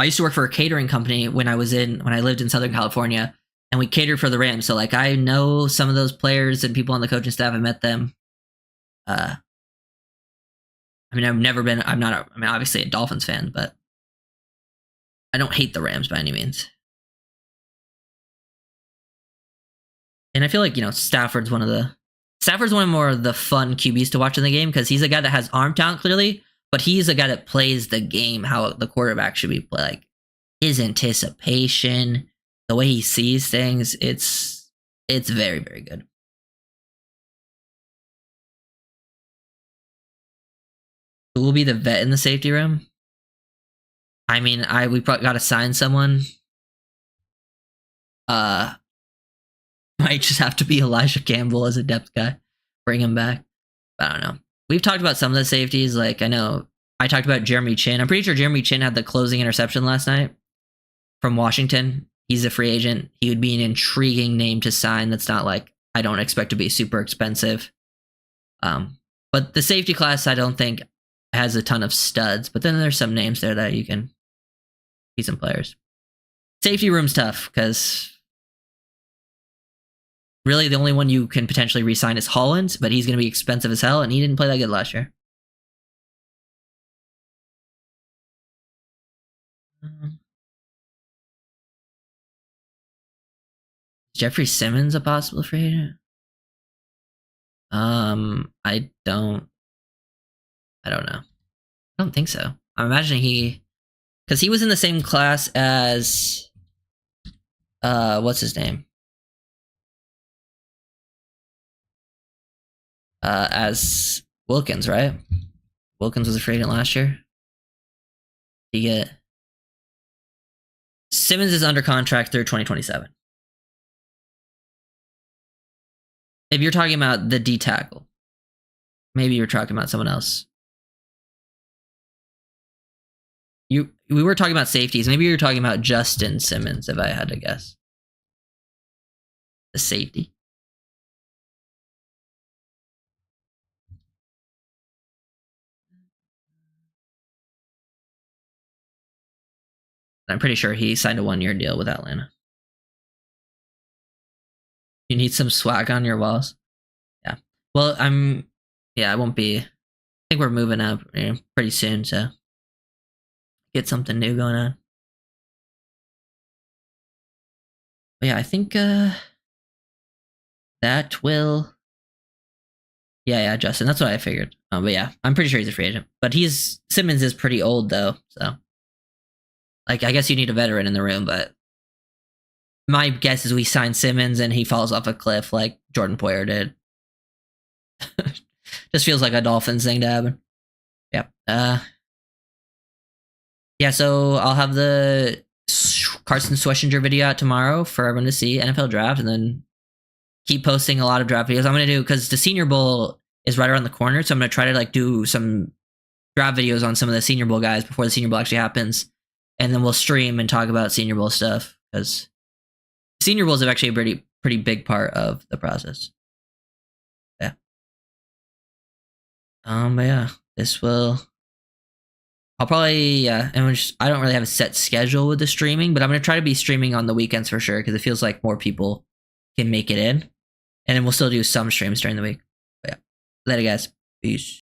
used to work for a catering company when I lived in Southern California, and we catered for the Rams. So like I know some of those players and people on the coaching staff. I met them. I'm not obviously a Dolphins fan, but I don't hate the Rams by any means. And I feel like, Stafford's one of more of the fun QBs to watch in the game because he's a guy that has arm talent clearly, but he's a guy that plays the game how the quarterback should be played. Like his anticipation, the way he sees things, it's very, very good. Who will be the vet in the safety room? I mean, we probably got to sign someone. Might just have to be Elijah Campbell as a depth guy. Bring him back. I don't know. We've talked about some of the safeties. Like I know I talked about Jeremy Chin. I'm pretty sure Jeremy Chin had the closing interception last night from Washington. He's a free agent. He would be an intriguing name to sign. That's not like I don't expect to be super expensive. But the safety class I don't think has a ton of studs. But then there's some names there that you can be some players. Safety room's tough because really the only one you can potentially re-sign is Holland, but he's going to be expensive as hell, and he didn't play that good last year. Jeffrey Simmons a possible free agent? I don't know. I don't think so. I'm imagining because he was in the same class as what's his name? as Wilkins, right? Wilkins was a free agent last year. You get Simmons is under contract through 2027. If you're talking about the D tackle, maybe you're talking about someone else. We were talking about safeties. Maybe you're talking about Justin Simmons, if I had to guess. The safety. I'm pretty sure he signed a 1-year deal with Atlanta. You need some swag on your walls. Yeah. Well, I won't be. I think we're moving up pretty soon, so get something new going on. But yeah, I think that will. Yeah, Justin. That's what I figured. But yeah, I'm pretty sure he's a free agent. But Simmons is pretty old though, so like I guess you need a veteran in the room. But my guess is we sign Simmons and he falls off a cliff like Jordan Poyer did. Just feels like a Dolphins thing to happen. Yeah. Yeah, so I'll have the Carson Schwessinger video out tomorrow for everyone to see, NFL draft, and then keep posting a lot of draft videos. I'm going to do, because the Senior Bowl is right around the corner, so I'm going to try to like do some draft videos on some of the Senior Bowl guys before the Senior Bowl actually happens, and then we'll stream and talk about Senior Bowl stuff, because Senior Bowl is actually a pretty big part of the process. Yeah. But yeah, this will. I'll probably, and I don't really have a set schedule with the streaming, but I'm going to try to be streaming on the weekends for sure, because it feels like more people can make it in. And then we'll still do some streams during the week. But yeah. Later, guys. Peace.